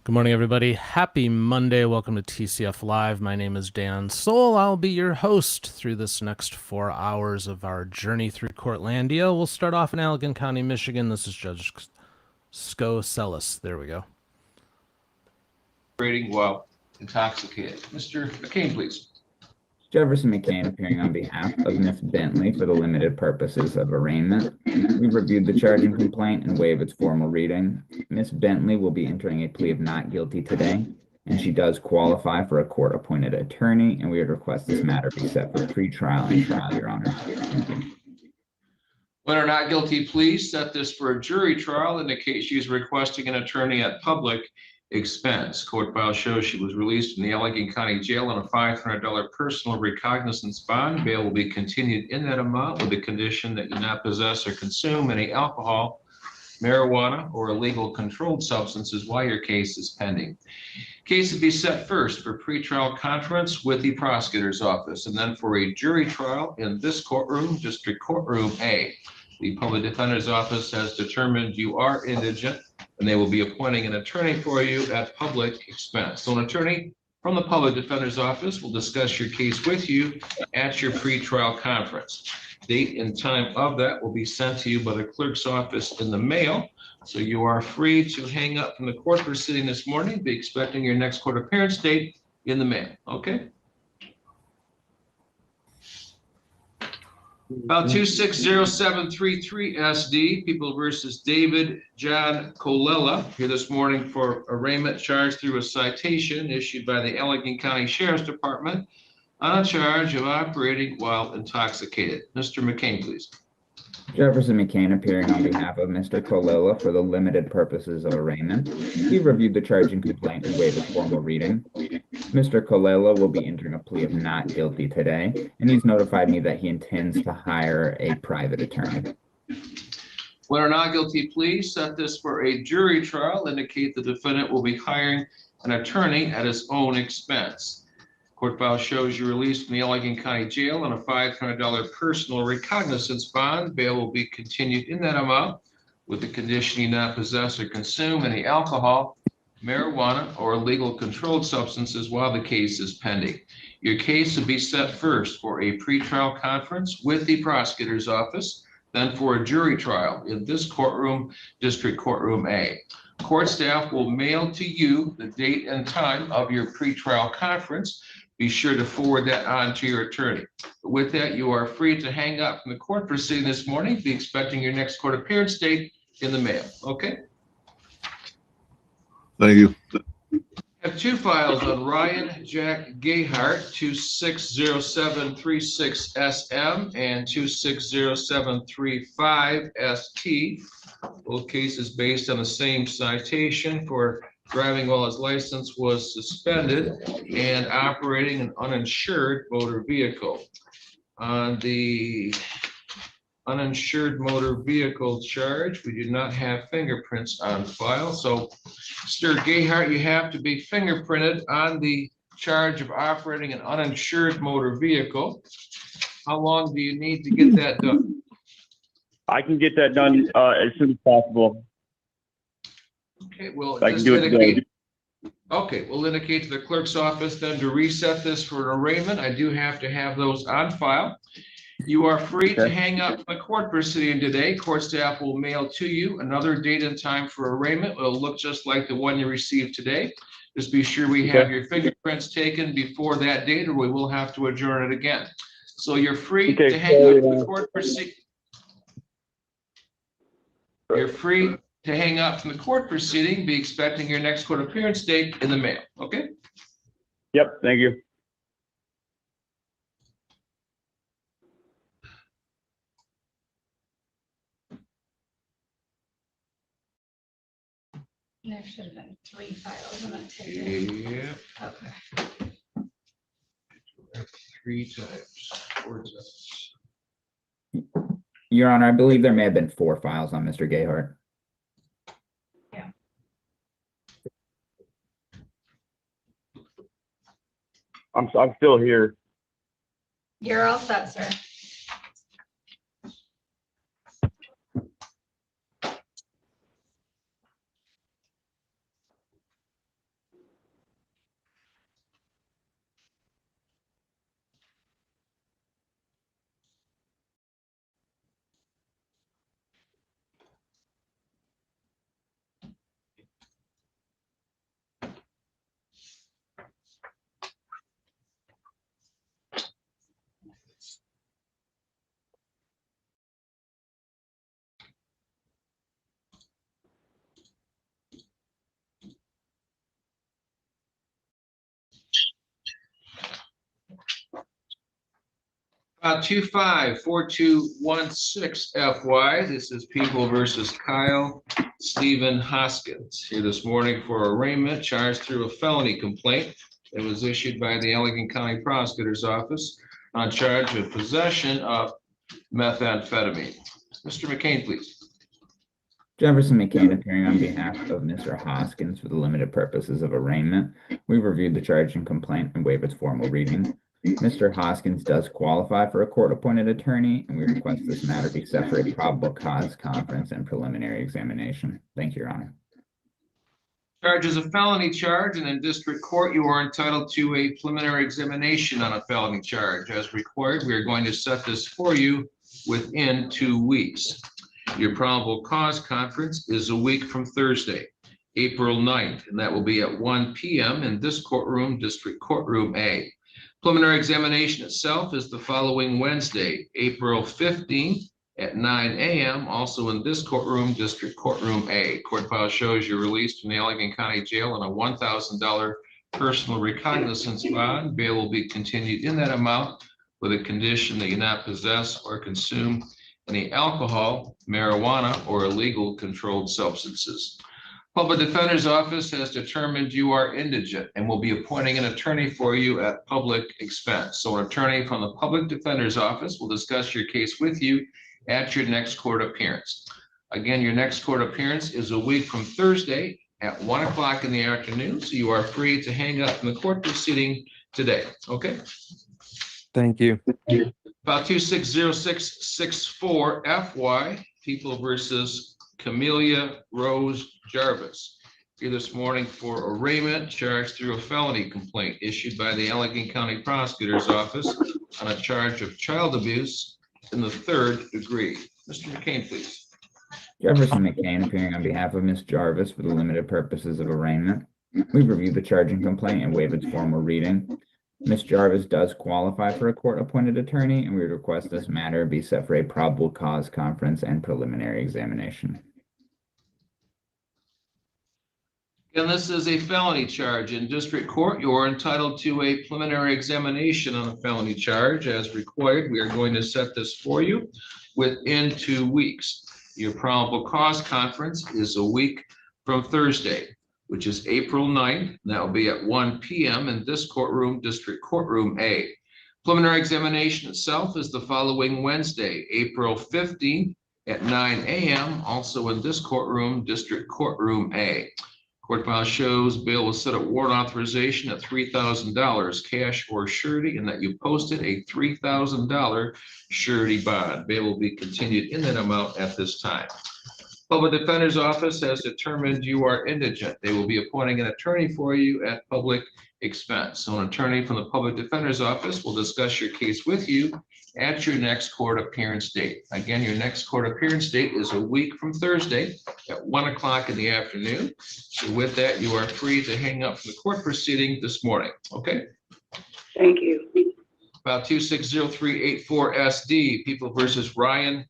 Good morning, everybody. Happy Monday. Welcome to TCF Live. My name is Dan Soul. I'll be your host through this next 4 hours of our journey through Courtlandia. We'll start off in Allegan County, Michigan. This is Judge Schoenbeck. There we go. Operating while intoxicated. Mr. McCain, please. Jefferson McCain appearing on behalf of Ms. Bentley for the limited purposes of arraignment. We've reviewed the charging complaint and waive its formal reading. Ms. Bentley will be entering a plea of not guilty today, and she does qualify for a court-appointed attorney, and we would request this matter be set for pre-trial and trial, Your Honor. Thank you. When or not guilty, please set this for a jury trial in the case she is requesting an attorney at public expense. Court file shows she was released from the Allegan County Jail on a $500 personal recognizance bond. Bail will be continued in that amount with the condition that you not possess or consume any alcohol, marijuana, or illegal controlled substances while your case is pending. Case to be set first for pretrial conference with the prosecutor's office and then for a jury trial in this courtroom, District Courtroom A. The public defender's office has determined you are indigent and they will be appointing an attorney for you at public expense. So an attorney from the public defender's office will discuss your case with you at your pretrial conference. Date and time of that will be sent to you by the clerk's office in the mail. So you are free to hang up from the court proceeding this morning. Be expecting your next court appearance date in the mail. Okay. About 260733 SD, People versus David John Colella, here this morning for arraignment charged through a citation issued by the Allegan County Sheriff's Department on a charge of operating while intoxicated. Mr. McCain, please. Jefferson McCain appearing on behalf of Mr. Colella for the limited purposes of arraignment. We've reviewed the charging complaint and waived its formal reading. Mr. Colella will be entering a plea of not guilty today, and he's notified me that he intends to hire a private attorney. When or not guilty, please set this for a jury trial. Indicate the defendant will be hiring an attorney at his own expense. Court file shows you released from the Allegan County Jail on a $500 personal recognizance bond. Bail will be continued in that amount with the condition you not possess or consume any alcohol, marijuana, or illegal controlled substances while the case is pending. Your case will be set first for a pretrial conference with the prosecutor's office, then for a jury trial in this courtroom, District Courtroom A. Court staff will mail to you the date and time of your pretrial conference. Be sure to forward that on to your attorney. With that, you are free to hang up from the court proceeding this morning. Be expecting your next court appearance date in the mail. Okay? Thank you. I have two files on Ryan Jack Gayhart, 260736SM and 260735ST. Both cases based on the same citation for driving while his license was suspended and operating an uninsured motor vehicle. On the uninsured motor vehicle charge, we do not have fingerprints on file. So, Mr. Gayhart, you have to be fingerprinted on the charge of operating an uninsured motor vehicle. How long do you need to get that done? I can get that done as soon as possible. Okay, well, I can do it today. Okay, we'll indicate to the clerk's office then to reset this for an arraignment. I do have to have those on file. You are free to hang up from the court proceeding today. Court staff will mail to you another date and time for arraignment. It'll look just like the one you received today. Just be sure we have your fingerprints taken before that date, or we will have to adjourn it again. So you're free to hang up from the court proceeding. You're free to hang up from the court proceeding. Be expecting your next court appearance date in the mail. Okay? Yep, thank you. There should have been 3 files in that ticket. Yeah. Okay. 3 times, 4 times. Your Honor, I believe there may have been 4 files on Mr. Gayhart. Yeah. I'm still here. You're all set, sir. 254216 FY. This is People versus Kyle Stephen Hoskins here this morning for arraignment, charged through a felony complaint that was issued by the Allegan County Prosecutor's Office on charge of possession of methamphetamine. Mr. McCain, please. Jefferson McCain appearing on behalf of Mr. Hoskins for the limited purposes of arraignment. We reviewed the charge and complaint and waive its formal reading. Mr. Hoskins does qualify for a court-appointed attorney, and we request this matter be set for a probable cause conference and preliminary examination. Thank you, Your Honor. Charge is a felony charge, and in district court, you are entitled to a preliminary examination on a felony charge. As required, we are going to set this for you within 2 weeks. Your probable cause conference is a week from Thursday, April 9th, and that will be at 1 p.m. in this courtroom, District Courtroom A. Preliminary examination itself is the following Wednesday, April 15th at 9 a.m. also in this courtroom, District Courtroom A. Court file shows you're released from the Allegan County Jail on a $1,000 personal recognizance bond. Bail will be continued in that amount with a condition that you not possess or consume any alcohol, marijuana, or illegal controlled substances. Public Defender's Office has determined you are indigent and will be appointing an attorney for you at public expense. So an attorney from the Public Defender's Office will discuss your case with you at your next court appearance. Again, your next court appearance is a week from Thursday at 1 o'clock in the afternoon. So you are free to hang up from the court proceeding today. Okay. Thank you. About 260664 FY, People versus Camellia Rose Jarvis. Here this morning for arraignment, charged through a felony complaint issued by the Allegan County Prosecutor's Office on a charge of child abuse in the 3rd degree. Mr. McCain, please. Jefferson McCain appearing on behalf of Ms. Jarvis for the limited purposes of arraignment. We've reviewed the charge and complaint and waive its formal reading. Ms. Jarvis does qualify for a court-appointed attorney, and we request this matter be set for a probable cause conference and preliminary examination. And this is a felony charge. In district court, you are entitled to a preliminary examination on a felony charge. As required, we are going to set this for you within 2 weeks. Your probable cause conference is a week from Thursday, which is April 9th. And that will be at 1 p.m. in this courtroom, District Courtroom A. Preliminary examination itself is the following Wednesday, April 15th at 9 a.m. also in this courtroom, District Courtroom A. Court file shows bail was set at warrant authorization at $3,000 cash or surety, and that you posted a $3,000 surety bond. Bail will be continued in that amount at this time. Public Defender's Office has determined you are indigent. They will be appointing an attorney for you at public expense. So an attorney from the Public Defender's Office will discuss your case with you at your next court appearance date. Again, your next court appearance date is a week from Thursday at 1 o'clock in the afternoon. So with that, you are free to hang up from the court proceeding this morning. Okay. Thank you. About 260384 SD, People versus Ryan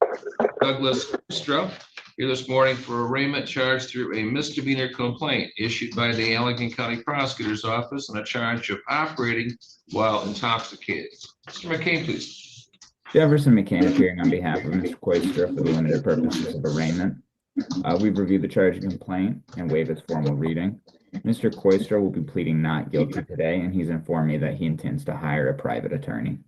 Douglas Stroh. Here this morning for arraignment, charged through a misdemeanor complaint issued by the Allegan County Prosecutor's Office on a charge of operating while intoxicated. Mr. McCain, please. Jefferson McCain appearing on behalf of Mr. Coister for the limited purposes of arraignment. We've reviewed the charge and complaint and waive its formal reading. Mr. Coister will be pleading not guilty today, and he's informed me that he intends to hire a private attorney.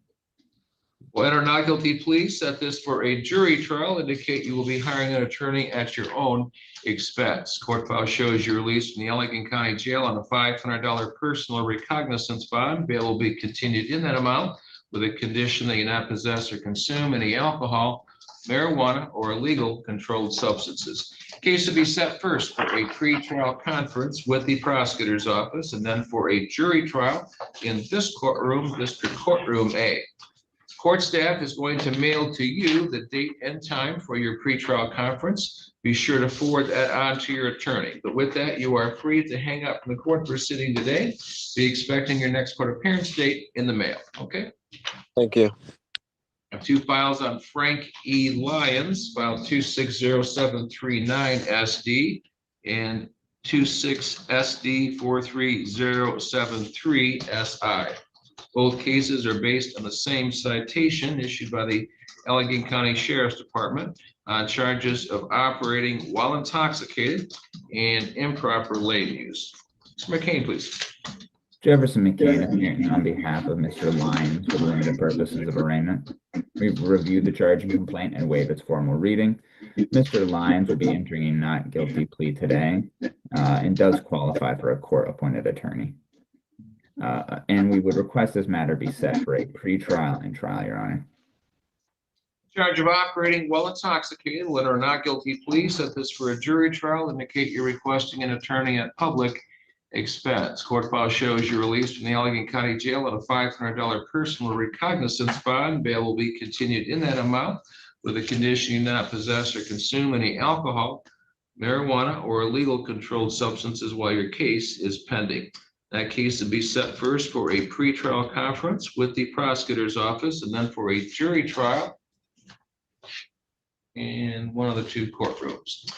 Well, enter not guilty plea. Set this for a jury trial. Indicate you will be hiring an attorney at your own expense. Court file shows you're released from the Allegan County Jail on a $500 personal recognizance bond. Bail will be continued in that amount with a condition that you not possess or consume any alcohol, marijuana, or illegal controlled substances. Case to be set first for a pre-trial conference with the prosecutor's office, and then for a jury trial in this courtroom, District Courtroom A. Court staff is going to mail to you the date and time for your pretrial conference. Be sure to forward that on to your attorney. But with that, you are free to hang up from the court proceeding today. Be expecting your next court appearance date in the mail. Okay. Thank you. I have 2 files on Frank E. Lyons, file 260739 SD and 26 SD 43073 SI. Both cases are based on the same citation issued by the Allegan County Sheriff's Department on charges of operating while intoxicated and improper lane use. Mr. McCain, please. Jefferson McCain appearing on behalf of Mr. Lyons for the limited purposes of arraignment. We've reviewed the charging complaint and waived its formal reading. Mr. Lyons will be entering a not guilty plea today and does qualify for a court-appointed attorney. And we would request this matter be set for a pre-trial and trial, Your Honor. Charge of operating while intoxicated, whether or not guilty plea, set this for a jury trial. Indicate you're requesting an attorney at public expense. Court file shows you're released from the Allegan County Jail on a $500 personal recognizance bond. Bail will be continued in that amount with a condition you not possess or consume any alcohol, marijuana, or illegal controlled substances while your case is pending. That case will be set first for a pretrial conference with the prosecutor's office and then for a jury trial in one of the two courtrooms.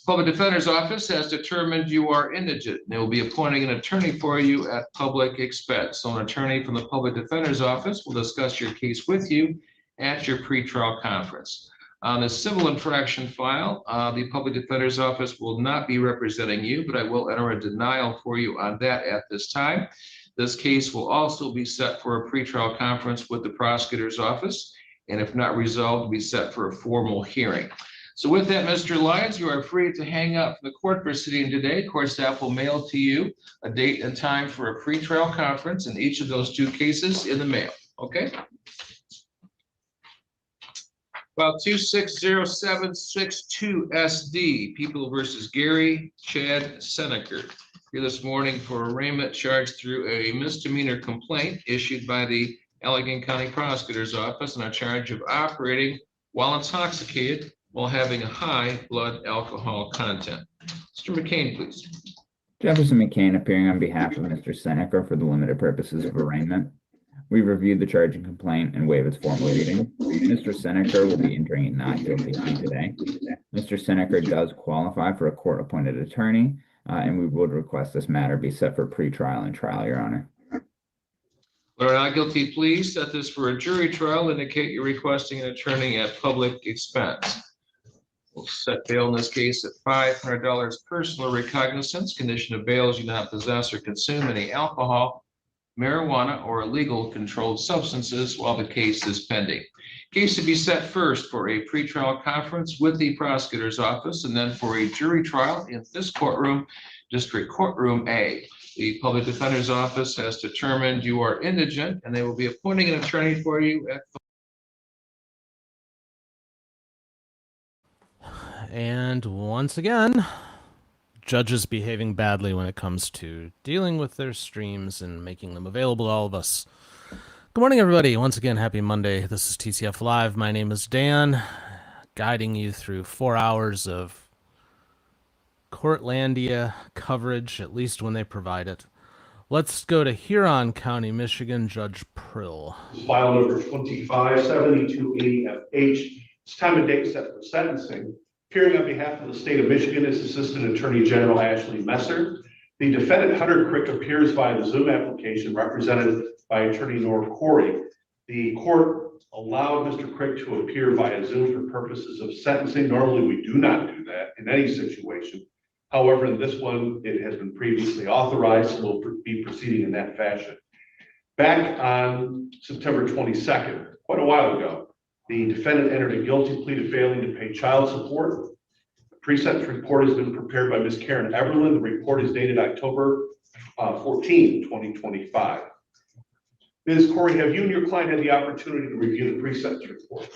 Public Defender's Office has determined you are indigent. They will be appointing an attorney for you at public expense. So an attorney from the Public Defender's Office will discuss your case with you at your pretrial conference. On the civil infraction file, the Public Defender's Office will not be representing you, but I will enter a denial for you on that at this time. This case will also be set for a pretrial conference with the prosecutor's office, and if not resolved, be set for a formal hearing. So with that, Mr. Lyons, you are free to hang up from the court proceeding today. Court staff will mail to you a date and time for a pretrial conference in each of those two cases in the mail, okay? About 260762 SD, People versus Gary Chad Senecker. Here this morning for arraignment charged through a misdemeanor complaint issued by the Allegan County Prosecutor's Office on a charge of operating while intoxicated while having a high blood alcohol content. Mr. McCain, please. Jefferson McCain appearing on behalf of Mr. Seneca for the limited purposes of arraignment. We've reviewed the charging complaint and waived its formal reading. Mr. Seneca will be entering a not guilty plea today. Mr. Seneca does qualify for a court-appointed attorney, and we would request this matter be set for pre-trial and trial, Your Honor. Whether or not guilty plea, set this for a jury trial. Indicate you're requesting an attorney at public expense. We'll set bail in this case at $500 personal recognizance. Condition of bail is you not possess or consume any alcohol, marijuana, or illegal controlled substances while the case is pending. Case to be set first for a pretrial conference with the prosecutor's office and then for a jury trial in this courtroom, District Courtroom A. The Public Defender's Office has determined you are indigent and they will be appointing an attorney for you at And once again, judges behaving badly when it comes to dealing with their streams and making them available to all of us. Good morning, everybody. Once again, happy Monday. This is TCF Live. My name is Dan, guiding you through 4 hours of Courtlandia coverage, at least when they provide it. Let's go to Huron County, Michigan, Judge Prill. File number 257280FH. It's time and date set for sentencing. Appearing on behalf of the state of Michigan is Assistant Attorney General Ashley Mercer. The defendant, Hunter Crick, appears via the Zoom application represented by Attorney Nora Corey. The court allowed Mr. Crick to appear via Zoom for purposes of sentencing. Normally, we do not do that in any situation. However, in this one, it has been previously authorized, so we'll be proceeding in that fashion. Back on September 22nd, quite a while ago, the defendant entered a guilty plea to failing to pay child support. The pre-sentence report has been prepared by Ms. Karen Everland. The report is dated October 14, 2025. Ms. Corey, have you and your client had the opportunity to review the pre-sentence report?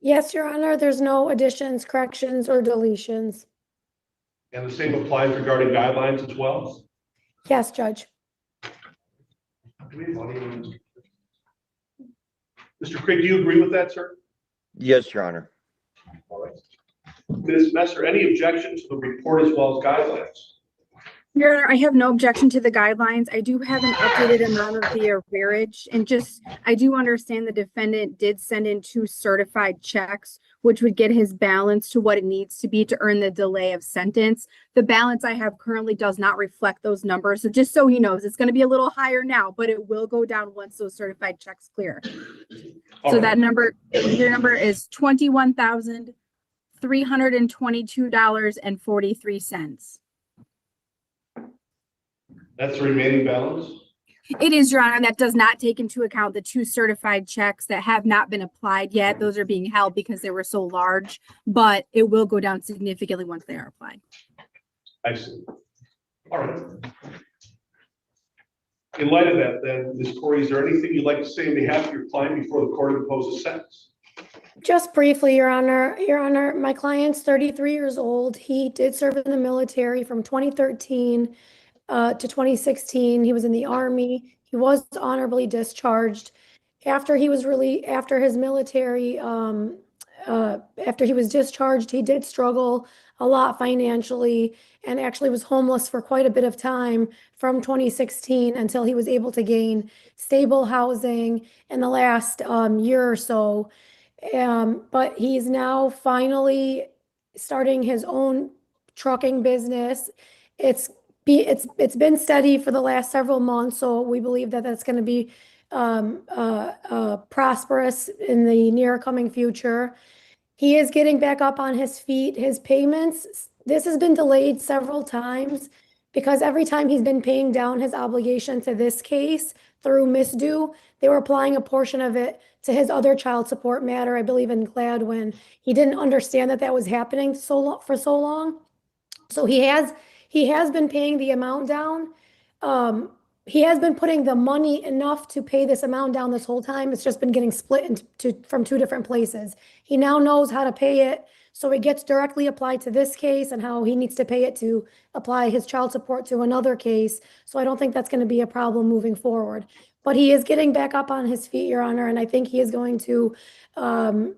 Yes, Your Honor. There's no additions, corrections, or deletions. And the same applies regarding guidelines as well? Yes, Judge. Mr. Craig, do you agree with that, sir? Yes, Your Honor. All right. Ms. Messer, any objection to the report as well as guidelines? Your Honor, I have no objection to the guidelines. I do have an updated amount of the arrearage, and I do understand the defendant did send in 2 certified checks, which would get his balance to what it needs to be to earn the delay of sentence. The balance I have currently does not reflect those numbers. So just so he knows, it's going to be a little higher now, but it will go down once those certified checks clear. So that number, your number is $21,322.43. That's the remaining balance? It is, Your Honor. That does not take into account the 2 certified checks that have not been applied yet. Those are being held because they were so large, but it will go down significantly once they are applied. I see. All right. In light of that, then, Ms. Corey, is there anything you'd like to say on behalf of your client before the court imposes sentence? Just briefly, Your Honor. Your Honor, my client's 33 years old. He did serve in the military from 2013 to 2016. He was in the Army. He was honorably discharged. After he was after his military, after he was discharged, he did struggle a lot financially and actually was homeless for quite a bit of time from 2016 until he was able to gain stable housing in the last year or so. But he's now finally starting his own trucking business. It's been steady for the last several months, so we believe that that's going to be prosperous in the near coming future. He is getting back up on his feet. His payments, this has been delayed several times because every time he's been paying down his obligation to this case through misdue, they were applying a portion of it to his other child support matter, I believe in Gladwin. He didn't understand that that was happening for so long. So he has been paying the amount down. He has been putting the money enough to pay this amount down this whole time. It's just been getting split from 2 different places. He now knows how to pay it, so it gets directly applied to this case and how he needs to pay it to apply his child support to another case. So I don't think that's going to be a problem moving forward. But he is getting back up on his feet, Your Honor, and I think he is going to do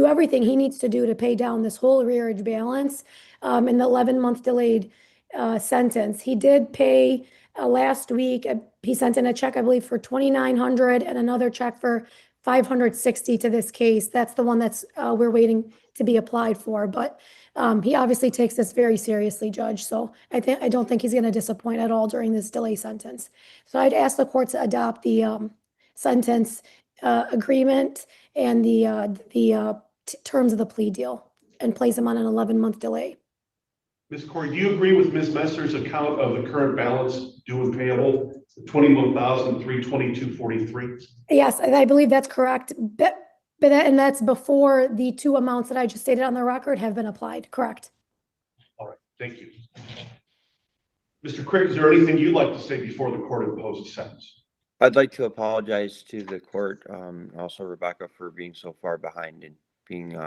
everything he needs to do to pay down this whole arrearage balance in the 11-month delayed sentence. He did pay last week. He sent in a check, I believe, for $2,900 and another check for $560 to this case. That's the one that's we're waiting to be applied for. But he obviously takes this very seriously, Judge. So I don't think he's going to disappoint at all during this delay sentence. So I'd ask the court to adopt the sentence agreement and the terms of the plea deal and place him on an 11-month delay. Ms. Corey, do you agree with Ms. Messer's account of the current balance due and payable, $21,322.43? Yes, I believe that's correct. And that's before the 2 amounts that I just stated on the record have been applied. Correct. All right, thank you. Mr. Crick, is there anything you'd like to say before the court imposes sentence? I'd like to apologize to the court, also Rebecca, for being so far behind and being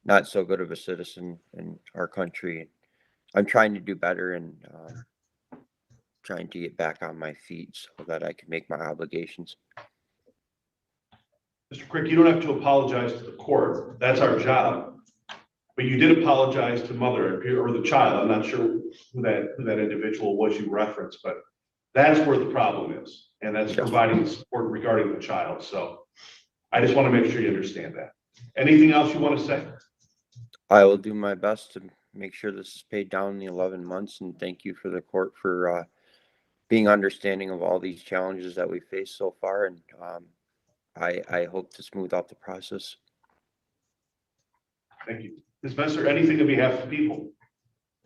not so good of a citizen in our country. I'm trying to do better and trying to get back on my feet so that I can make my obligations. Mr. Crick, you don't have to apologize to the court. That's our job. But you did apologize to mother or the child. I'm not sure who that individual was you referenced, but that's where the problem is. And that's providing support regarding the child. So I just want to make sure you understand that. Anything else you want to say? I will do my best to make sure this is paid down in the 11 months. And thank you for the court for being understanding of all these challenges that we faced so far. And I hope to smooth out the process. Thank you. Ms. Messer, anything on behalf of the people?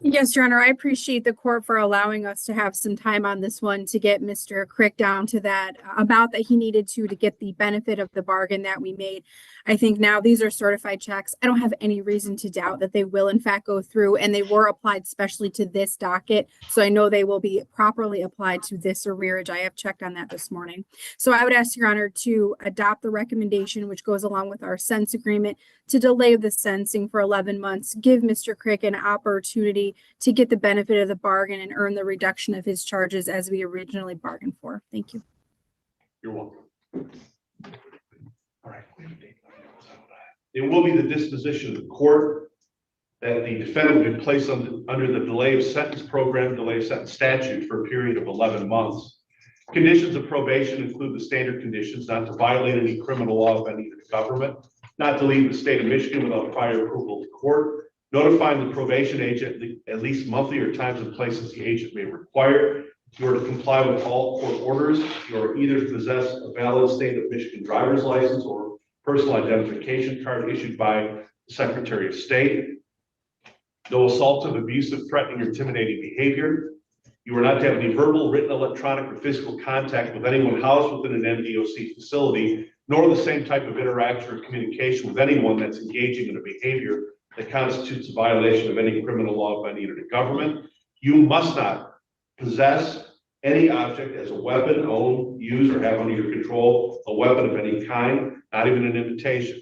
Yes, Your Honor, I appreciate the court for allowing us to have some time on this one to get Mr. Crick down to that amount that he needed to get the benefit of the bargain that we made. I think now these are certified checks. I don't have any reason to doubt that they will in fact go through, and they were applied specially to this docket. So I know they will be properly applied to this arrearage. I have checked on that this morning. So I would ask Your Honor to adopt the recommendation, which goes along with our sentence agreement, to delay the sentencing for 11 months, give Mr. Crick an opportunity to get the benefit of the bargain and earn the reduction of his charges as we originally bargained for. Thank you. You're welcome. All right. It will be the disposition of the court that the defendant will be placed under the delay of sentence program, delay of sentence statute for a period of 11 months. Conditions of probation include the standard conditions not to violate any criminal law of any of the government, not to leave the state of Michigan without prior approval of the court, notifying the probation agent at least monthly or times and places the agent may require. You are to comply with all court orders. You are either to possess a valid state of Michigan driver's license or personal identification card issued by the Secretary of State. No assaultive, abusive, threatening, or intimidating behavior. You are not to have any verbal, written, electronic, or physical contact with anyone housed within an MDOC facility, nor the same type of interaction or communication with anyone that's engaging in a behavior that constitutes a violation of any criminal law of any unit of government. You must not possess any object as a weapon, own, use, or have under your control a weapon of any kind, not even an invitation.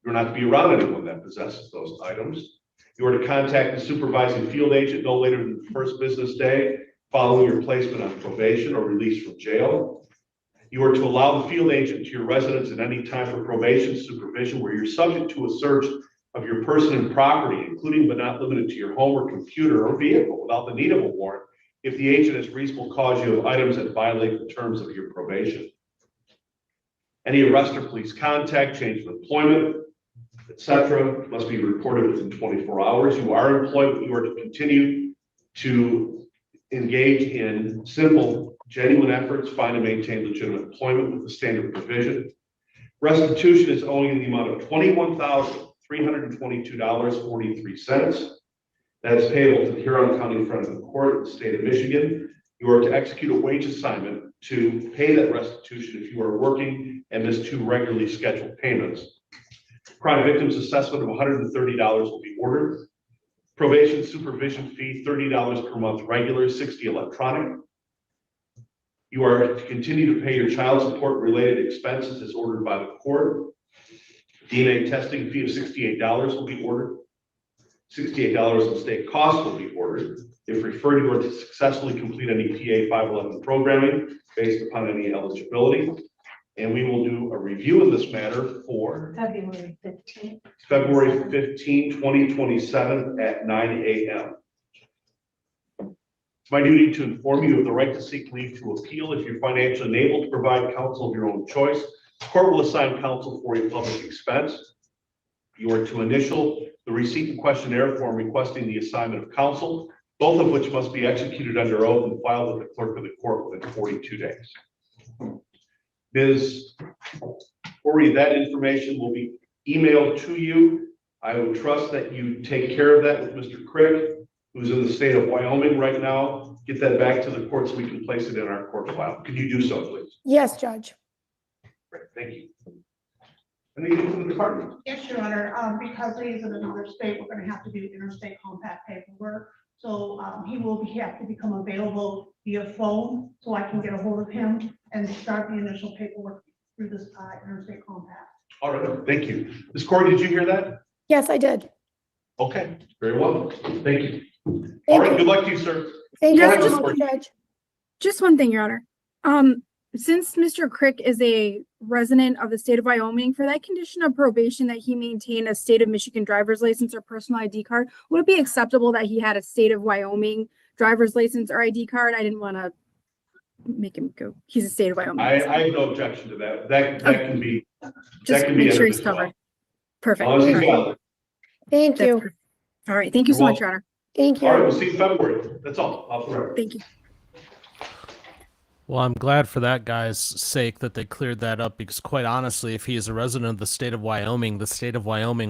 You're not to be around anyone that possesses those items. You are to contact the supervising field agent no later than the first business day following your placement on probation or release from jail. You are to allow the field agent to your residence at any time for probation supervision where you're subject to a search of your person and property, including but not limited to your home or computer or vehicle without the need of a warrant if the agent has reasonable cause you have items that violate the terms of your probation. Any arrest or police contact, change of employment, etc., must be reported within 24 hours. You are employed, but you are to continue to engage in simple, genuine efforts, find and maintain legitimate employment with the standard provision. Restitution is owing in the amount of $21,322.43. That is payable to the Huron County Front of the Court of the state of Michigan. You are to execute a wage assignment to pay that restitution if you are working and miss 2 regularly scheduled payments. Crime victims assessment of $130 will be ordered. Probation supervision fee, $30 per month regular, $60 electronic. You are to continue to pay your child support related expenses as ordered by the court. DNA testing fee of $68 will be ordered. $68 in state costs will be ordered. If referred, you are to successfully complete any PA 511 programming based upon any eligibility. And we will do a review in this matter for February 15th. February 15, 2027 at 9 a.m. It's my duty to inform you of the right to seek leave to appeal if you're financially unable to provide counsel of your own choice. The court will assign counsel for a public expense. You are to initial the receipt and questionnaire form requesting the assignment of counsel, both of which must be executed under oath and filed with the clerk of the court within 42 days. Ms. Flory, that information will be emailed to you. I would trust that you take care of that with Mr. Crick, who's in the state of Wyoming right now. Get that back to the court so we can place it in our court file. Could you do so, please? Yes, Judge. Great, thank you. Anything from the department? Yes, Your Honor, because he's in another state, we're gonna have to do interstate compact paperwork. So he will have to become available via phone so I can get a hold of him and start the initial paperwork through this interstate compact. All right, thank you. Ms. Corey, did you hear that? Yes, I did. Okay, very well. Thank you. All Thank right, you. good luck to you, sir. Thank you Yes, so just- much, Judge. Just one thing, Your Honor. Since Mr. Crick is a resident of the state of Wyoming, for that condition of probation that he maintain a state of Michigan driver's license or personal ID card, would it be acceptable that he had a state of Wyoming driver's license or ID card? I didn't want to make him go. He's a state of Wyoming. I have no objection to that. That can be. Just can be make sure edited he's as well. covered. Perfect. As long as he's All right. valid. Thank That's you. perfect. All right. Thank you so You're much, Your Honor. Thank All right, you. we'll see you in February. That's all. Off the record. Thank you. Well, I'm glad for that guy's sake that they cleared that up, because quite honestly, if he is a resident of the state of Wyoming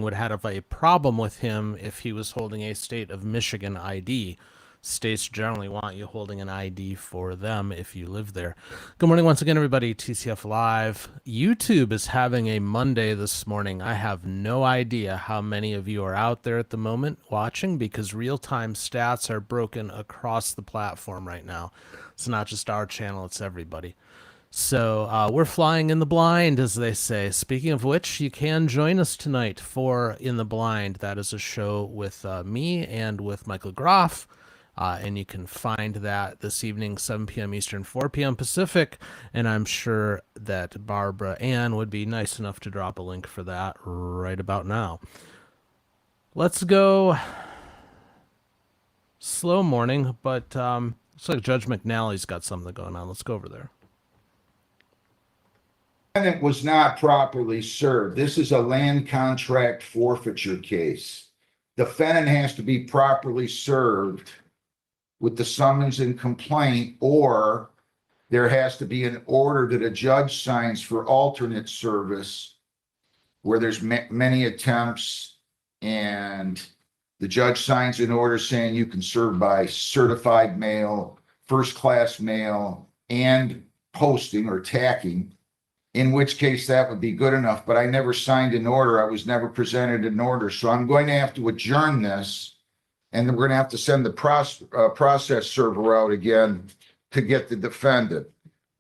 would have a problem with him if he was holding a state of Michigan ID. States generally want you holding an ID for them if you live there. Good morning once again, everybody. TCF Live. YouTube is having a Monday this morning. I have no idea how many of you are out there at the moment watching, because real-time stats are broken across the platform right now. It's not just our channel, it's everybody. So we're flying in the blind, as they say. Speaking of which, you can join us tonight for In the Blind. That is a show with me and with Michael Groff. And you can find that this evening, 7 p.m. Eastern, 4 p.m. Pacific. And I'm sure that Barbara Ann would be nice enough to drop a link for that right about now. Let's go slow morning, but looks like Judge McNally's got something going on. Let's go over there. Defendant was not properly served. This is a land contract forfeiture case. Defendant has to be properly served with the summons and complaint, or there has to be an order that a judge signs for alternate service where there's many attempts, and the judge signs an order saying you can serve by certified mail, first class mail, and posting or tacking, in which case that would be good enough. But I never signed an order. I was never presented an order. So I'm going to have to adjourn this, and then we're going to have to send the process server out again to get the defendant.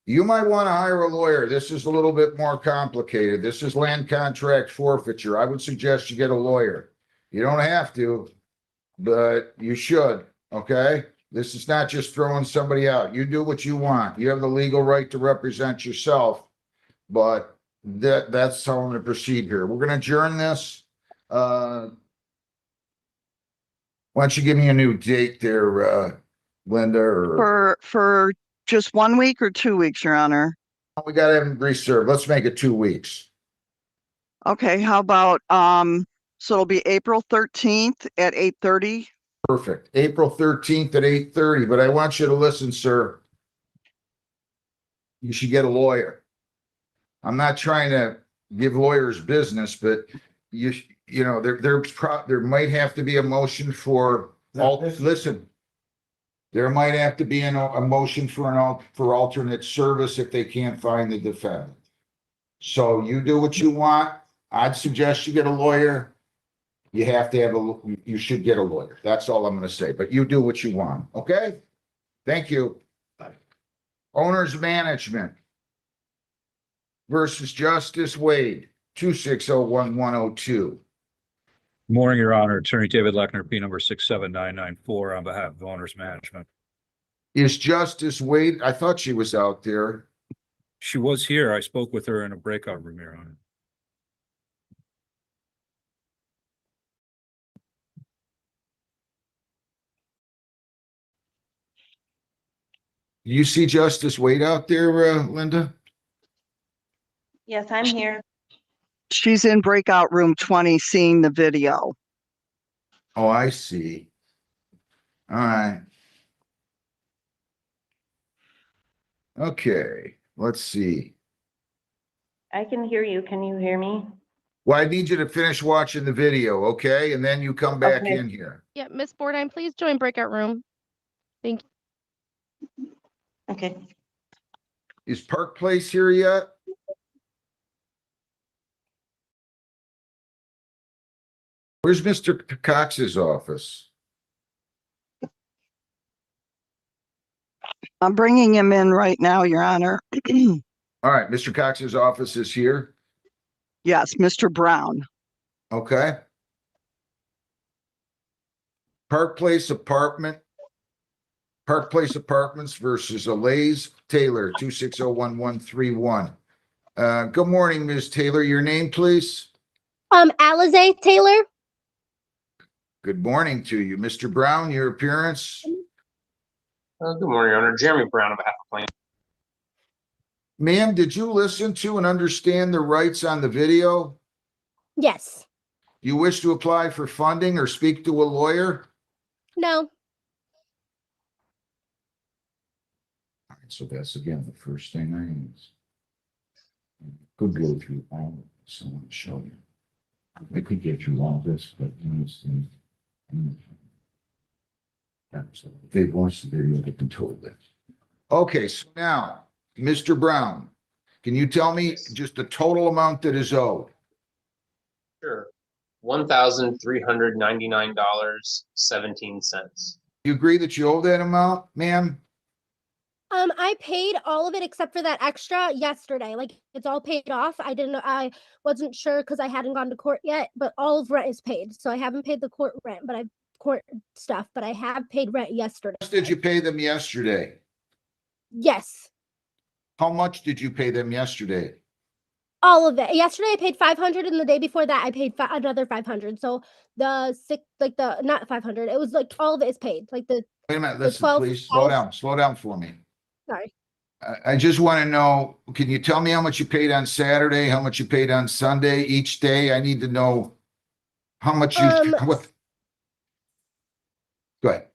You might want to hire a lawyer. This is a little bit more complicated. This is land contract forfeiture. I would suggest you get a lawyer. You don't have to, but you should, okay? This is not just throwing somebody out. You do what you want. You have the legal right to represent yourself, but that's how I'm going to proceed here. We're going to adjourn this. Why don't you give me a new date there, Linda? Or For just 1 week or 2 weeks, Your Honor? we got to have him reserved. Let's make it 2 weeks. Okay, how about, so it'll be April 13th at 8:30? Perfect. April 13th at 8:30. But I want you to listen, sir. You should get a lawyer. I'm not trying to give lawyers business, but you know, there might have to be a motion for listen. There might have to be a motion for alternate service if they can't find the defendant. So you do what you want. I'd suggest you get a lawyer. You have to have you should get a lawyer. That's all I'm going to say, but you do what you want. Okay? Thank you. Bye. Owners Management versus Justice Wade, 2601102. Morning, Your Honor. Attorney David Lechner, P number 67994 on behalf of Owners Management. Is Justice Wade? I thought she was out there. She was here. I spoke with her in a breakout room, Your Honor. You see Justice Wade out there, Linda? Yes, I'm here. She's in breakout room 20, seeing the video. Oh, I see. All right. Okay, let's see. I can hear you. Can you hear me? Well, I need you to finish watching the video, okay? And then you come back Okay. in here. Yeah, Miss Bordine, please join breakout room. Thank you. Okay. Is Park Place here yet? Where's Mr. Cox's office? I'm bringing him in right now, Your Honor. All right, Mr. Cox's office is here. Yes, Mr. Brown. Okay. Park Place Apartments versus Allaige Taylor, 2601131. Good morning, Ms. Taylor. Your name, please? Alize Taylor. Good morning to you. Mr. Brown, your appearance? Good morning, Your Honor. Jeremy Brown on behalf of Plaintiff. Ma'am, did you listen to and understand the rights on the video? Yes. You wish to apply for funding or speak to a lawyer? No. All right, so that's again the first thing I use. Could go through all of this. I want to show you. I could get through all this, but you know, if they watch the video, they can totally live. Okay, so now, Mr. Brown, can you tell me just the total amount that is owed? Sure. $1,399.17. You agree that you owe that amount, ma'am? I paid all of it except for that extra yesterday. Like it's all paid off. I wasn't sure because I hadn't gone to court yet, but all of rent is paid. So I haven't paid the court rent, but court stuff, but I have paid rent yesterday. How much did you pay them yesterday? Yes. How much did you pay them yesterday? All of it. Yesterday I paid 500 and the day before that I paid another 500. So not 500. It was like all of it is paid. Like Wait a minute, listen, 12 please, slow down for me. Sorry. I just want to know, can you tell me how much you paid on Saturday, how much you paid on Sunday, each day? I need to know how much you, what? Go ahead.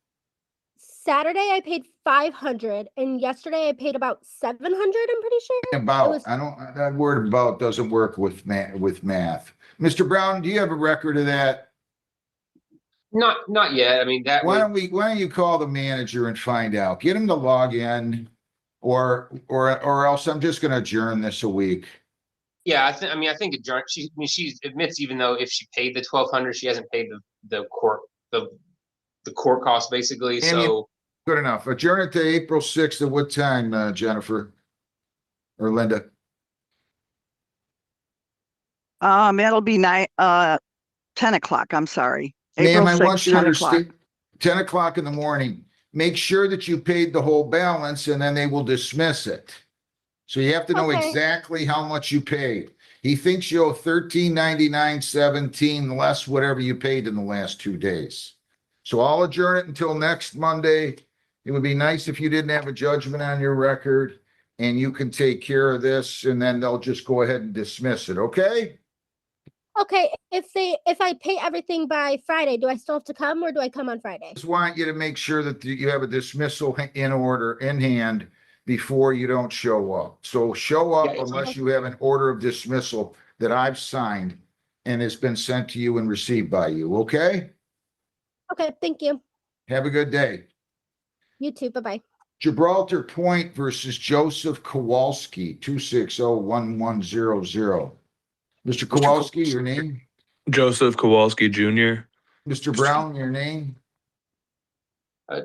Saturday I paid 500 and yesterday I paid about 700, I'm pretty sure. About, I don't, that word about doesn't work with math. Mr. Brown, do you have a record of that? Not yet. I mean, that Why would, don't you call the manager and find out? Get him to log in or else I'm just gonna adjourn this a week. yeah, I mean, I think she admits even though if she paid the 1,200, she hasn't paid the court cost basically. So Good enough. Adjourn it to April 6th at what time, Jennifer? Or Linda? It'll be 10 o'clock, I'm sorry. Ma'am, April I 6th, want you to 10 o'clock. understand, 10 o'clock in the morning. Make sure that you paid the whole balance and then they will dismiss it. So you have to know Okay. exactly how much you paid. He thinks you owe $13.99.17 less whatever you paid in the last 2 days. So I'll adjourn it until next Monday. It would be nice if you didn't have a judgment on your record and you can take care of this and then they'll just go ahead and dismiss it, okay? Okay, if I pay everything by Friday, do I still have to come or do I come on Friday? Just want you to make sure that you have a dismissal in order in hand before you don't show up. So show up Yeah, unless you have an order of dismissal that I've signed and has been sent to you and received by you, okay? Okay, thank you. Have a good day. You too. Bye-bye. Gibraltar Point versus Joseph Kowalski, 260-1100. Mr. Kowalski, your name? Joseph Kowalski Jr. Mr. Brown, your name?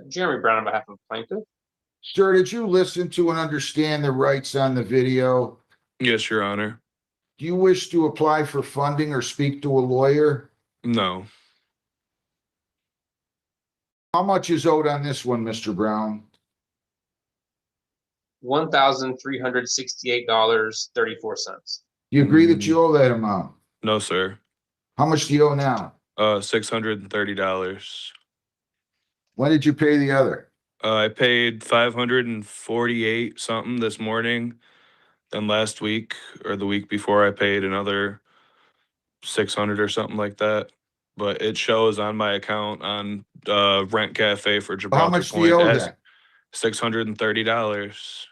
Jeremy Brown on behalf of plaintiff. Sir, did you listen to and understand the rights on the video? Yes, Your Honor. Do you wish to apply for funding or speak to a lawyer? No. How much is owed on this one, Mr. Brown? $1,368.34. Do you agree that you owe that amount? No, sir. How much do you owe now? $630. When did you pay the other? I paid 548 something this morning. Then last week or the week before I paid another 600 or something like that. But it shows on my account on Rent Cafe for Gibraltar How much do Point you owe as that? $630,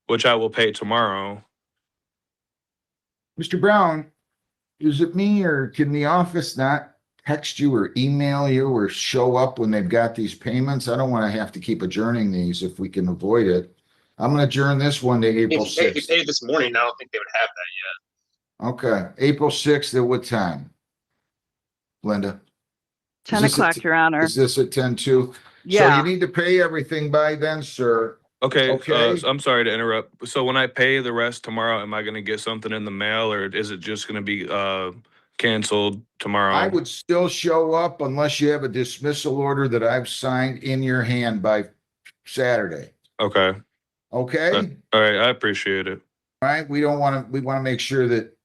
which I will pay tomorrow. Mr. Brown, is it me or can the office not text you or email you or show up when they've got these payments? I don't want to have to keep adjourning these if we can avoid it. I'm going to adjourn this one to April If you 6th. paid this morning, I don't think they would have that Okay, April 6th at what time? Linda? 10 o'clock, Your Honor. Is this at 10 too? So Yeah. you need to pay everything by then, sir. Okay, Okay. I'm sorry to interrupt. So when I pay the rest tomorrow, am I going to get something in the mail or is it just going to be canceled tomorrow? I would still show up unless you have a dismissal order that I've signed in your hand by Saturday. Okay. Okay? All right, I appreciate it. All right, we want to make sure that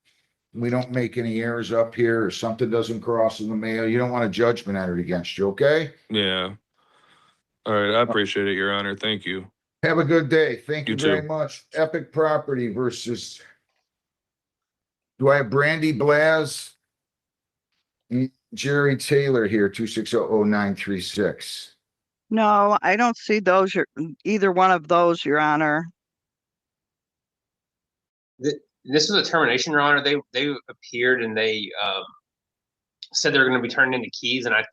we don't make any errors up here or something doesn't cross in the mail. You don't want a judgment entered against you, okay? Yeah. All right, I appreciate it, Your Honor. Thank you. Have a good day. Thank you You very too. much. Epic Property versus, do I have Brandy Blaz? Jerry Taylor here, 2600936. No, I don't see those, either one of those, Your Honor. This was a termination, Your Honor. They appeared and they said they were going to be turning in the keys. And I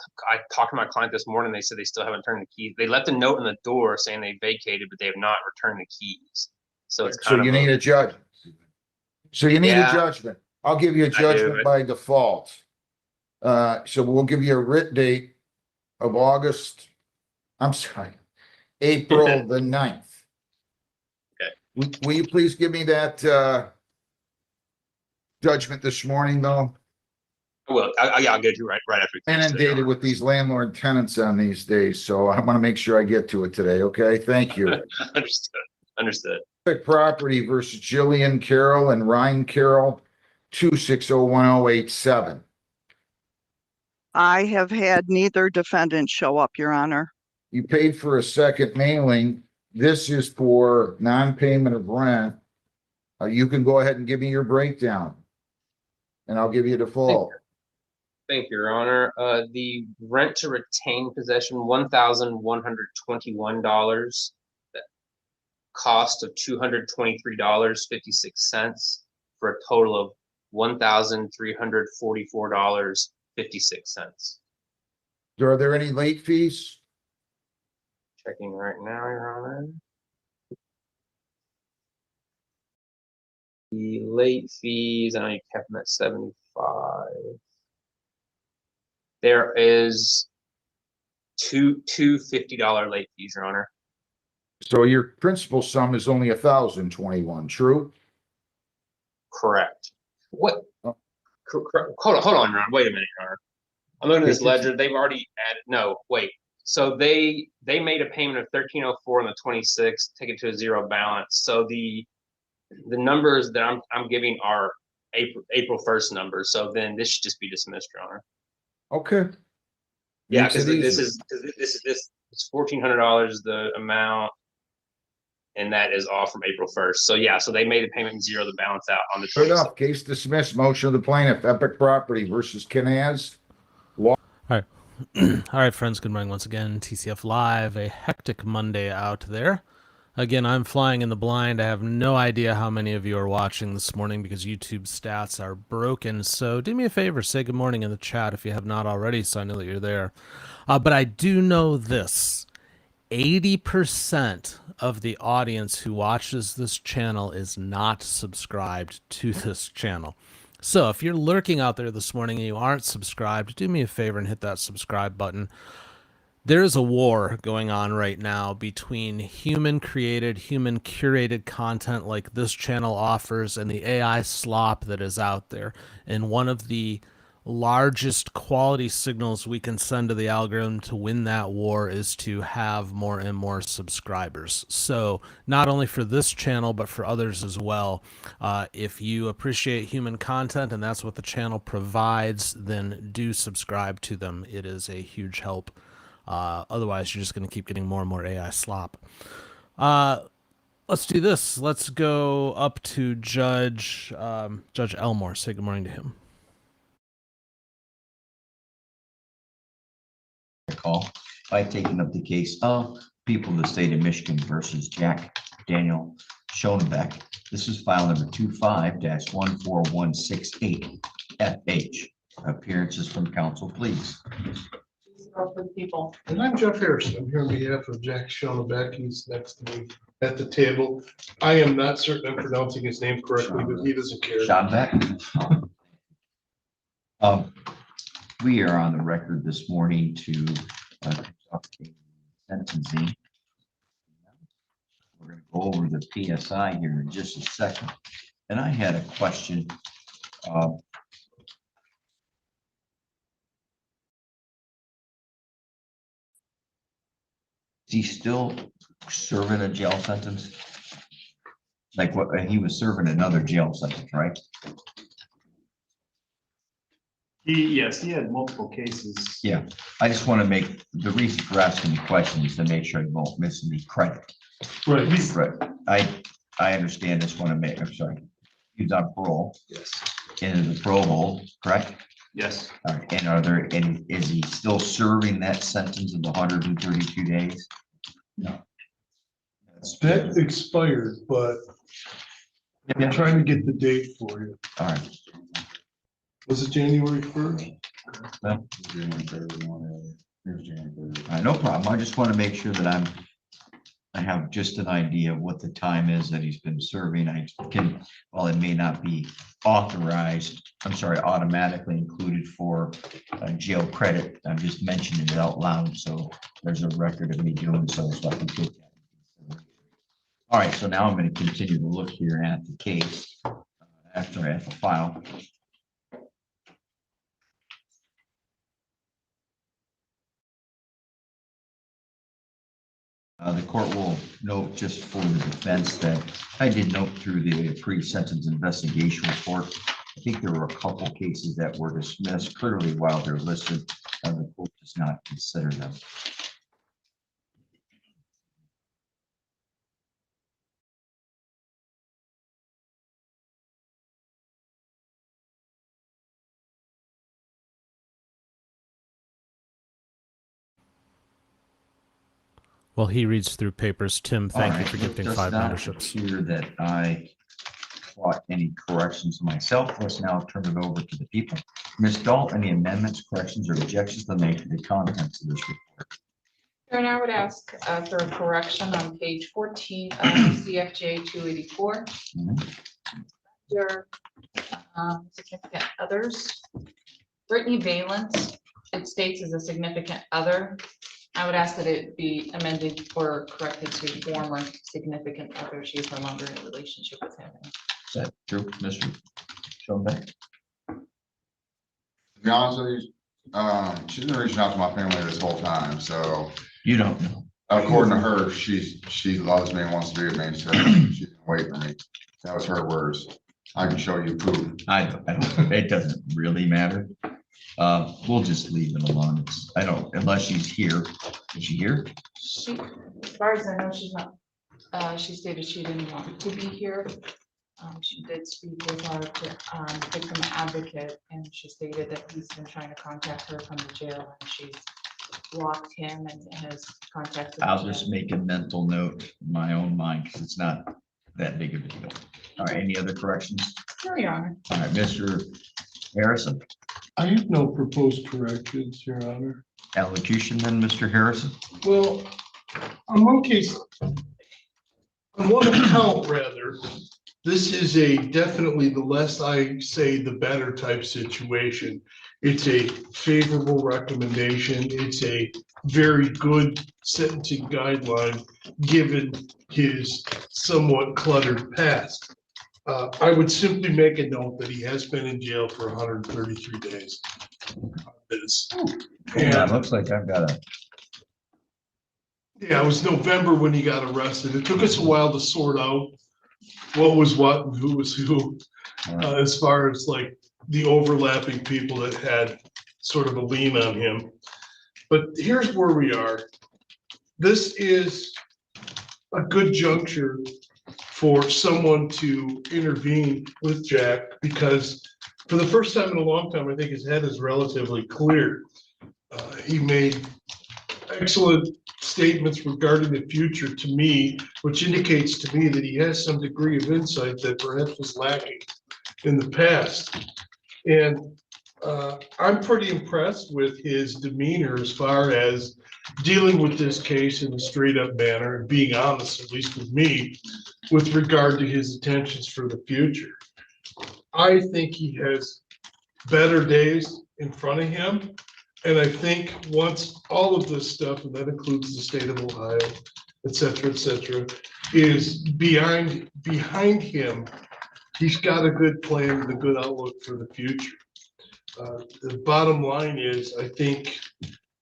talked to my client this morning. They said they still haven't turned the keys. They left a note in the door saying they vacated, but they have not returned the keys. So it's kind So you need a judgment. So you need a Yeah. judgment. I'll give you a judgment by default. So we'll give you a writ date of April the 9th. Okay. Will you please give me that judgment this morning, though? Well, I'll get you right after. Inundated with these landlord tenants on these days, so I want to make sure I get to it today, okay? Thank you. Understood. Epic Property versus Jillian Carroll and Ryan Carroll, 2601087. I have had neither defendant show up, Your Honor. You paid for a second mailing. this is for non-payment of rent. You can go ahead and give me your breakdown. And I'll give you a default. Thank you, Your Honor. The rent to retain possession, $1,121. Cost of $223.56 for a total of $1,344.56. Are there any late fees? Checking right now, Your Honor. The late fees, I know you kept them at 75. There is two $50 late fees, Your Honor. So your principal sum is only 1,021, true? Correct. What? Hold on, Your Honor. Wait a minute, Your Honor. I'm looking at this ledger. They've already added. No, wait. So they made a payment of $1,304 on the 26th, take it to a zero balance. So the numbers that I'm giving are April 1st numbers. So then this should just be dismissed, Your Honor. Okay. Yeah, because this is it's $1,400 the amount, and that is all from April 1st. So yeah, so they made a payment and zero the balance out on the 26th. Good enough. Case dismissed. Motion of the plaintiff, Epic Property versus Canaz. All right. All right, friends. Good morning once again. TCF Live, a hectic Monday out there. Again, I'm flying in the blind. I have no idea how many of you are watching this morning because YouTube stats are broken. So do me a favor, say good morning in the chat if you have not already, so I know that you're there. But I do know this. 80% of the audience who watches this channel is not subscribed to this channel. So if you're lurking out there this morning and you aren't subscribed, do me a favor and hit that subscribe button. There is a war going on right now between human-created, human-curated content like this channel offers and the AI slop that is out there. And one of the largest quality signals we can send to the algorithm to win that war is to have more and more subscribers. So not only for this channel, but for others as well. If you appreciate human content and that's what the channel provides, then do subscribe to them. It is a huge help. Otherwise, you're just going to keep getting more and more AI slop. Let's do this. Let's go up to Judge Elmore. Say good morning to him. Call by taking up the case of people of the state of Michigan versus Daniel Schoenbeck. This is file number 25-14168 FH. Appearances from counsel, please. For the people. And I'm Jeff Harrison. I'm here on behalf of Jack Schoenbeck. He's next to me at the table. I am not certain I'm pronouncing his name correctly, but he doesn't care. Schoenbeck. We are on the record this morning to sentencing. We're going to go over the PSI here in just a second. And I had a question. Is he still serving a jail sentence? Like what he was serving another jail sentence, right? Yes, he had multiple cases. Yeah, I just want to make the reason for asking the question is to make sure you won't miss any credit. Right. Right. I understand. Just want to make. I'm sorry. He's on parole. Yes. In the parole hold, correct? Yes. All right. And are there any? Is he still serving that sentence of 132 days? No. That expired, but I'm trying to get the date for you. All right. Was it January 1st? No. No problem. I just want to make sure that I have just an idea of what the time is that he's been serving. I can, while it may not be authorized, I'm sorry, automatically included for jail credit, I'm just mentioning it out loud, so there's a record of me doing so I can take that. All right, so now I'm going to continue to look here at the case after I have the file. The court will note just for the defense that I did note through the pre-sentence investigation report. I think there were a couple cases that were dismissed clearly while they're listed, and the court does not consider them. While he reads through papers, Tim, thank you Alright, for it gifting does 5 not memberships. appear that I caught any corrections myself. Let's now turn it over to the people. Ms. Dahl, any amendments, corrections, or objections to make to the contents of this report? And I would ask for a correction on page 14 of CFJ 284. Your significant others. Brittany Valence, it states as a significant other. I would ask that it be amended or corrected to former significant other. She is no longer in a relationship with him. Is that true, Mr. Schoenbeck? To be honest with you, she's been reaching out to my family this whole time, so. You don't know. According to her, she loves me and wants to be with me, so she's been waiting for me. That was her words. I can show you proof. It doesn't really matter. We'll just leave it alone. Unless she's here. Is she here? She, as far as I know, she's not. She stated she didn't want to be here. She did speak with our victim advocate, and she stated that he's been trying to contact her from the jail, and she's blocked him and has contacted. I'll just make a mental note in my own mind because it's not that big of a deal. All right, any other corrections? Sure, Your Honor. All right, Mr. Harrison. I have no proposed corrections, Your Honor. Allocution then, Mr. Harrison. Well, on one case, on one account rather, this is definitely the less I say, the better type situation. It's a favorable recommendation. It's a very good sentencing guideline, given his somewhat cluttered past. I would simply make a note that he has been in jail for 133 days. Yeah, it looks like I've got a. Yeah, it was November when he got arrested. It took us a while to sort out what was what and who was who, as far as like the overlapping people that had sort of a lien on him. But here's where we are. This is a good juncture for someone to intervene with Jack, because for the first time in a long time, I think his head is relatively clear. He made excellent statements regarding the future to me, which indicates to me that he has some degree of insight that perhaps was lacking in the past. And I'm pretty impressed with his demeanor as far as dealing with this case in a straight up manner and being honest, at least with me, with regard to his intentions for the future. I think he has better days in front of him. And I think once all of this stuff, and that includes the state of Ohio, et cetera, is behind him, he's got a good plan and a good outlook for the future. The bottom line is, I think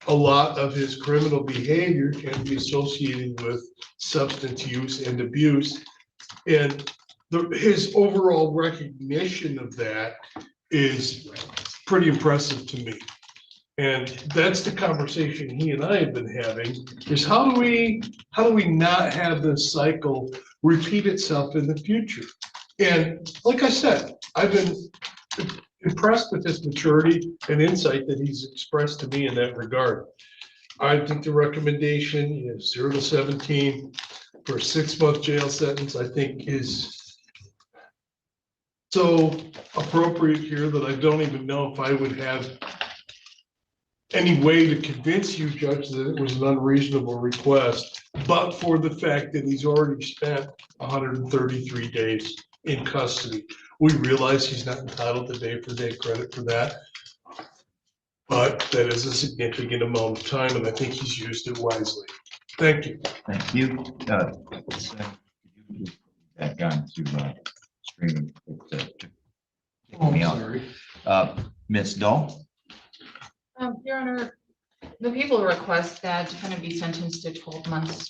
a lot of his criminal behavior can be associated with substance use and abuse. And his overall recognition of that is pretty impressive to me. And that's the conversation he and I have been having, is how do we not have this cycle repeat itself in the future? And like I said, I've been impressed with his maturity and insight that he's expressed to me in that regard. I think the recommendation is 0 to 17 for a 6-month jail sentence, I think is so appropriate here that I don't even know if I would have any way to convince you, Judge, that it was an unreasonable request, but for the fact that he's already spent 133 days in custody. We realize he's not entitled to day-for-day credit for that, but that is a significant amount of time, and I think he's used it wisely. Thank you. Thank you. That gun to streaming. Me out. Ms. Dahl. Your Honor, the people request that defendant be sentenced to 12 months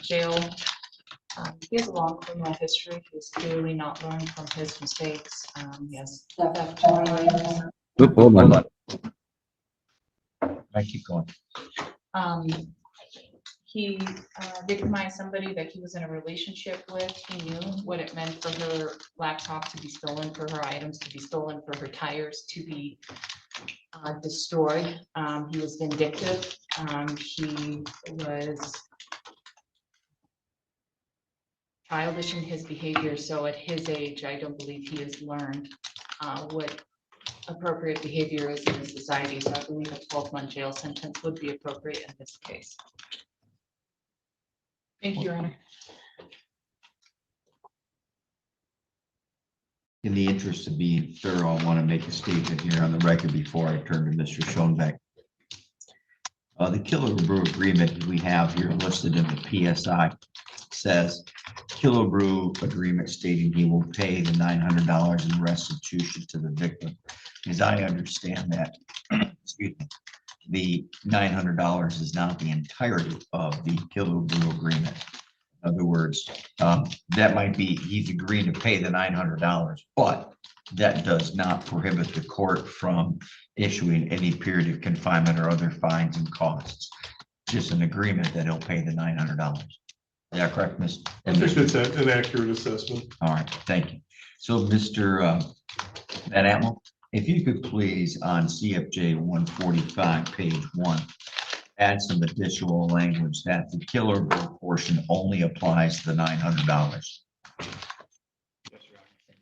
jail. He has a long criminal history. He's clearly not learned from his mistakes. Yes. Hold on. I keep going. He victimized somebody that he was in a relationship with. He knew what it meant for her laptop to be stolen, for her items to be stolen, for her tires to be destroyed. He was vindictive. He was childish in his behavior. So at his age, I don't believe he has learned what appropriate behavior is in the society. So I believe a 12-month jail sentence would be appropriate in this case. Thank you, Your Honor. In the interest of being thorough, I want to make a statement here on the record before I turn to Mr. Schoenbeck. The Killebrew agreement we have here listed in the PSI says Killebrew agreement stating he will pay the $900 in restitution to the victim. As I understand that, excuse me, the $900 is not the entirety of the Killebrew agreement. In other words, that might be, he's agreed to pay the $900, but that does not prohibit the court from issuing any period of confinement or other fines and costs. Just an agreement that he'll pay the $900. Is that correct, Ms.? I think that's an accurate assessment. All right, thank you. So, Mr. Van Atmel, if you could please, on CFJ 145, page 1, add some additional language that the Killebrew portion only applies to the $900.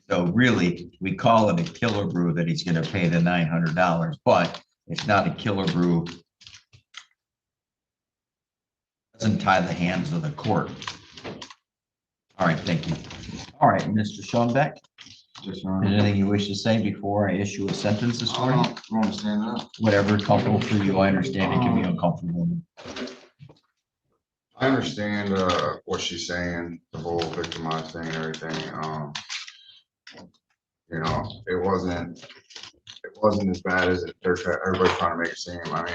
So really, we call it a Killebrew that he's going to pay the $900, but it's not a Killebrew. Doesn't tie the hands of the court. All right, thank you. All right, Mr. Schoenbeck. Is there anything you wish to say before I issue a sentence this morning? I don't understand that. Whatever is comfortable for you. I understand it can be uncomfortable. I understand what she's saying, the whole victimized thing and everything. You know, it wasn't as bad as everybody's trying to make it seem. I mean,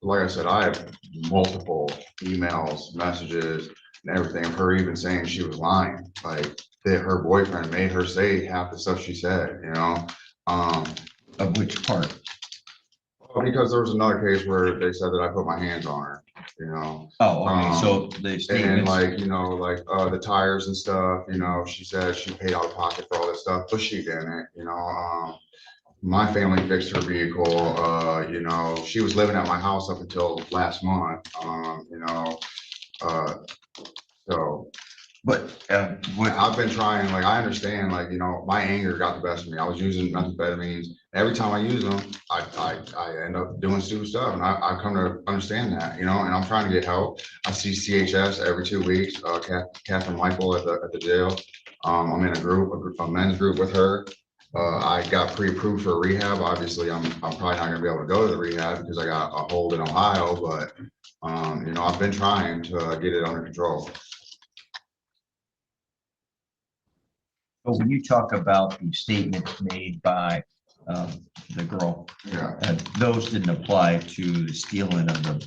like I said, I have multiple emails, messages, and everything of her even saying she was lying. Like that her boyfriend made her say half the stuff she said, you know. Of which part? Because there was another case where they said that I put my hands on her, you know. Oh, okay, so the and statements. like, you know, like the tires and stuff, you know, she said she paid out of pocket for all this stuff, but she didn't, you know. My family fixed her vehicle, you know, she was living at my house up until last month, you know, so. But I've been trying, like, I understand, like, you know, my anger got the best of me. I was using methamphetamines. Every time I use them, I end up doing stupid stuff, and I come to understand that, you know, and I'm trying to get help. I see CHS every 2 weeks, Catherine Michael at the jail. I'm in a men's group with her. I got pre-approved for rehab. Obviously, I'm probably not gonna be able to go to the rehab because I got a hold in Ohio, but, you know, I've been trying to get it under control. But when you talk about the statements made by the girl, yeah, those didn't apply to the stealing of the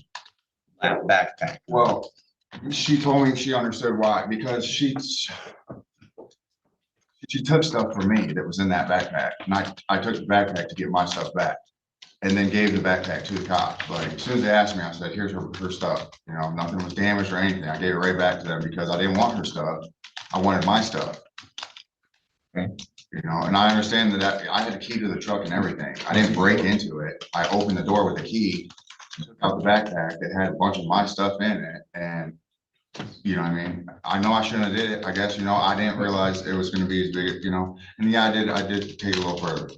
backpack. Well, she told me she understood why, because she took stuff from me that was in that backpack, and I took the backpack to get my stuff back, and then gave the backpack to the cops. Like, as soon as they asked me, I said, here's her stuff. You know, nothing was damaged or anything. I gave it right back to them because I didn't want her stuff. I wanted my stuff. Okay. You know, and I understand that I had a key to the truck and everything. I didn't break into it. I opened the door with the key, took out the backpack that had a bunch of my stuff in it, and you know what I mean? I know I shouldn't have did it. I guess, you know, I didn't realize it was going to be as big, you know, and yeah, I did take it a little further.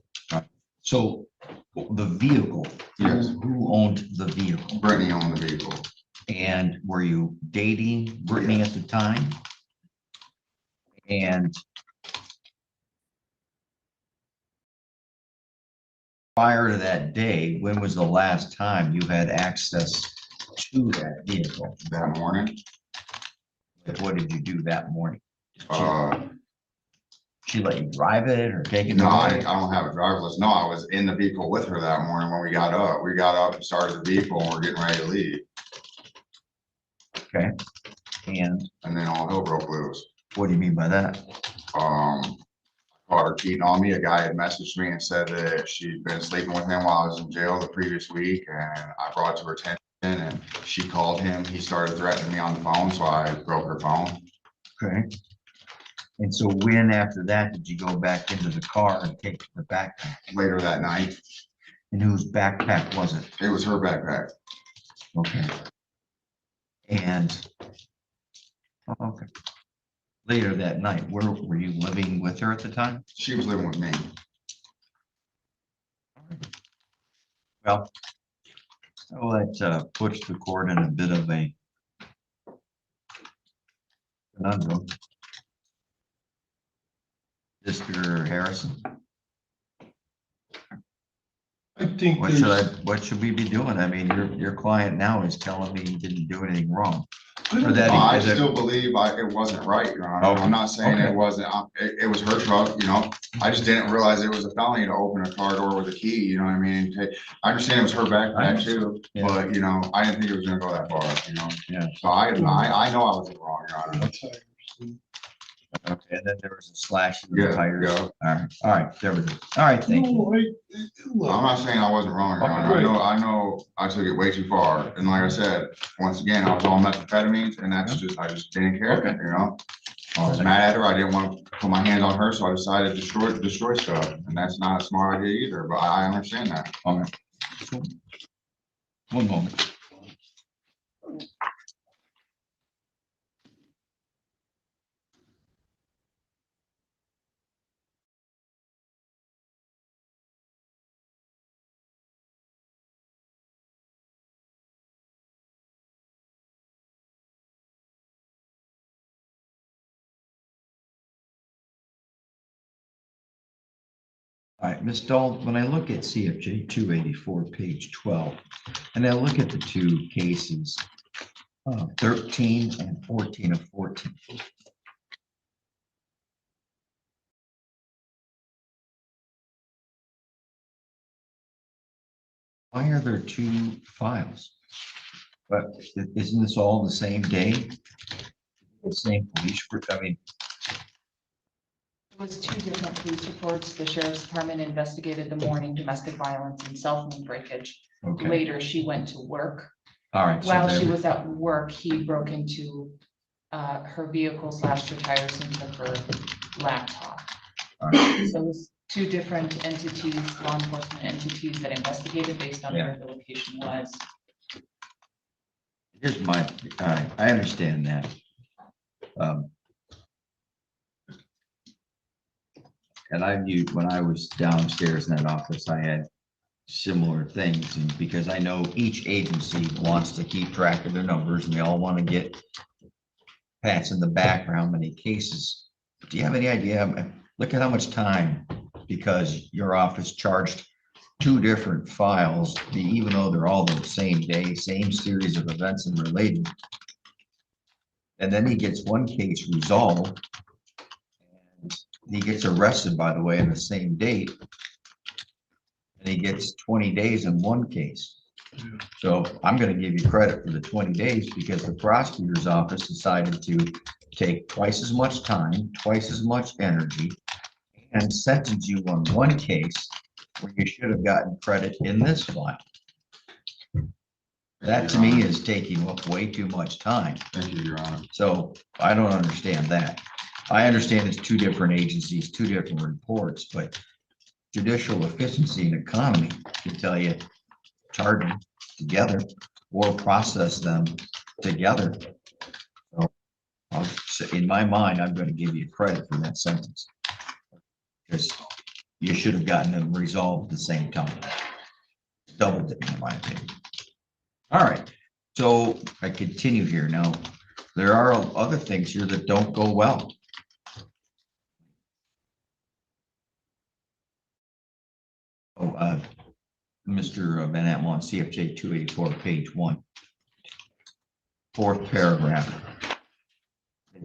So the vehicle, yes, who owned the vehicle? Brittany owned the vehicle. And were you dating Brittany at the time? And prior to that day, when was the last time you had access to that vehicle? That morning. Like, what did you do that morning? She let you drive it or take it? No, I don't have a driver's license. No, I was in the vehicle with her that morning when we got up. We got up and started the vehicle and we're getting ready to leave. Okay. And then all hell broke loose. What do you mean by that? Caught her cheating on me. A guy had messaged me and said that she'd been sleeping with him while I was in jail the previous week, and I brought it to her attention, and she called him. He started threatening me on the phone, so I broke her phone. Okay. And so when after that did you go back into the car and take the backpack? Later that night. And whose backpack was it? It was her backpack. Okay. And, oh, okay. Later that night, where were you living with her at the time? She was living with me. Well, that puts the court in a bit of a conundrum. Mr. Harrison, I think what should we be doing? I mean, your client now is telling me he didn't do anything wrong. Or Well, I that still believe it wasn't right, Your Honor. I'm not saying Okay. it wasn't, it was her truck, you know? I just didn't realize it was a felony to open a car door with a key, you know what I mean? I understand it was her backpack too, Yeah. but you know, I didn't think it was gonna go that far, you know? Yeah. So I know I was wrong, Your Honor. Okay, and then there was a slash in the Yeah, tires. yeah. All right, there we go. All right, thank you. I'm not saying I wasn't wrong, Your Honor. I know I took it way too far. And like I said, once again, I was on methamphetamines and I just didn't care, Okay. you know? I was mad at her. I didn't want to put my hands on her, so I decided to destroy stuff. And that's not a smart idea either, but I understand that. Okay. One moment. All right, Ms. Dahl, when I look at CFJ 284, page 12, and I look at the two cases, 13 and 14 of 14. Why are there two files? But isn't this all the same day? The same police group, I mean. It was two different police reports. The sheriff's department investigated the morning domestic violence and cell phone breakage. Okay. Later, she went to work. All right. While she was at work, he broke into her vehicle, slashed her tires and took her laptop. All right. So it was two different entities, law enforcement entities that investigated based on where the location was. Here's my, I understand that. And I knew when I was downstairs in that office, I had similar things, and because I know each agency wants to keep track of their numbers and they all want to get pats in the back for how many cases. Do you have any idea? Look at how much time, because your office charged two different files, even though they're all the same day, same series of events and related. And then he gets one case resolved. And he gets arrested, by the way, on the same date. And he gets 20 days in one case. So I'm going to give you credit for the 20 days because the prosecutor's office decided to take twice as much time, twice as much energy, and sentence you on one case where you should have gotten credit in this file. That to me is taking up way too much time. Thank you, Your Honor. So I don't understand that. I understand it's two different agencies, two different reports, but judicial efficiency and economy can tell you charge them together or process them together. So in my mind, I'm going to give you credit for that sentence because you should have gotten them resolved at the same time. Doubled it, in my opinion. All right, so I continue here. Now, there are other things here that don't go well. Mr. Van Atmon, CFJ 284, page 1. Fourth paragraph.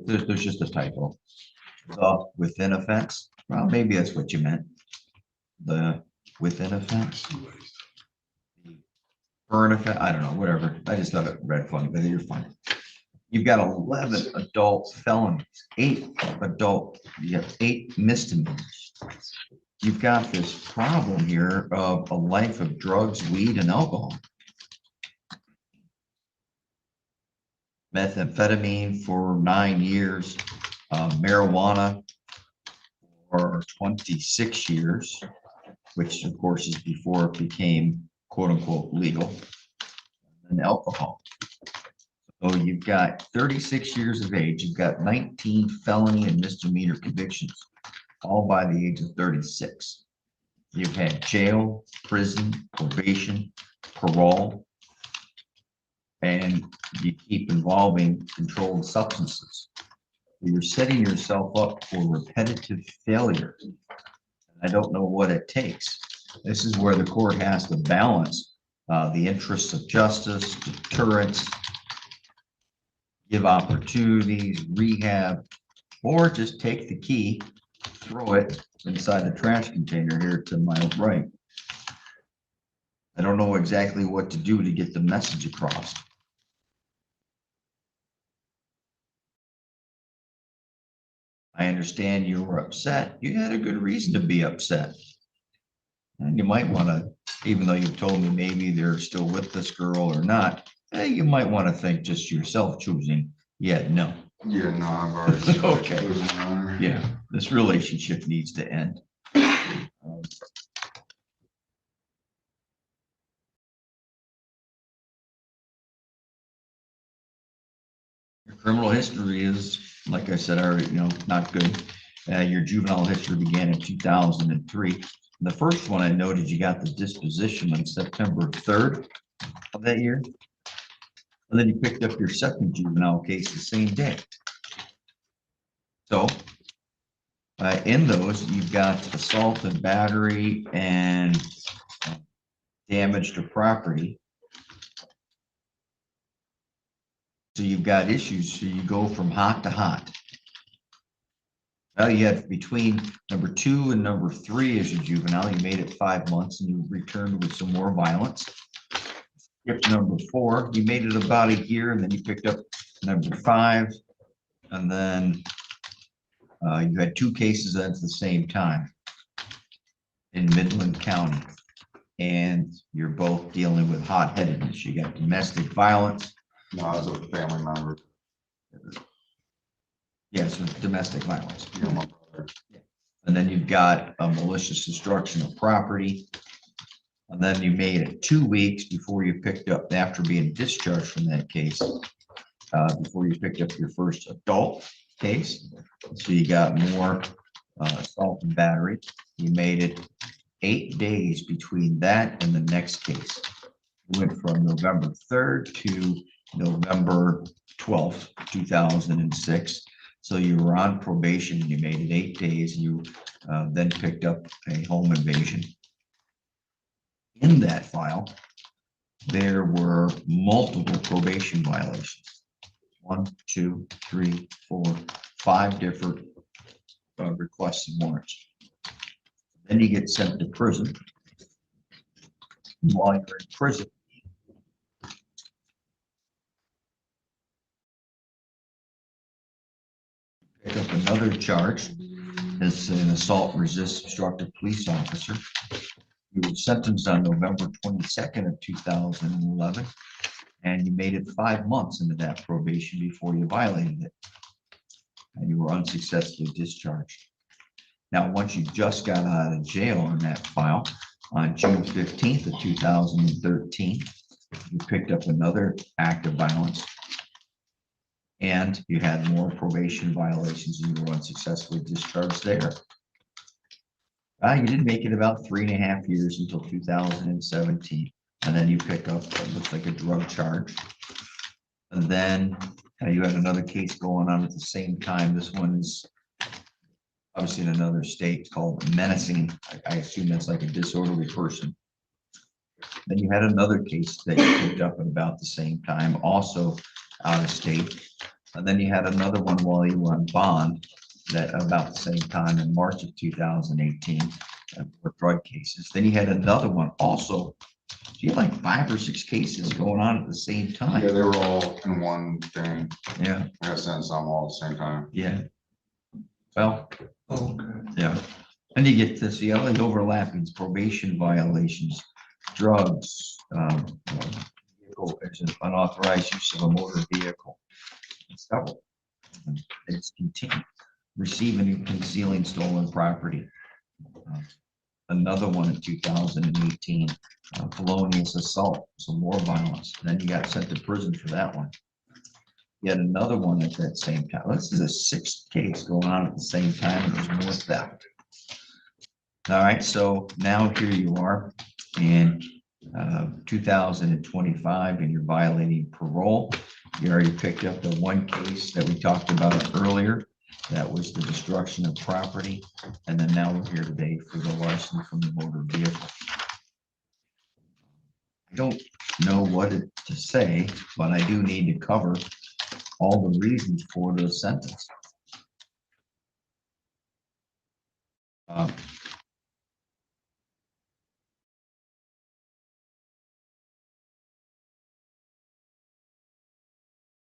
There's just a typo. The within offense. Well, maybe that's what you meant. The within offense. Burn offense. I don't know, whatever. I just thought it read funny, but you're fine. You've got 11 adult felonies, 8 adult, you have 8 misdemeanors. You've got this problem here of a life of drugs, weed, and alcohol. Methamphetamine for 9 years, marijuana for 26 years, which of course is before it became quote unquote legal, and alcohol. So you've got 36 years of age, you've got 19 felony and misdemeanor convictions, all by the age of 36. You've had jail, prison, probation, parole, and you keep involving controlled substances. You're setting yourself up for repetitive failure. I don't know what it takes. This is where the court has to balance the interests of justice, deterrence, give opportunities, rehab, or just take the key, throw it inside the trash container here to my right. I don't know exactly what to do to get the message across. I understand you were upset. You had a good reason to be upset. And you might want to, even though you've told me maybe they're still with this girl or not, you might want to think just yourself choosing, yeah, no. Yeah, no, I've already. Okay. Yeah, this relationship needs to end. Your criminal history is, like I said, already, not good. Your juvenile history began in 2003. The first one I noted, you got the disposition on September 3rd of that year. And then you picked up your second juvenile case the same day. So in those, you've got assault and battery and damage to property. So you've got issues. So you go from hot to hot. Well, you had between number 2 and number 3 as your juvenile, you made it 5 months and you returned with some more violence. Skipped number 4, you made it about a year, and then you picked up number 5, and then you had 2 cases at the same time in Midland County, and you're both dealing with hot-headedness. You got domestic violence. No, as a family member. Yes, domestic violence. You know, my brother. And then you've got a malicious destruction of property. And then you made it 2 weeks before you picked up, after being discharged from that case, before you picked up your first adult case. So you got more assault and battery. You made it 8 days between that and the next case. You went from November 3rd to November 12th, 2006. So you were on probation and you made it 8 days. You then picked up a home invasion. In that file, there were multiple probation violations. 1, 2, 3, 4, 5 different requests and warrants. Then you get sent to prison. While you're in prison, pick up another charge as an assault resist obstructive police officer. You were sentenced on November 22nd of 2011, and you made it 5 months into that probation before you violated it, and you were unsuccessfully discharged. Now, once you just got out of jail in that file, on June 15th of 2013, you picked up another act of violence, and you had more probation violations, and you were unsuccessfully discharged there. You did make it about 3.5 years until 2017, and then you pick up what looks like a drug charge. And then you had another case going on at the same time. This one is obviously in another state. It's called menacing. I assume that's like a disorderly person. Then you had another case that you picked up at about the same time, also out of state. And then you had another one while you were on bond that about the same time in March of 2018 for drug cases. Then you had another one also. You had like 5 or 6 cases going on at the same time. Yeah, they were all in one thing. Yeah. I got sentenced on them all at the same time. Yeah. Well, yeah. And you get to see all the overlappings, probation violations, drugs, unauthorized use of a motor vehicle. Several. It's continued. Receiving and concealing stolen property. another one in 2018, felonious assault, so more violence. Then you got sent to prison for that one. Yet another one at that same time. This is a sixth case going on at the same time, and there's more theft. All right, so now here you are in 2025, and you're violating parole. You already picked up the one case that we talked about earlier. That was the destruction of property. And then now we're here today for the larceny from the motor vehicle. I don't know what to say, but I do need to cover all the reasons for the sentence.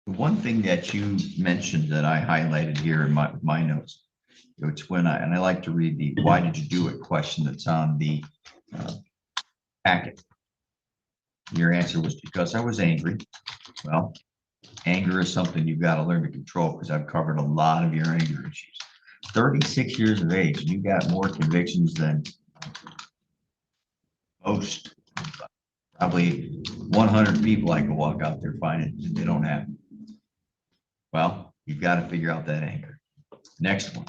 One thing that you mentioned that I highlighted here in my notes, it's when I like to read the "why did you do it" question that's on the packet. Your answer was because I was angry. Well, anger is something you've got to learn to control, because I've covered a lot of your anger issues. 36 years of age, you got more convictions than most. Probably 100 people I could walk out there finding they don't have. Well, you've got to figure out that anger. Next one.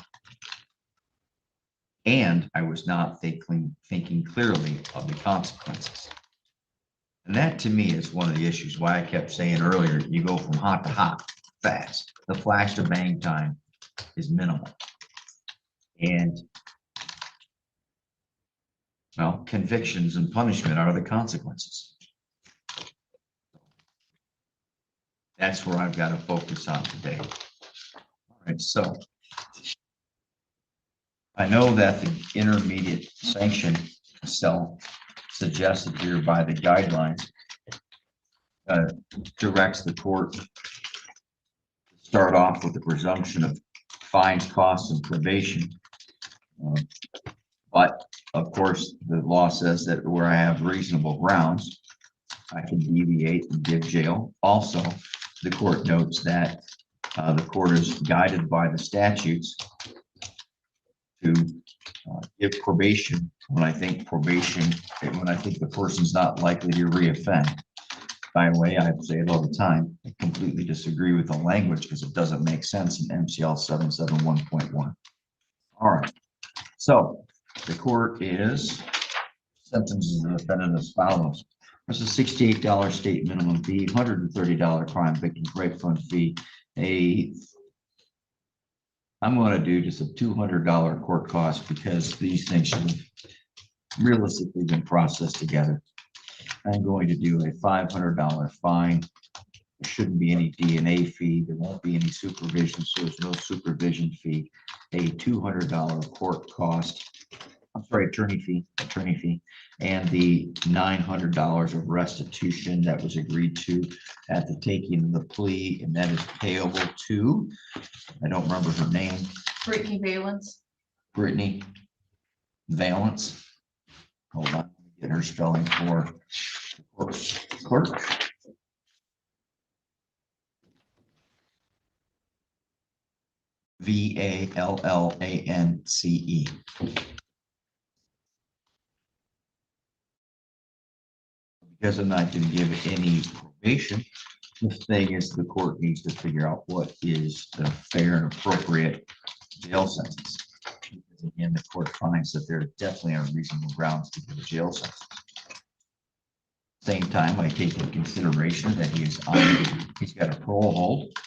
And I was not thinking clearly of the consequences. And that to me is one of the issues why I kept saying earlier, you go from hot to hot fast. The flash to bang time is minimal. And well, convictions and punishment are the consequences. That's where I've got to focus on today. All right, so I know that the intermediate sanction cell suggested here by the guidelines directs the court to start off with the presumption of fines, costs, and probation. But of course, the law says that where I have reasonable grounds, I can deviate and give jail. Also, the court notes that the court is guided by the statutes to give probation when I think the person's not likely to reoffend. By the way, I say it all the time, I completely disagree with the language because it doesn't make sense in MCL 771.1. All right, so the court is sentences the defendant as follows. There's a $68 state minimum fee, $130 crime victim break fund fee. I'm going to do just a $200 court cost because these things should have realistically been processed together. I'm going to do a $500 fine. There shouldn't be any DNA fee. There won't be any supervision, so there's no supervision fee. A $200 court cost. I'm sorry, attorney fee, and the $900 of restitution that was agreed to at the taking of the plea, and that is payable to, I don't remember her name. Brittany Valence. Brittany Valence. Hold on, get her spelling for clerk. Vallance. Because I'm not going to give it any probation, the thing is the court needs to figure out what is the fair and appropriate jail sentence. Because again, the court finds that there definitely are reasonable grounds to give a jail sentence. Same time, I take into consideration that he's got a parole hold,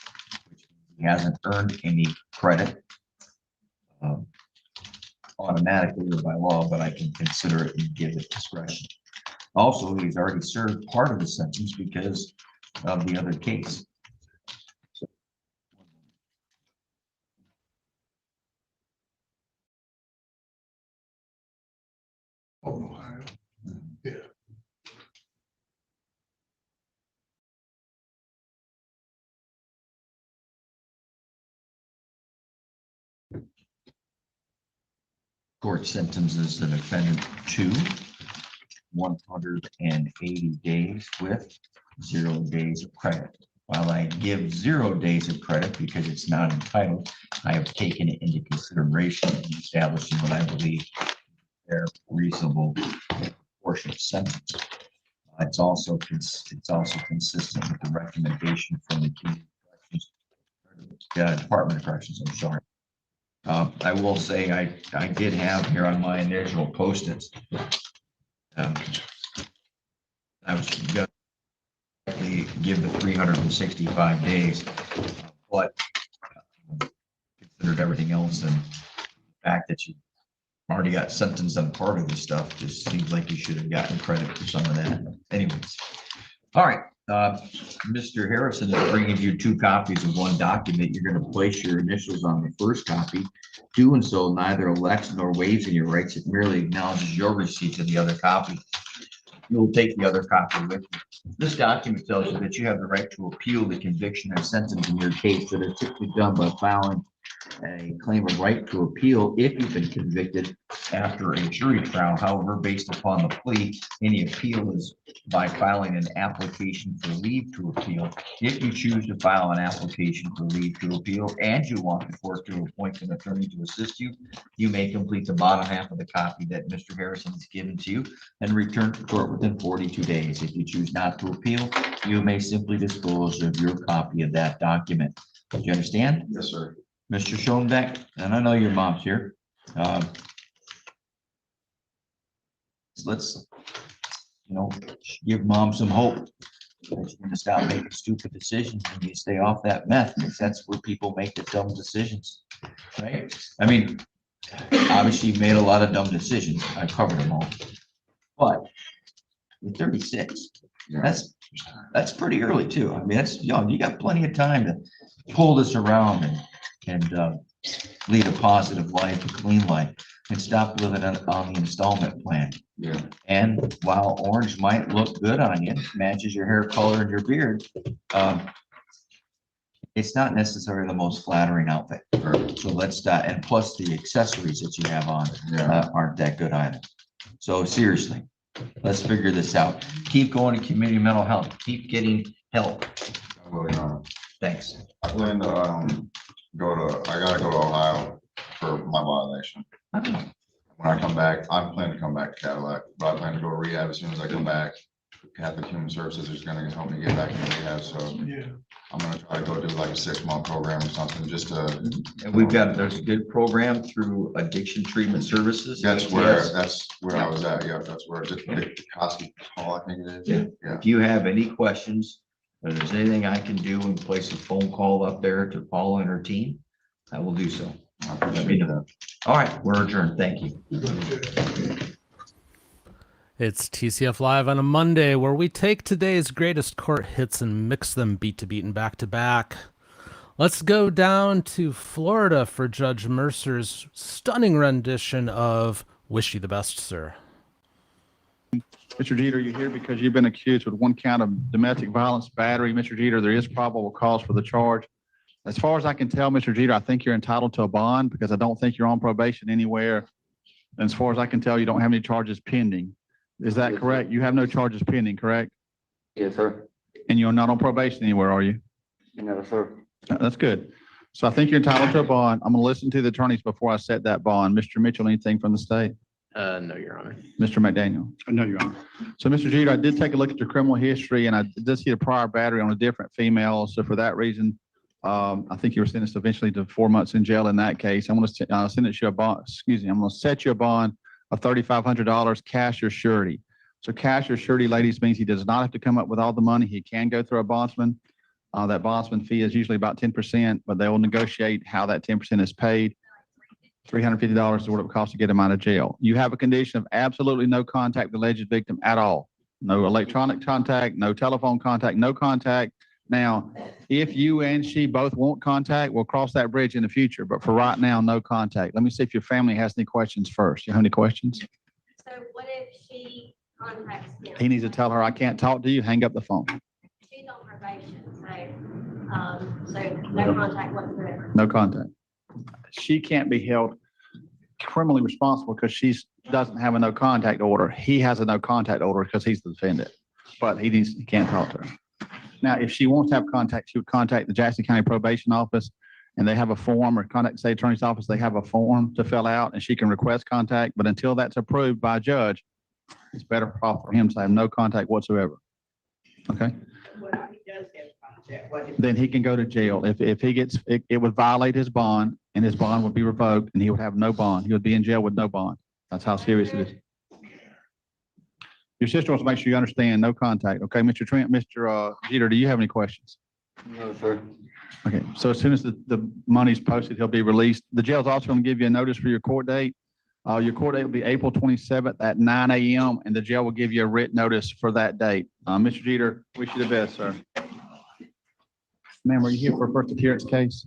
which he hasn't earned any credit automatically or by law, but I can consider it and give it discretion. Also, he's already served part of the sentence because of the other case. Ohio. Yeah. Court sentences the defendant to 180 days with 0 days of credit. While I give 0 days of credit because it's not entitled, I have taken it into consideration in establishing what I believe fair, reasonable portion of sentence. It's also consistent with the recommendation from the Community Corrections, Department of Corrections, I'm sorry. I will say I did have here on my initial post-its. I was going to give the 365 days, but considered everything else, and the fact that you already got sentenced on part of the stuff just seems like you should have gotten credit for some of that. Anyways, all right. Mr. Harrison is bringing you 2 copies of one document. You're going to place your initials on the first copy. Doing so neither elects nor waives any rights. It merely acknowledges your receipt of the other copy. You'll take the other copy with you. This document tells you that you have the right to appeal the conviction and sentence in your case, that are typically done by filing a claim of right to appeal if you've been convicted after a jury trial. However, based upon the plea, any appeal is by filing an application for leave to appeal. If you choose to file an application for leave to appeal and you want the court to appoint an attorney to assist you, you may complete the bottom half of the copy that Mr. Harrison has given to you and return to court within 42 days. If you choose not to appeal, you may simply dispose of your copy of that document. Do you understand? Yes, sir. Mr. Schoenbeck, and I know your mom's here. Let's, give mom some hope. She's going to stop making stupid decisions and you stay off that meth, because that's where people make the dumb decisions, right? I mean, obviously you made a lot of dumb decisions. I covered them all, but you're 36. That's pretty early too. I mean, that's young. You got plenty of time to pull this around and lead a positive life, a clean life, and stop living on the installment plan. Yeah. And while orange might look good on you, matches your hair color and your beard, it's not necessarily the most flattering outfit. So let's start. And plus the accessories that you have on aren't that good either. So seriously, let's figure this out. Keep going to community mental health. Keep getting help. Thanks. I plan to I gotta go to Ohio for my violation. When I come back, I plan to come back to Cadillac, but I plan to go to rehab as soon as I come back. Catholic Human Services is gonna help me get back into rehab, so I'm gonna try to go do like a 6-month program or something, just to. And there's a good program through Addiction Treatment Services. That's where I was at. Yeah, that's where the Koski Hall, I think it is. Yeah. If you have any questions, or there's anything I can do in place of phone call up there to Paula and her team, I will do so. Let me know that. All right, we're adjourned. Thank you. It's TCF Live on a Monday, where we take today's greatest court hits and mix them beat to beat and back to back. Let's go down to Florida for Judge Mercer's stunning rendition of Wish You the Best, Sir. Mr. Jeter, you're here because you've been accused with 1 count of domestic violence battery. Mr. Jeter, there is probable cause for the charge. As far as I can tell, Mr. Jeter, I think you're entitled to a bond because I don't think you're on probation anywhere. And as far as I can tell, you don't have any charges pending. Is that correct? You have no charges pending, correct? Yes, sir. And you're not on probation anywhere, are you? No, sir. That's good. So I think you're entitled to a bond. I'm going to listen to the attorneys before I set that bond. Mr. Mitchell, anything from the state? No, Your Honor. Mr. McDaniel? No, Your Honor. So, Mr. Jeter, I did take a look at your criminal history, and I did see a prior battery on a different female. So for that reason, I think you were sentenced eventually to 4 months in jail in that case. I'm going to sentence you a bond. I'm going to set you a bond of $3,500 cash or surety. So cash or surety, ladies, means he does not have to come up with all the money. He can go through a bondsman. That bondsman fee is usually about 10%, but they will negotiate how that 10% is paid. $350 is what it would cost to get him out of jail. You have a condition of absolutely no contact with the alleged victim at all. No electronic contact, no telephone contact, no contact. Now, if you and she both want contact, we'll cross that bridge in the future. But for right now, no contact. Let me see if your family has any questions first. You have any questions? So what if she contacts him? He needs to tell her, I can't talk to you. Hang up the phone. She's on probation, so no contact whatsoever. No contact. She can't be held criminally responsible because she doesn't have a no contact order. He has a no contact order because he's the defendant, but he can't talk to her. Now, if she wants to have contact, she would contact the Jackson County Probation Office, and they have a form, or contact the state attorney's office, they have a form to fill out, and she can request contact. But until that's approved by a judge, it's better off for him to have no contact whatsoever. Okay? Then he can go to jail. If he gets, it would violate his bond, and his bond would be revoked, and he would have no bond. He would be in jail with no bond. That's how serious it is. Your sister wants to make sure you understand, no contact. Okay, Mr. Trent, Mr. Jeter, do you have any questions? No, sir. Okay, so as soon as the money's posted, he'll be released. The jail's also going to give you a notice for your court date. Your court date will be April 27th at 9 a.m., and the jail will give you a written notice for that date. Mr. Jeter, wish you the best, sir. Ma'am, were you here for a first appearance case?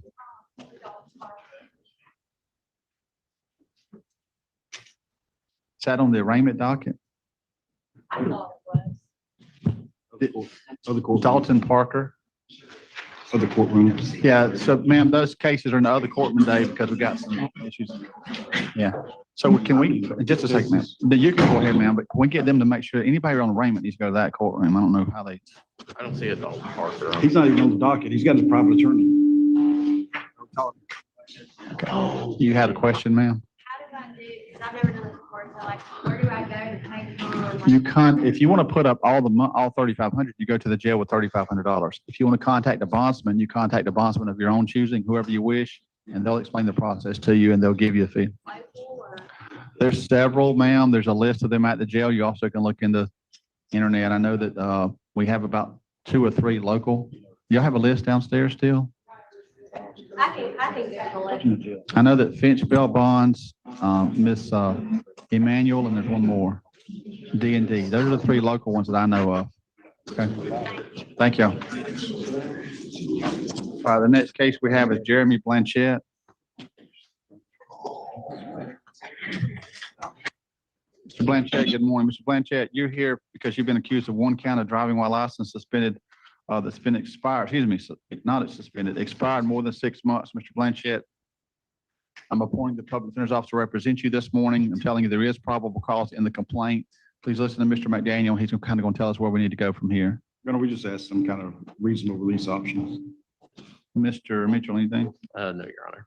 Is that on the arraignment docket? I thought it was. Dalton Parker. For the courtroom. Yeah, so ma'am, those cases are in the other courtroom today because we got some issues. Yeah, so can we, just a second, ma'am. Then you can go ahead, ma'am, but can we get them to make sure anybody on arraignment needs to go to that courtroom? I don't know how they. I don't see a Dalton Parker. He's not even on the docket. He's got his private attorney. Okay. You had a question, ma'am? How do I do, because I've never done this before, so like, where do I go to pay the bond? You can't, if you want to put up all 3,500, you go to the jail with $3,500. If you want to contact a bondsman, you contact a bondsman of your own choosing, whoever you wish, and they'll explain the process to you and they'll give you a fee. There's several, ma'am. There's a list of them at the jail. You also can look in the internet. I know that we have about 2 or 3 local. Y'all have a list downstairs still? I can get a list. I know that Finch Bell Bonds, Miss Emmanuel, and there's one more, D&D. Those are the 3 local ones that I know of. Okay. Thank you. All right, the next case we have is Jeremy Blanchett. Mr. Blanchett, good morning. Mr. Blanchett, you're here because you've been accused of 1 count of driving while license suspended. That's been expired, excuse me, not suspended, expired more than 6 months. Mr. Blanchett, I'm appointing the public defender's officer to represent you this morning. I'm telling you there is probable cause in the complaint. Please listen to Mr. McDaniel. He's kind of going to tell us where we need to go from here. We just asked some kind of reasonable release options. Mr. Mitchell, anything? No, Your Honor.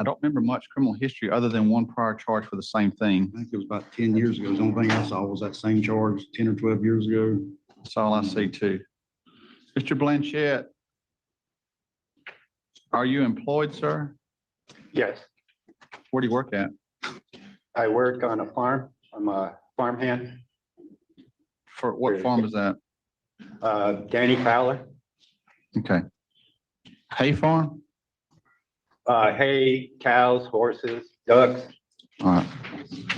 I don't remember much criminal history other than 1 prior charge for the same thing. I think it was about 10 years ago. The only thing I saw was that same charge 10 or 12 years ago. That's all I see too. Mr. Blanchett, are you employed, sir? Yes, Where do you work at? I work on a farm. I'm a farmhand. For what farm is that? Danny Fowler. Okay. Hay farm? Hay, cows, horses, ducks. All right.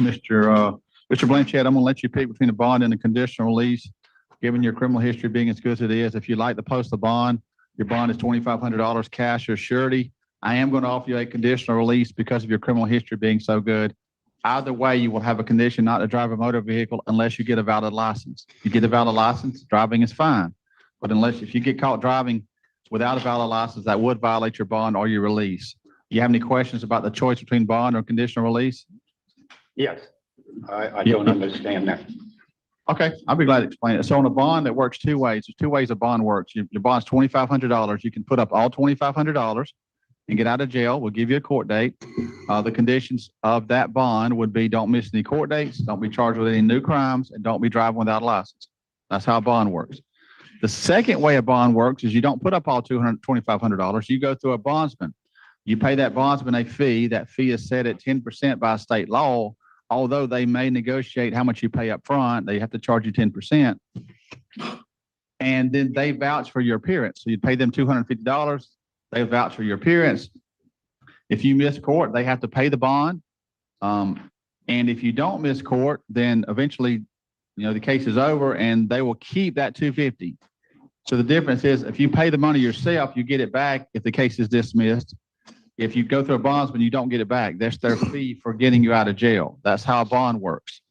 Mr. Blanchett, I'm going to let you pick between the bond and the conditional release. Given your criminal history being as good as it is, if you'd like to post the bond, your bond is $2,500 cash or surety. I am going to offer you a conditional release because of your criminal history being so good. Either way, you will have a condition not to drive a motor vehicle unless you get a valid license. You get a valid license, driving is fine. But if you get caught driving without a valid license, that would violate your bond or your release. You have any questions about the choice between bond or conditional release? Yes, I don't understand that. Okay, I'll be glad to explain it. So on a bond, that works 2 ways. There's 2 ways a bond works. Your bond's $2,500. You can put up all $2,500 and get out of jail. We'll give you a court date. The conditions of that bond would be don't miss any court dates, don't be charged with any new crimes, and don't be driving without a license. That's how a bond works. The second way a bond works is you don't put up all $2,500. You go through a bondsman. You pay that bondsman a fee. That fee is set at 10% by state law. Although they may negotiate how much you pay up front, they have to charge you 10%. And then they vouch for your appearance. So you pay them $250. They vouch for your appearance. If you miss court, they have to pay the bond. And if you don't miss court, then eventually, the case is over and they will keep that $250. So the difference is if you pay the money yourself, you get it back if the case is dismissed. If you go through a bondsman, you don't get it back. That's their fee for getting you out of jail. That's how a bond works.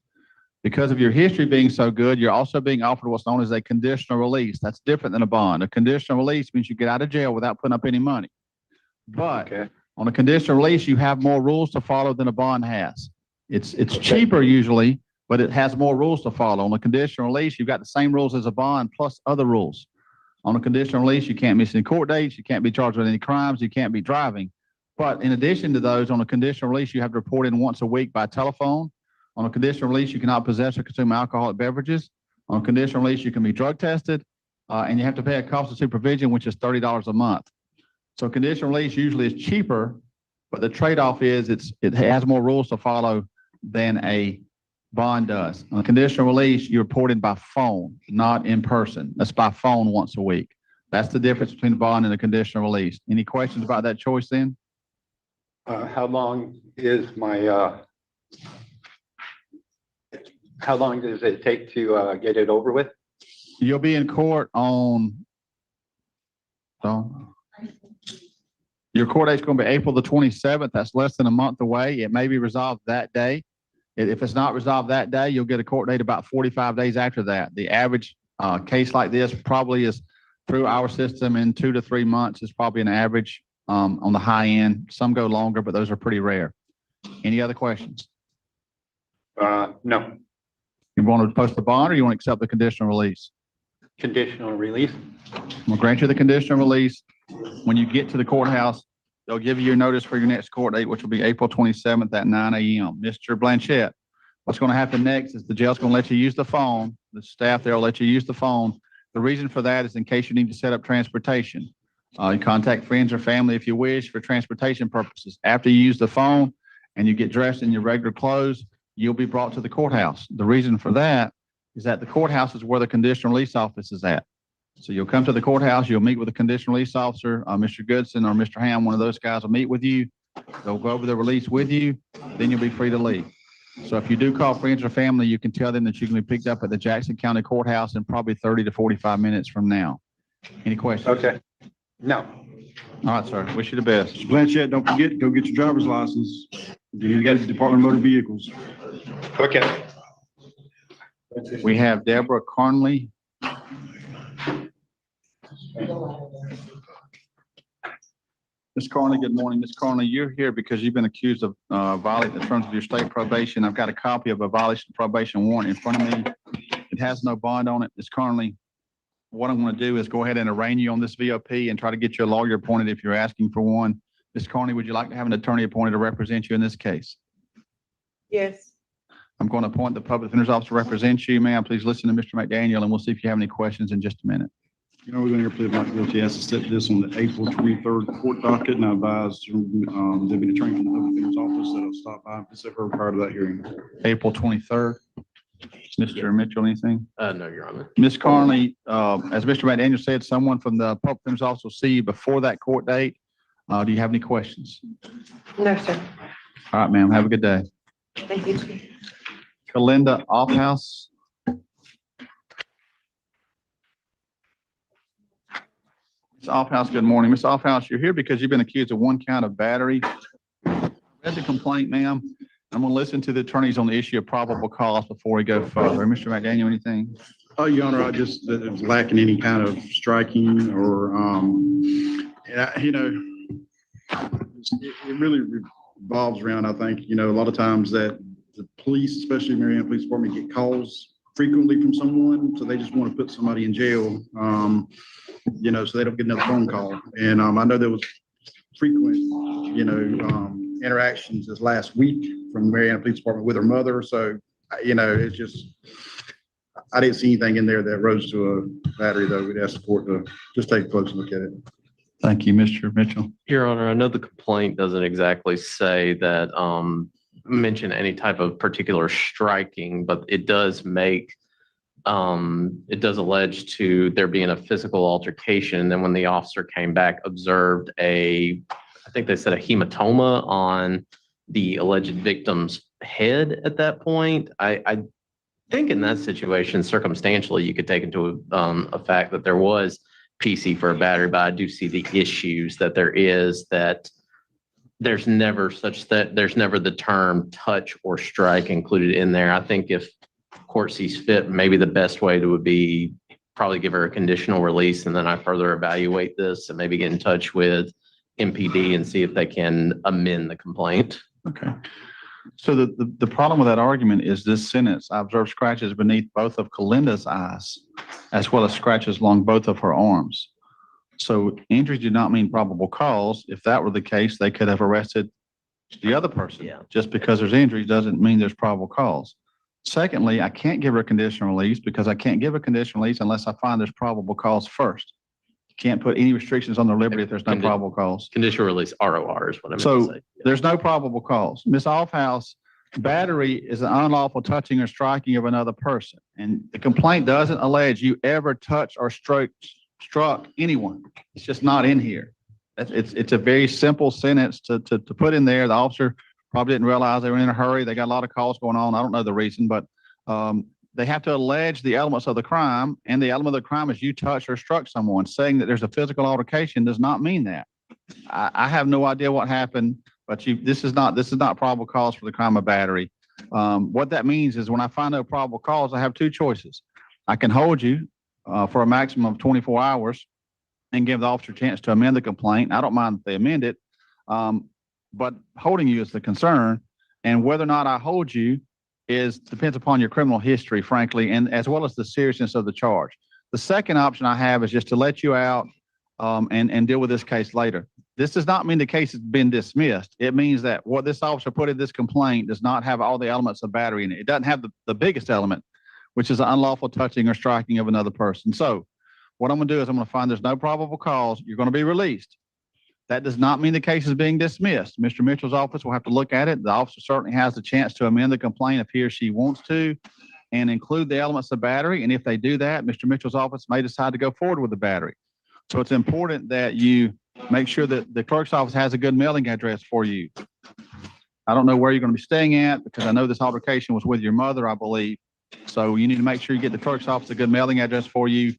Because of your history being so good, you're also being offered what's known as a conditional release. That's different than a bond. A conditional release means you get out of jail without putting up any money. But on a conditional release, you have more rules to follow than a bond has. It's cheaper usually, but it has more rules to follow. On a conditional release, you've got the same rules as a bond plus other rules. On a conditional release, you can't miss any court dates. You can't be charged with any crimes. You can't be driving. But in addition to those, on a conditional release, you have to report in once a week by telephone. On a conditional release, you cannot possess or consume alcoholic beverages. On a conditional release, you can be drug tested, and you have to pay a cost of supervision, which is $30 a month. So conditional release usually is cheaper, but the trade-off is it has more rules to follow than a bond does. On a conditional release, you report in by phone, not in person. That's by phone once a week. That's the difference between the bond and a conditional release. Any questions about that choice then? How long is my, how long does it take to get it over with? You'll be in court on, so your court date's going to be April the 27th. That's less than a month away. It may be resolved that day. If it's not resolved that day, you'll get a court date about 45 days after that. The average case like this probably is through our system in 2 to 3 months is probably an average on the high end. Some go longer, but those are pretty rare. Any other questions? No. You want to post the bond or you want to accept the conditional release? Conditional release. We'll grant you the conditional release. When you get to the courthouse, they'll give you your notice for your next court date, which will be April 27th at 9 a.m. Mr. Blanchett, what's going to happen next is the jail's going to let you use the phone. The staff there will let you use the phone. The reason for that is in case you need to set up transportation. You contact friends or family if you wish for transportation purposes. After you use the phone and you get dressed in your regular clothes, you'll be brought to the courthouse. The reason for that is that the courthouse is where the conditional release office is at. So you'll come to the courthouse, you'll meet with a conditional release officer, Mr. Goodson or Mr. Ham, one of those guys will meet with you. They'll go over the release with you, then you'll be free to leave. So if you do call friends or family, you can tell them that you can be picked up at the Jackson County Courthouse in probably 30 to 45 minutes from now. Any questions? Okay. No. All right, sir. Wish you the best. Mr. Blanchett, don't forget, go get your driver's license. You need to go to the Department of Motor Vehicles. Okay. We have Deborah Carnley. Ms. Carnley, good morning. Ms. Carnley, you're here because you've been accused of violating the terms of your state probation. I've got a copy of a violation of probation warrant in front of me. It has no bond on it. Ms. Carnley, what I'm going to do is go ahead and arraign you on this VOP and try to get you a lawyer appointed if you're asking for one. Ms. Carney, would you like to have an attorney appointed to represent you in this case? Yes. I'm going to appoint the public defender's officer to represent you. Ma'am, please listen to Mr. McDaniel, and we'll see if you have any questions in just a minute. You know, we're going to plead not guilty. Has to set this on the April 23rd court docket, and I advise there'll be an attorney from the public defender's office that'll stop by and visit her prior to that hearing. April 23rd. Mr. Mitchell, anything? No, Your Honor. Ms. Carney, as Mr. McDaniel said, someone from the public defender's office will see you before that court date. Do you have any questions? No, sir. All right, ma'am. Have a good day. Thank you. Kalinda Offhouse. Ms. Offhouse, good morning. Ms. Offhouse, you're here because you've been accused of 1 count of battery. I read the complaint, ma'am. I'm going to listen to the attorneys on the issue of probable cause before we go further. Mr. McDaniel, anything? Oh, Your Honor, I just that it was lacking any kind of striking or, you know, it really revolves around, I think, you know, a lot of times that the police, especially Mariana Police Department, get calls frequently from someone, so they just want to put somebody in jail, you know, so they don't get another phone call. And I know there was frequent, you know, interactions this last week from Mariana Police Department with her mother. So, you know, it's just, I didn't see anything in there that rose to a battery, though. We'd ask the court to just take a close look at it. Thank you, Mr. Mitchell. Your Honor, I know the complaint doesn't exactly say that, mention any type of particular striking, but it does make, it does allege to there being a physical altercation. And then when the officer came back, observed I think they said a hematoma on the alleged victim's head at that point. I think in that situation, circumstantially, you could take into a fact that there was PC for a battery, but I do see the issues that there is that there's never the term touch or strike included in there. I think if court sees fit, maybe the best way would be probably give her a conditional release, and then I further evaluate this and maybe get in touch with MPD and see if they can amend the complaint. Okay. So the problem with that argument is this sentence: I observed scratches beneath both of Kalinda's eyes. as well as scratches along both of her arms. So injuries do not mean probable cause. If that were the case, they could have arrested the other person. Yeah. Just because there's injuries doesn't mean there's probable cause. Secondly, I can't give her a conditional release because I can't give a conditional release unless I find there's probable cause first. You can't put any restrictions on their liberty if there's no probable cause. Conditional release ROR is what I meant to So say. there's no probable cause. Ms. Offhouse, battery is an unlawful touching or striking of another person. And the complaint doesn't allege you ever touched or struck anyone. It's just not in here. It's a very simple sentence to put in there. The officer probably didn't realize they were in a hurry. They got a lot of calls going on. I don't know the reason, but they have to allege the elements of the crime, and the element of the crime is you touched or struck someone. Saying that there's a physical altercation does not mean that. I have no idea what happened, but this is not probable cause for the crime of battery. What that means is when I find no probable cause, I have two choices. I can hold you for a maximum of 24 hours and give the officer a chance to amend the complaint. I don't mind if they amend it. But holding you is the concern, and whether or not I hold you depends upon your criminal history, frankly, and as well as the seriousness of the charge. The second option I have is just to let you out and deal with this case later. This does not mean the case has been dismissed. It means that what this officer put in this complaint does not have all the elements of battery in it. It doesn't have the biggest element, which is an unlawful touching or striking of another person. So what I'm going to do is I'm going to find there's no probable cause. You're going to be released. That does not mean the case is being dismissed. Mr. Mitchell's office will have to look at it. The officer certainly has the chance to amend the complaint if he or she wants to and include the elements of battery. And if they do that, Mr. Mitchell's office may decide to go forward with the battery. So it's important that you make sure that the clerk's office has a good mailing address for you. I don't know where you're going to be staying at because I know this altercation was with your mother, I believe. So you need to make sure you get the clerk's office a good mailing address for you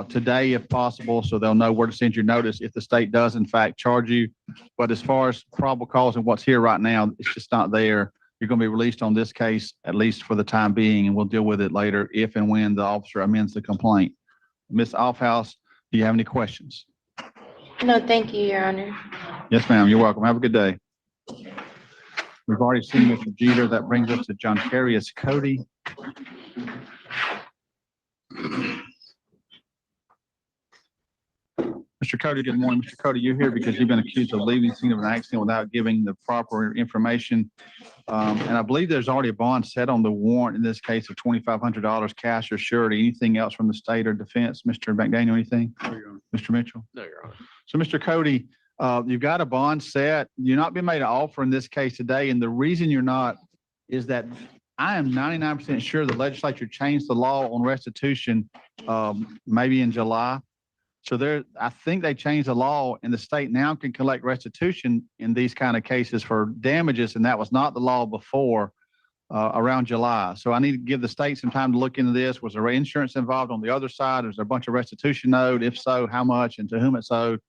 today if possible, so they'll know where to send your notice if the state does in fact charge you. But as far as probable cause and what's here right now, it's just not there. You're going to be released on this case, at least for the time being, and we'll deal with it later if and when the officer amends the complaint. Ms. Offhouse, do you have any questions? No, thank you, Your Honor. Yes, ma'am. You're welcome. Have a good day. We've already seen Mr. Jeter. That brings us to John Carius Cody. Mr. Cody, good morning. Mr. Cody, you're here because you've been accused of leaving the scene of an accident without giving the proper information. And I believe there's already a bond set on the warrant in this case of $2,500 cash or surety. Anything else from the state or defense? Mr. McDaniel, anything? No, Mr. Mitchell? No, Your Honor. So, Mr. Cody, you've got a bond set. You're not being made an offer in this case today. And the reason you're not is that I am 99% sure the legislature changed the law on restitution maybe in July. So I think they changed the law and the state now can collect restitution in these kind of cases for damages. And that was not the law before around July. So I need to give the state some time to look into this. Was there insurance involved on the other side? Is there a bunch of restitution owed? If so, how much and to whom it's owed?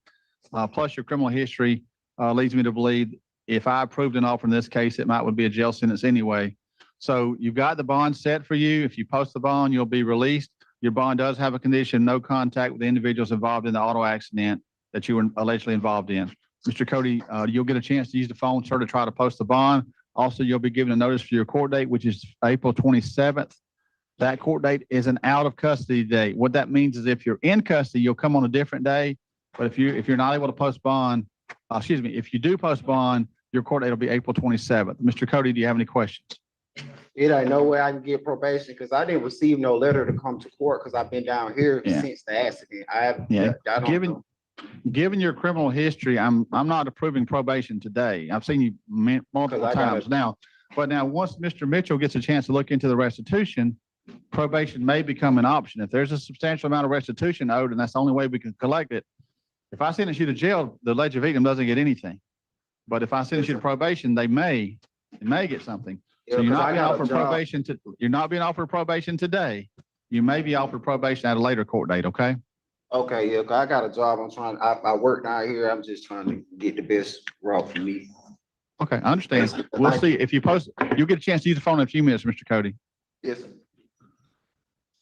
Plus your criminal history leads me to believe if I approved an offer in this case, it would be a jail sentence anyway. So you've got the bond set for you. If you post the bond, you'll be released. Your bond does have a condition, no contact with the individuals involved in the auto accident that you were allegedly involved in. Mr. Cody, you'll get a chance to use the phone, sir, to try to post the bond. Also, you'll be given a notice for your court date, which is April 27th. That court date is an out of custody date. What that means is if you're in custody, you'll come on a different day. But if you're not able to post bond, if you do post bond, your court date will be April 27th. Mr. Cody, do you have any questions? It ain't no way I can get probation because I didn't receive no letter to come to court because I've been down here since the accident. I don't know. Given your criminal history, I'm not approving probation today. I've seen you multiple times now. But now once Mr. Mitchell gets a chance to look into the restitution, probation may become an option. If there's a substantial amount of restitution owed and that's the only way we can collect it, if I sentence you to jail, the alleged victim doesn't get anything. But if I sentence you to probation, they may get something. So you're not being offered probation. You're not being offered probation today. You may be offered probation at a later court date. Okay. Okay. Yeah. I got a job. I work down here. I'm just trying to get the best route for me. Okay. I understand. We'll see if you post. You'll get a chance to use the phone in a few minutes, Mr. Cody. Yes, sir.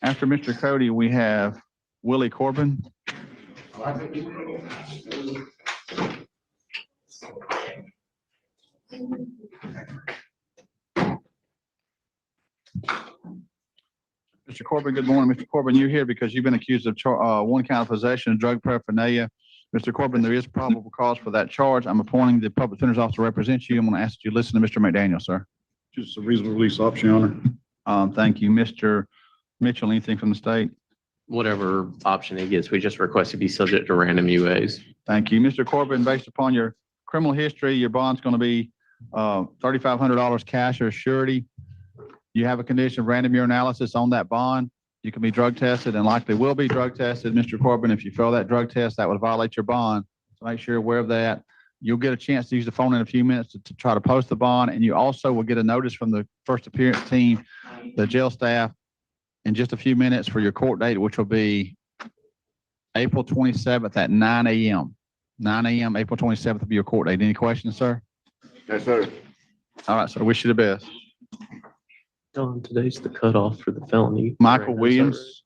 After Mr. Cody, we have Willie Corbin. Mr. Mr. Corbin, good morning. Mr. Corbin, you're here because you've been accused of one count of possession of drug paraphernalia. Mr. Corbin, there is probable cause for that charge. I'm appointing the public defender's officer to represent you. I'm going to ask that you listen to Mr. McDaniel, sir. Just a reasonable release option, Your Honor. Thank you. Mr. Mitchell, anything from the state? Whatever option he gets, we just request to be subject to random UAs. Thank you. Mr. Corbin, based upon your criminal history, your bond's going to be $3,500 cash or surety. You have a condition of random urinalysis on that bond. You can be drug tested and likely will be drug tested. Mr. Corbin, if you fail that drug test, that would violate your bond. So make sure you're aware of that. You'll get a chance to use the phone in a few minutes to try to post the bond. And you also will get a notice from the first appearance team, the jail staff, in just a few minutes for your court date, which will be April 27th at 9 a.m. 9 a.m., April 27th will be your court date. Any questions, sir? Yes, sir. All right, so I wish you the best. Don, today's the cutoff for the felony. Michael Williams.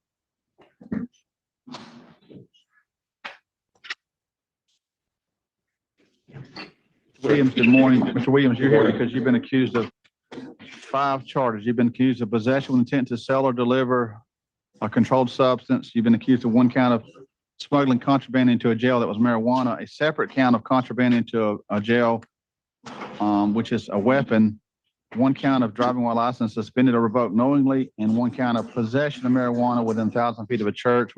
Williams, good morning. Mr. Williams, you're here because you've been accused of 5 charges. You've been accused of possession with intent to sell or deliver a controlled substance. You've been accused of 1 count of smuggling contraband into a jail that was marijuana, a separate count of contraband into a jail, which is a weapon, 1 count of driving while license suspended or revoked knowingly, and 1 count of possession of marijuana within 1,000 feet of a church.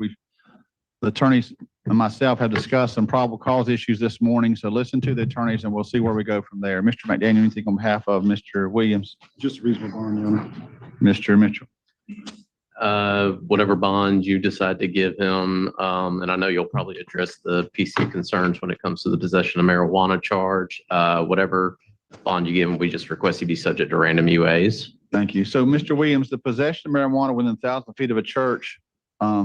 The attorneys and myself have discussed some probable cause issues this morning, so listen to the attorneys and we'll see where we go from there. Mr. McDaniel, anything on behalf of Mr. Williams? Just a reasonable bond, Your Honor. Mr. Mitchell? Whatever bond you decide to give him, and I know you'll probably address the PC concerns when it comes to the possession of marijuana charge. Whatever bond you give him, we just request he be subject to random UAs. Thank you. So, Mr. Williams, the possession of marijuana within 1,000 feet of a church,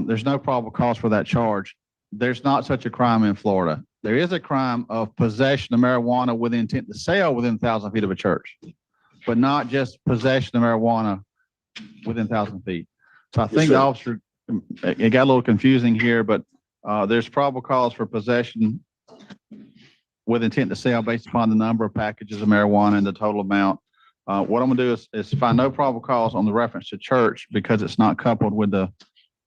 there's no probable cause for that charge. There's not such a crime in Florida. There is a crime of possession of marijuana with intent to sell within 1,000 feet of a church, but not just possession of marijuana within 1,000 feet. So I think the officer, it got a little confusing here, but there's probable cause for possession with intent to sell based upon the number of packages of marijuana and the total amount. What I'm gonna do is find no probable cause on the reference to church because it's not coupled with the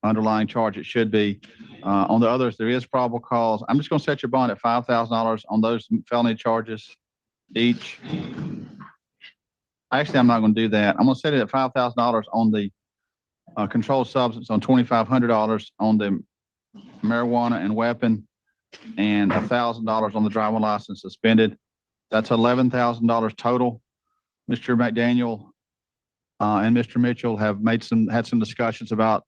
underlying charge. It should be. On the others, there is probable cause. I'm just gonna set your bond at $5,000 on those felony charges each. Actually, I'm not gonna do that. I'm gonna set it at $5,000 on the controlled substance, on $2,500 on the marijuana and weapon, and $1,000 on the driving license suspended. That's $11,000 total. Mr. McDaniel and Mr. Mitchell have had some discussions about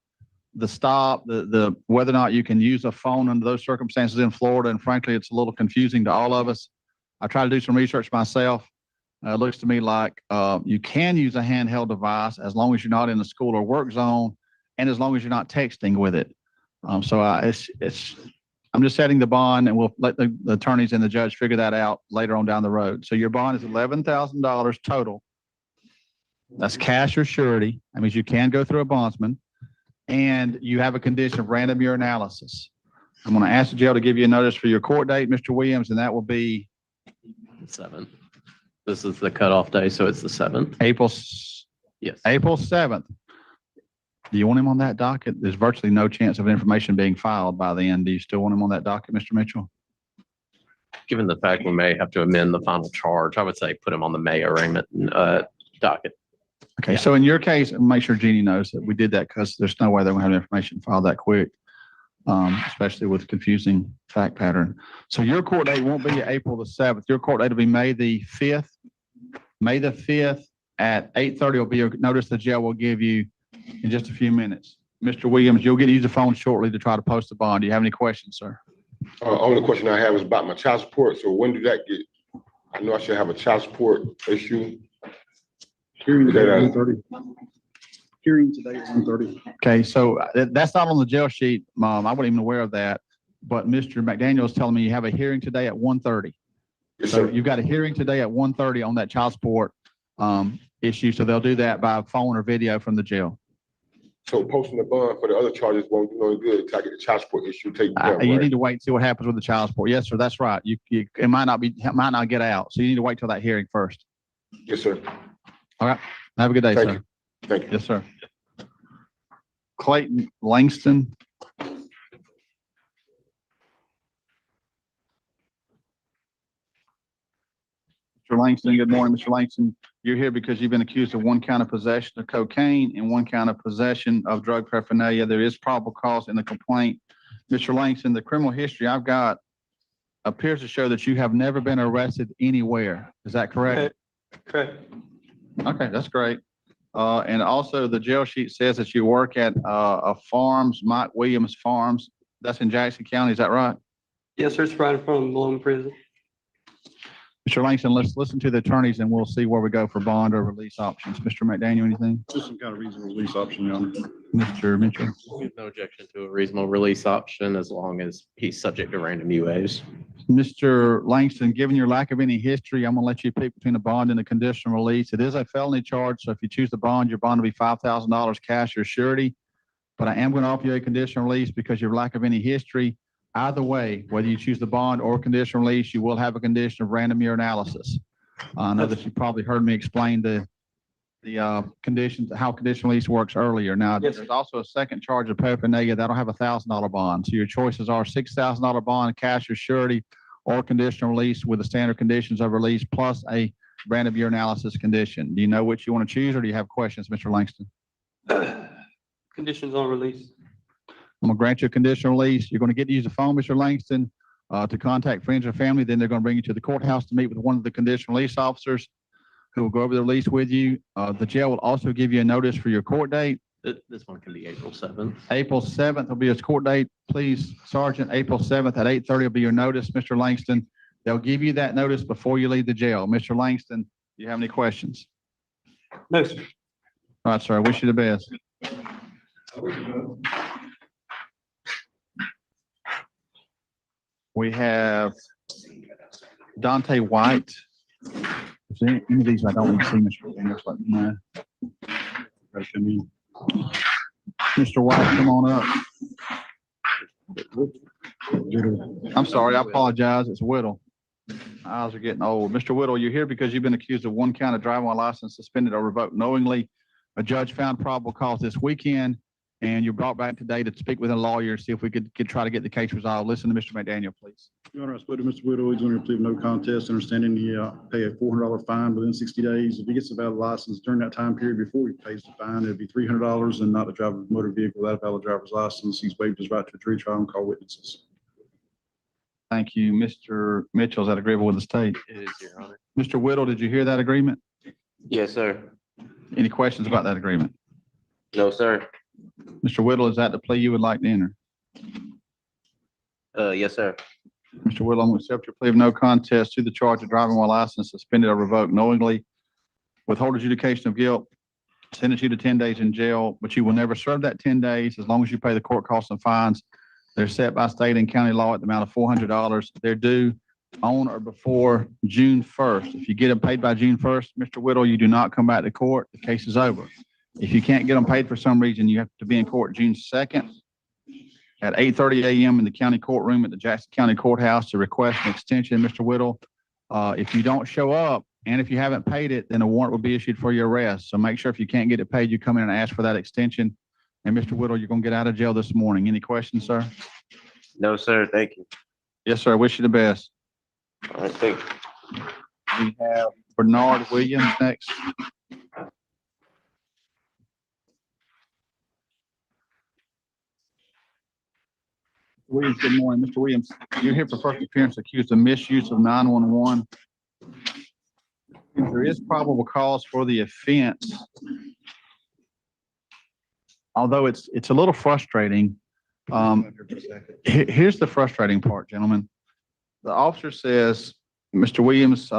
the stop, the whether or not you can use a phone under those circumstances in Florida, and frankly, it's a little confusing to all of us. I tried to do some research myself. It looks to me like you can use a handheld device as long as you're not in the school or work zone, and as long as you're not texting with it. I'm just setting the bond, and we'll let the attorneys and the judge figure that out later on down the road. So your bond is $11,000 total. That's cash or surety. That means you can go through a bondsman, and you have a condition of random urinalysis. I'm going to ask the jail to give you a notice for your court date, Mr. Williams, and that will be 7th. This is the cutoff day, so it's the 7th. April. Yes. April 7th. Do you want him on that docket? There's virtually no chance of information being filed by then. Do you still want him on that docket, Mr. Mitchell? Given the fact we may have to amend the final charge, I would say put him on the May arraignment docket. Okay, so in your case, make sure Jeannie knows that we did that because there's no way they're going to have information filed that quick, especially with confusing fact pattern. So your court date won't be April the 7th. Your court date will be May the 5th. May the 5th at 8:30 will be a notice the jail will give you in just a few minutes. Mr. Williams, you'll use the phone shortly to try to post the bond. Do you have any questions, sir? Only question I have is about my child support. So when do that get? I know I should have a child support issue. Hearing today at 1:30. Hearing today at 1:30. Okay, so that's not on the jail sheet, Mom. I wasn't even aware of that. But Mr. McDaniel is telling me you have a hearing today at 1:30. Yes, so sir. You've got a hearing today at 1:30 on that child support issue. So they'll do that by phone or video from the jail. So posting the bond for the other charges won't do no good until I get the child support issue taken care of. You need to wait and see what happens with the child support. Yes, sir. That's right. It might not get out. So you need to wait till that hearing first. Yes, sir. All right. Have a good day, Thank sir. you. Thank you. Yes, sir. Clayton Langston. Mr. Langston, good morning, Mr. Langston. You're here because you've been accused of 1 count of possession of cocaine and 1 count of possession of drug paraphernalia. There is probable cause in the complaint. Mr. Langston, the criminal history I've got appears to show that you have never been arrested anywhere. Is that correct? Correct. Okay, that's great. And also the jail sheet says that you work at a farms, Mike Williams Farms. That's in Jackson County. Is that right? Yes, sir. It's right in front of Malone Prison. Mr. Langston, let's listen to the attorneys and we'll see where we go for bond or release options. Mr. McDaniel, anything? Just some kind of reasonable release option, Your Honor. Mr. Mitchell? We have no objection to a reasonable release option as long as he's subject to random UAs. Mr. Langston, given your lack of any history, I'm going to let you pick between a bond and a conditional release. It is a felony charge, so if you choose the bond, your bond will be $5,000 cash or surety. But I am going to offer you a conditional release because of your lack of any history. Either way, whether you choose the bond or conditional release, you will have a condition of random urinalysis. I know that you probably heard me explain the conditions, how conditional release works earlier. Now, Yes, there's also a second charge of paraphernalia that'll have a $1,000 bond. So your choices are $6,000 bond, cash or surety, or conditional release with the standard conditions of release plus a random urinalysis condition. Do you know which you want to choose, or do you have questions, Mr. Langston? Conditions on release. I'm going to grant you a conditional release. You're going to get to use the phone, Mr. Langston, to contact friends or family. Then they're going to bring you to the courthouse to meet with one of the conditional release officers who will go over the release with you. The jail will also give you a notice for your court date. This one can be April 7th. April 7th will be his court date. Please, Sergeant, April 7th at 8:30 will be your notice, Mr. Langston. They'll give you that notice before you leave the jail. Mr. Langston, do you have any questions? No, sir. All right, sir. I wish you the best. We have Dante White. Is there any of these I don't want to see, Mr. Daniels? Let me know. Come in. Mr. White, come on up. I'm sorry, I apologize. It's Whittle. My eyes are getting old. Mr. Whittle, you're here because you've been accused of 1 count of driving while license suspended or revoked knowingly. A judge found probable cause this weekend, and you're brought back today to speak with a lawyer, see if we could try to get the case resolved. Listen to Mr. McDaniel, please. Your Honor, I spoke to Mr. Whittle. He's going to plead no contest, understanding he pay a $400 fine within 60 days. If he gets a valid license during that time period before he pays the fine, it'd be $300 and not to drive a motor vehicle without a valid driver's license. He's waived his right to a jury trial and call witnesses. Thank you. Mr. Mitchell, is that agreeable with the state? It is, Your Honor. Mr. Whittle, did you hear that agreement? Yes, sir. Any questions about that agreement? No, sir. Mr. Whittle, is that the plea you would like to enter? Yes, sir. Mr. Whittle, I'm going to accept your plea of no contest to the charge of driving while license suspended or revoked knowingly, withhold adjudication of guilt, sentence you to 10 days in jail, but you will never serve that 10 days as long as you pay the court costs and fines. They're set by state and county law at the amount of $400. They're due on or before June 1st. If you get them paid by June 1st, Mr. Whittle, you do not come back to court. The case is over. If you can't get them paid for some reason, you have to be in court June 2nd at 8:30 a.m. in the county courtroom at the Jackson County Courthouse to request an extension, Mr. Whittle. If you don't show up and if you haven't paid it, then a warrant will be issued for your arrest. So make sure if you can't get it paid, you come in and ask for that extension. And Mr. Whittle, you're going to get out of jail this morning. Any questions, sir? No, sir. Thank you. Yes, sir. I wish you the best. All right, thank you. We have Bernard Williams next. Williams, good morning. Mr. Williams, you're here for first appearance accused of misuse of 911. There is probable cause for the offense. Although it's a little frustrating. Here's the frustrating part, gentlemen. The officer says, Mr. Williams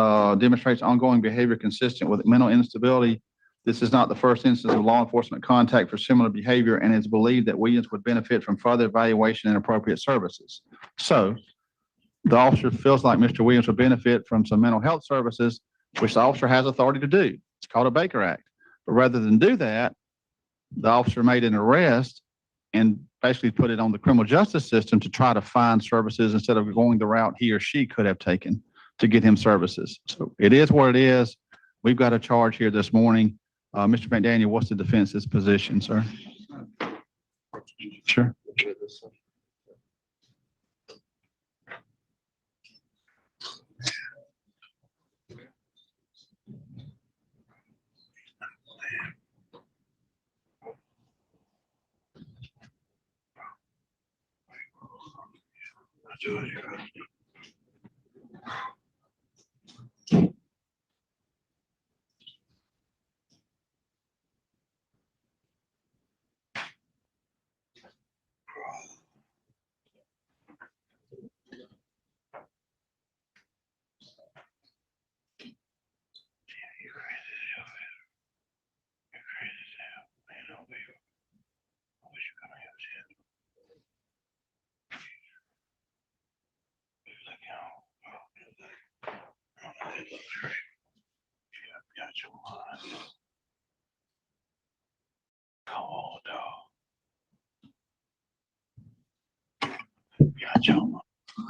demonstrates ongoing behavior consistent with mental instability. This is not the first instance of law enforcement contact for similar behavior, and it's believed that Williams would benefit from further evaluation and appropriate services. So the officer feels like Mr. Williams would benefit from some mental health services, which the officer has authority to do. It's called a Baker Act. But rather than do that, the officer made an arrest and basically put it on the criminal justice system to try to find services instead of going the route he or she could have taken to get him services. So it is what it is. We've got a charge here this morning. Mr. McDaniel, what's the defense's position, sir? Sure.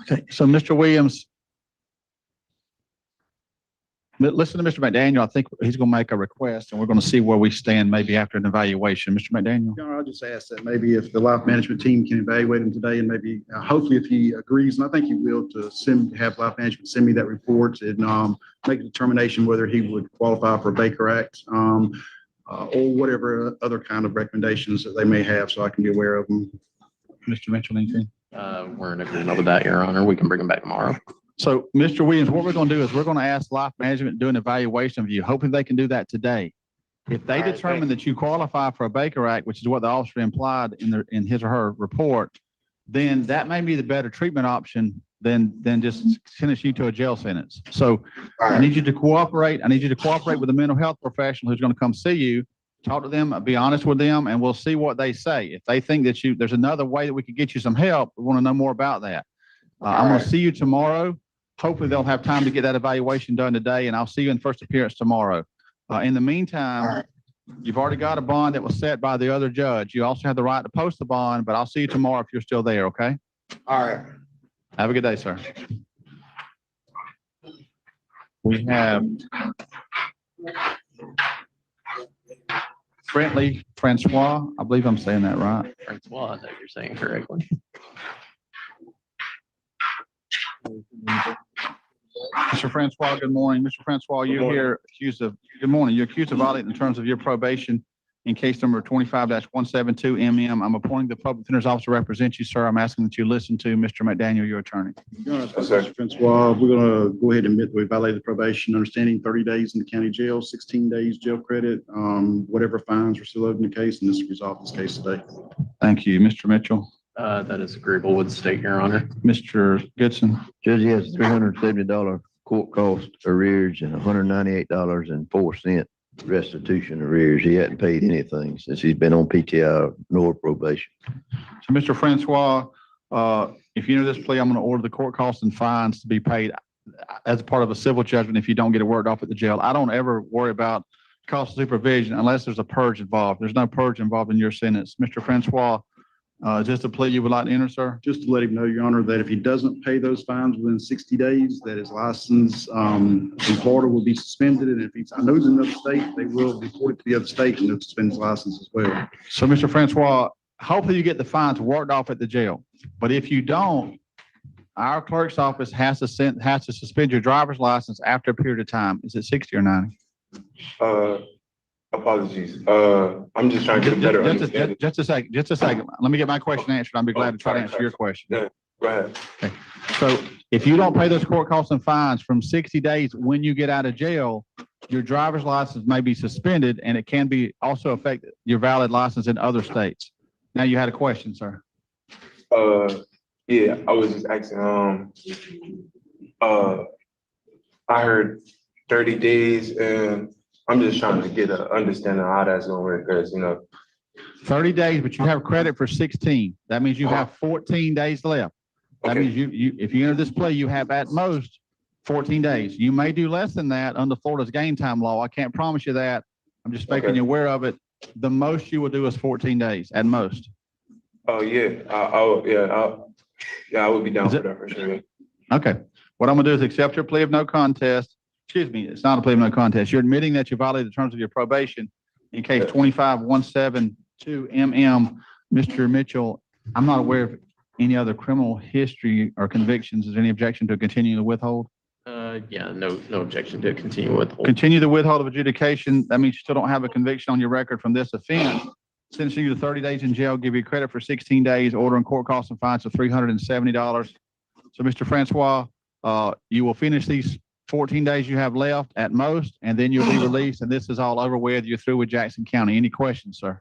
Okay, so Mr. Williams, listen to Mr. McDaniel. I think he's going to make a request and we're going to see where we stand maybe after an evaluation. Mr. McDaniel. Your Honor, I'll just ask that maybe if the life management team can evaluate him today and maybe hopefully if he agrees, and I think he will, to have life management send me that report and make a determination whether he would qualify for a Baker Act or whatever other kind of recommendations that they may have so I can be aware of them. Mr. Mitchell, anything? We're in agreement with that, Your Honor. We can bring them back tomorrow. So, Mr. Williams, what we're going to do is we're going to ask life management to do an evaluation of you, hoping they can do that today. If they determine that you qualify for a Baker Act, which is what the officer implied in his or her report, then that may be the better treatment option than just sentence you to a jail sentence. So I need you to cooperate. I need you to cooperate with a mental health professional who's going to come see you, talk to them, be honest with them, and we'll see what they say. If they think that there's another way that we could get you some help, we want to know more about that. I'm going to see you tomorrow. Hopefully they'll have time to get that evaluation done today, and I'll see you in first appearance tomorrow. In the meantime, you've already got a bond that was set by the other judge. You also have the right to post the bond, but I'll see you tomorrow if you're still there, okay? All right. Have a good day, sir. We have Brentley Francois. I believe I'm saying that right. Francois, I think you're saying correctly. Mr. Francois, good morning. Mr. Francois, you're here accused of, good morning. You're accused of violating the terms of your probation in case number 25-172 I'm appointing the public defender's officer to represent you, sir. I'm asking that you listen to Mr. McDaniel, your attorney. Mr. Francois, we're going to go ahead and admit that we violated the probation, understanding 30 days in the county jail, 16 days jail credit, whatever fines are still owed in the case, and this resolved this case today. Thank you. Mr. Mitchell. That is agreeable with the state, Your Honor. Mr. Goodson. Judge, he has $370 court cost arrears and $198.04 restitution arrears. He hadn't paid anything since he's been on PTI nor probation. So, Mr. Francois, if you know this plea, I'm going to order the court costs and fines to be paid as a part of a civil judgment if you don't get it worked off at the jail. I don't ever worry about cost of supervision unless there's a purge involved. There's no purge involved in your sentence. Mr. Francois, is this a plea you would like to enter, sir? Just to let him know, Your Honor, that if he doesn't pay those fines within 60 days, that his license in Florida will be suspended. And if I know he's in another state, they will report it to the other state and they'll suspend his license as well. So, Mr. Francois, hopefully you get the fines worked off at the jail. But if you don't, our clerk's office has to suspend your driver's license after a period of time. Is it 60 or 90? Apologies. I'm just trying to get a better understanding. Just a second. Let me get my question answered. I'll be glad to try to answer your question. Yeah, go ahead. Okay. So if you don't pay those court costs and fines from 60 days when you get out of jail, your driver's license may be suspended and it can be also affect your valid license in other states. Now you had a question, sir. Yeah, I was just asking, I heard 30 days and I'm just trying to get an understanding of how that's going to work because, 30 days, but you have credit for 16. That means you have 14 days left. That means if you enter this play, you have at most 14 days. You may do less than that under Florida's game time law. I can't promise you that. I'm just making you aware of it. The most you will do is 14 days at most. Oh, yeah. I would be down for that for sure. Okay. What I'm going to do is accept your plea of no contest. Excuse me, it's not a plea of no contest. You're admitting that you violated the terms of your probation in case 25-172 Mr. Mitchell, I'm not aware of any other criminal history or convictions. Is there any objection to continuing to withhold? Yeah, no objection to continue with. Continue the withhold of adjudication. That means you still don't have a conviction on your record from this offense. Sentencing you to 30 days in jail, give you credit for 16 days, ordering court costs and fines of $370. So, Mr. Francois, you will finish these 14 days you have left at most, and then you'll be released, and this is all over with. You're through with Jackson County. Any questions, sir?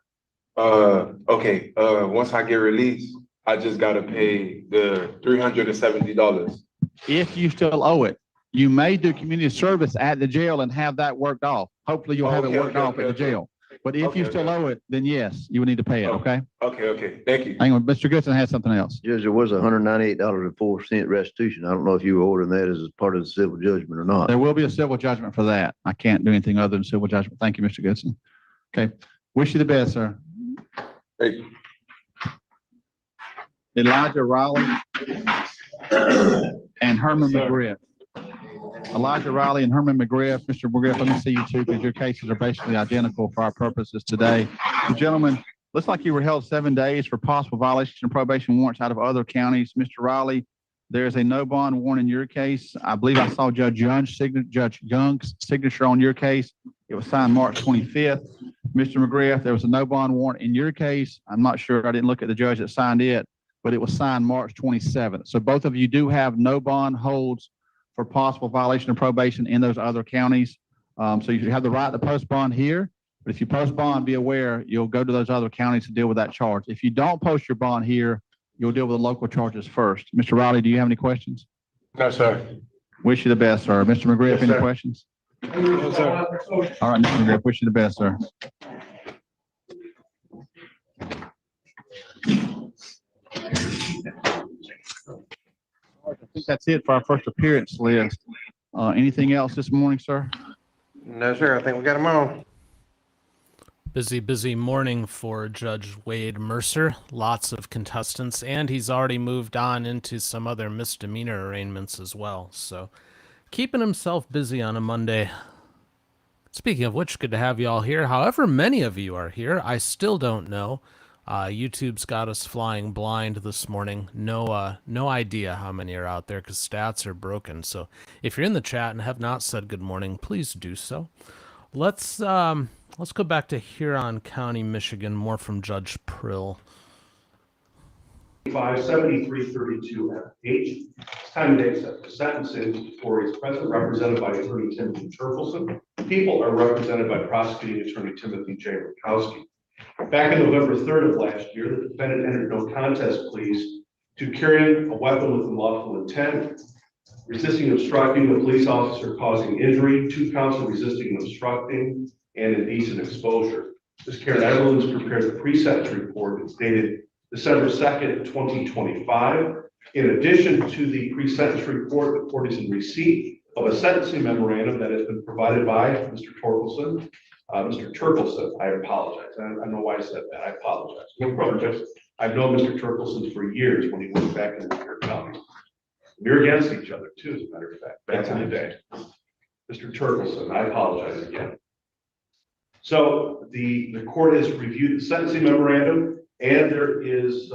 Okay. Once I get released, I just gotta pay the $370. If you still owe it, you may do community service at the jail and have that worked off. Hopefully you'll have it worked off at the jail. But if you still owe it, then yes, you would need to pay it, okay? Okay. Thank you. Hang on, Mr. Goodson has something else. Judge, there was $198.04 restitution. I don't know if you were ordering that as part of the civil judgment or not. There will be a civil judgment for that. I can't do anything other than civil judgment. Thank you, Mr. Goodson. Okay, wish you the best, sir. Thank you. Elijah Riley and Herman McGriff. Elijah Riley and Herman McGriff. Mr. McGriff, let me see you too, because your cases are basically identical for our purposes today. So, gentlemen, looks like you were held 7 days for possible violation of probation warrants out of other counties. Mr. Riley, there's a no bond warrant in your case. I believe I saw Judge Young's signature on your case. It was signed March 25th. Mr. McGriff, there was a no bond warrant in your case. I'm not sure. I didn't look at the judge that signed it, but it was signed March 27th. So both of you do have no bond holds for possible violation of probation in those other counties. So you have the right to post bond here, but if you post bond, be aware you'll go to those other counties to deal with that charge. If you don't post your bond here, you'll deal with the local charges first. Mr. Riley, do you have any questions? No, sir. Wish you the best, sir. Mr. McGriff, Yes, any sir. questions? No, sir. All right, Mr. McGriff, wish you the best, sir. I think that's it for our first appearance list. Anything else this morning, sir? No, sir. I think we got them all. Busy morning for Judge Wade Mercer. Lots of contestants, and he's already moved on into some other misdemeanor arraignments as well. So keeping himself busy on a Monday. Speaking of which, good to have you all here. However many of you are here, I still don't know. YouTube's got us flying blind this morning. No idea how many are out there because stats are broken. So if you're in the chat and have not said good morning, please do so. Let's go back to Huron County, Michigan. More from Judge Prill. 57332 H. It's time to accept the sentencing for his present represented by Attorney Timothy Turkelson. People are represented by Prosecuting Attorney Timothy J. Rukowski. Back on November 3rd of last year, the defendant entered no contest pleas to carrying a weapon with unlawful intent, resisting obstructing a police officer causing injury, 2 counts of resisting and obstructing, and indecent exposure. Ms. Karen Everland's prepared a pre-sentence report. It's dated December 2nd, 2025. In addition to the pre-sentence report, the court is in receipt of a sentencing memorandum that has been provided by Mr. Torkelson. Mr. Turkelson, I apologize. I don't know why I said that. I apologize. No problem. I've known Mr. Turkelson for years when he went back in Huron County. We're against each other too, as a matter of fact, back in the day. Mr. Turkelson, I apologize again. So the court has reviewed the sentencing memorandum, and there is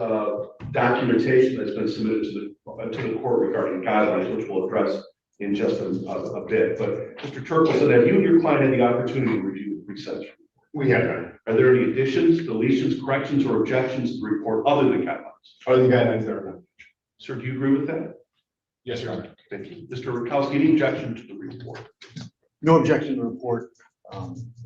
documentation that's been submitted to the court regarding guidelines, which we'll address in just a bit. But Mr. Turkelson, have you and your client had the opportunity to review the pre-sentence report? We have. Are there any additions, deletions, corrections, or objections to the report other than guidelines? Other than guidelines, there are none. Sir, do you agree with that? Yes, Your Honor. Thank you. Mr. Rukowski, any objection to the report? No objection to the report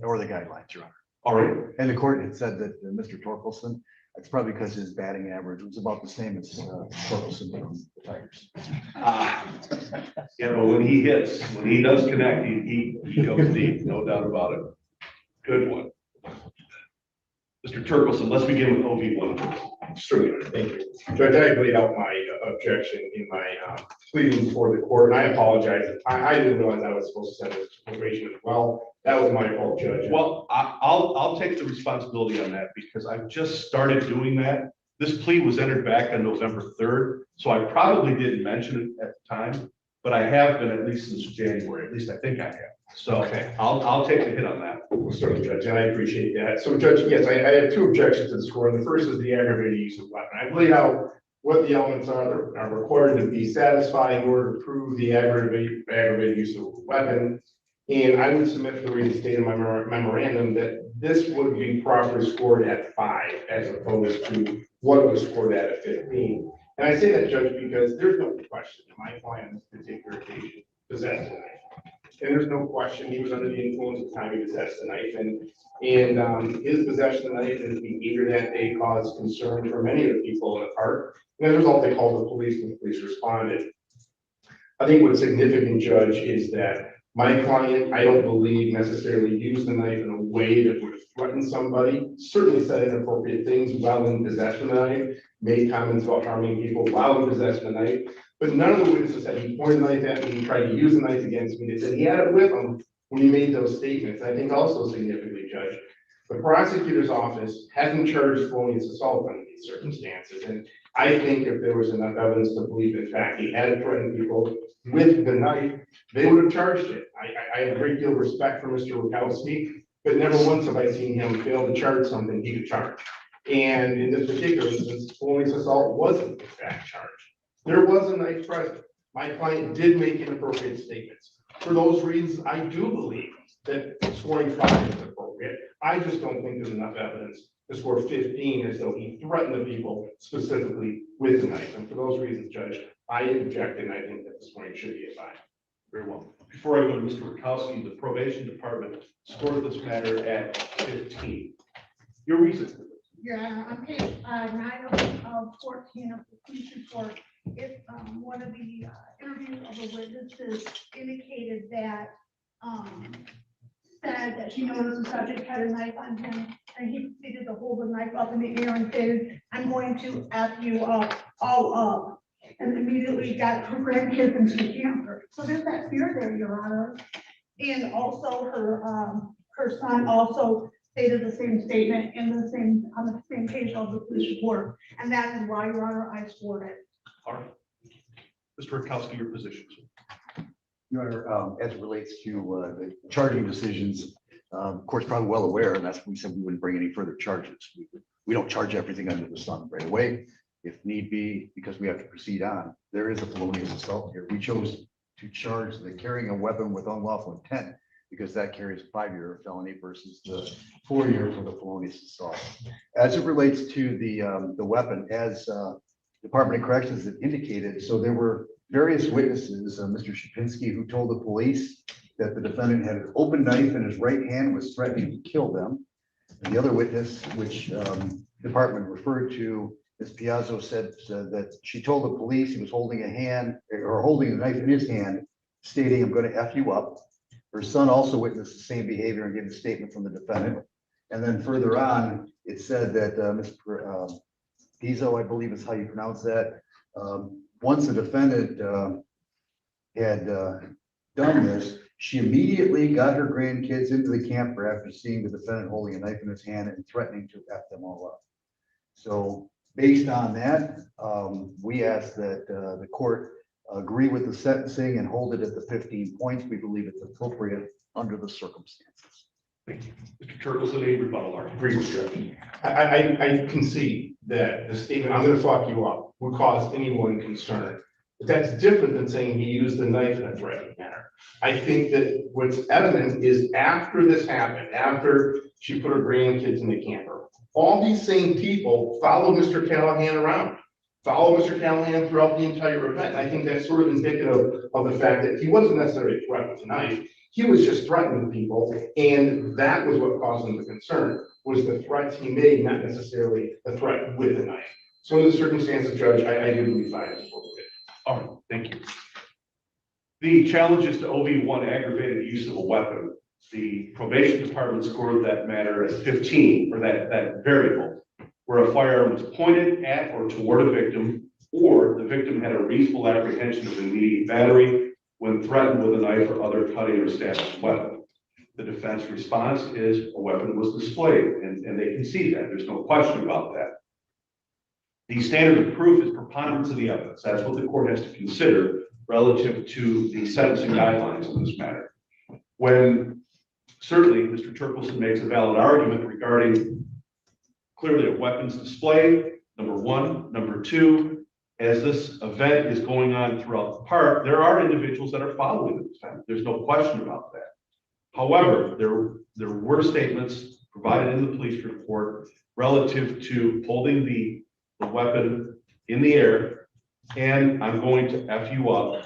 or the guidelines, Your Honor. All right. And the court had said that Mr. Torkelson, it's probably because his batting average was about the same as Torkelson from the Tigers. Yeah, but when he hits, when he does connect, he goes deep, no doubt about it. Good one. Mr. Turkelson, let's begin with OV1. Sure, thank you. Judge, I laid out my objection in my pleading before the court, and I apologize. I didn't realize I was supposed to send this to probation as well. That was my fault, Judge. Well, I'll take the responsibility on that because I've just started doing that. This plea was entered back on November 3rd, so I probably didn't mention it at the time. but I have been at least since January, at least I think I have. So I'll take the hit on that. Well, certainly, Judge, and I appreciate that. So, Judge, yes, I have two objections to the score. The first is the aggravated use of weapon. I've laid out what the elements are that are required to be satisfied in order to prove the aggravated use of a weapon. And I would submit for the reason stated in my memorandum that this would be properly scored at 5 as opposed to what it was scored at 15. And I say that, Judge, because there's no question that my client in this particular occasion possessed a knife. And there's no question he was under the influence at the time he possessed the knife. And his possession of the knife and his behavior that day caused concern for many of the people in the park. And as a result, they called the police and the police responded. I think what's significant, Judge, is that my client, I don't believe necessarily used the knife in a way that would threaten somebody, certainly said inappropriate things while in possession of the knife, made comments about harming people while in possession of the knife. But none of the witnesses said he pointed the knife at me, he tried to use the knife against me. They said he had it with him when he made those statements. I think also significantly, Judge, the prosecutor's office hasn't charged felonious assault under these circumstances. And I think if there was enough evidence to believe, in fact, he had threatened people with the knife, they would have charged it. I have a great deal of respect for Mr. Wachowski, but never once have I seen him fail to charge something he could charge. And in this particular instance, felonious assault wasn't in fact charged. There was a knife present. My client did make inappropriate statements. For those reasons, I do believe that scoring 5 is appropriate. I just don't think there's enough evidence to score 15 as though he threatened the people specifically with the knife. And for those reasons, Judge, I object, and I think that the scoring should be a 5. Very well. Before I go to Mr. Wachowski, the probation department scored this matter at 15. Your reason? Yeah, on page 9 of 14 of the police report, if one of the interviews of the witnesses indicated that said that she noticed the subject had a knife on him, and he proceeded to hold the knife up in the air and said, "I'm going to F you up, all up," and immediately got her grandkids into the camper. So there's that fear there, Your Honor. And also her son also stated the same statement in the same on the same page of the police report, and that is why, Your Honor, I scored it. All right. Mr. Wachowski, your position. Your Honor, as it relates to the charging decisions, of course, probably well aware, and that's when we said we wouldn't bring any further charges. We don't charge everything under the sun right away. If need be, because we have to proceed on, there is a felonious assault here. We chose to charge the carrying a weapon with unlawful intent because that carries a 5-year felony versus the 4-year for the felonious assault. As it relates to the weapon, as Department of Corrections had indicated, so there were various witnesses, Mr. Shapinski, who told the police that the defendant had an open knife in his right hand, was threatening to kill them. And the other witness, which department referred to, Ms. Piazzo, said that she told the police he was holding a hand or holding a knife in his hand, stating, "I'm going to F you up." Her son also witnessed the same behavior and gave a statement from the defendant. And then further on, it said that Ms. Piazzo, I believe is how you pronounce that, once the defendant had done this, she immediately got her grandkids into the camper after seeing the defendant holding a knife in his hand and threatening to F them all up. So based on that, we ask that the court agree with the sentencing and hold it at the 15 points. We believe it's appropriate under the circumstances. Thank you. Mr. Turtles, any rebuttal? Agree with Judge. I concede that the statement, "I'm going to fuck you up," would cause anyone concern. But that's different than saying he used the knife in a threatening manner. I think that what's evident is after this happened, after she put her grandkids in the camper, all these same people followed Mr. Callahan around, followed Mr. Callahan throughout the entire event. I think that's sort of indicative of the fact that he wasn't necessarily a threat with a knife. He was just threatening people, and that was what caused him the concern, was the threats he made, not necessarily a threat with a knife. So in the circumstances, Judge, I do believe 5 is appropriate. All right, thank you. The challenges to OV1 aggravated use of a weapon, the probation department scored that matter as 15 for that variable, where a firearm was pointed at or toward a victim, or the victim had a reasonable apprehension of immediate battery when threatened with a knife or other cutting or stabbing weapon. The defense response is a weapon was displayed, and they can see that. There's no question about that. The standard of proof is preponderance of the evidence. That's what the court has to consider relative to the sentencing guidelines in this matter. When certainly Mr. Turkelson makes a valid argument regarding clearly a weapons display, number one. Number two, as this event is going on throughout the park, there are individuals that are following the defendant. There's no question about that. However, there were statements provided in the police report relative to holding the weapon in the air, and I'm going to F you up,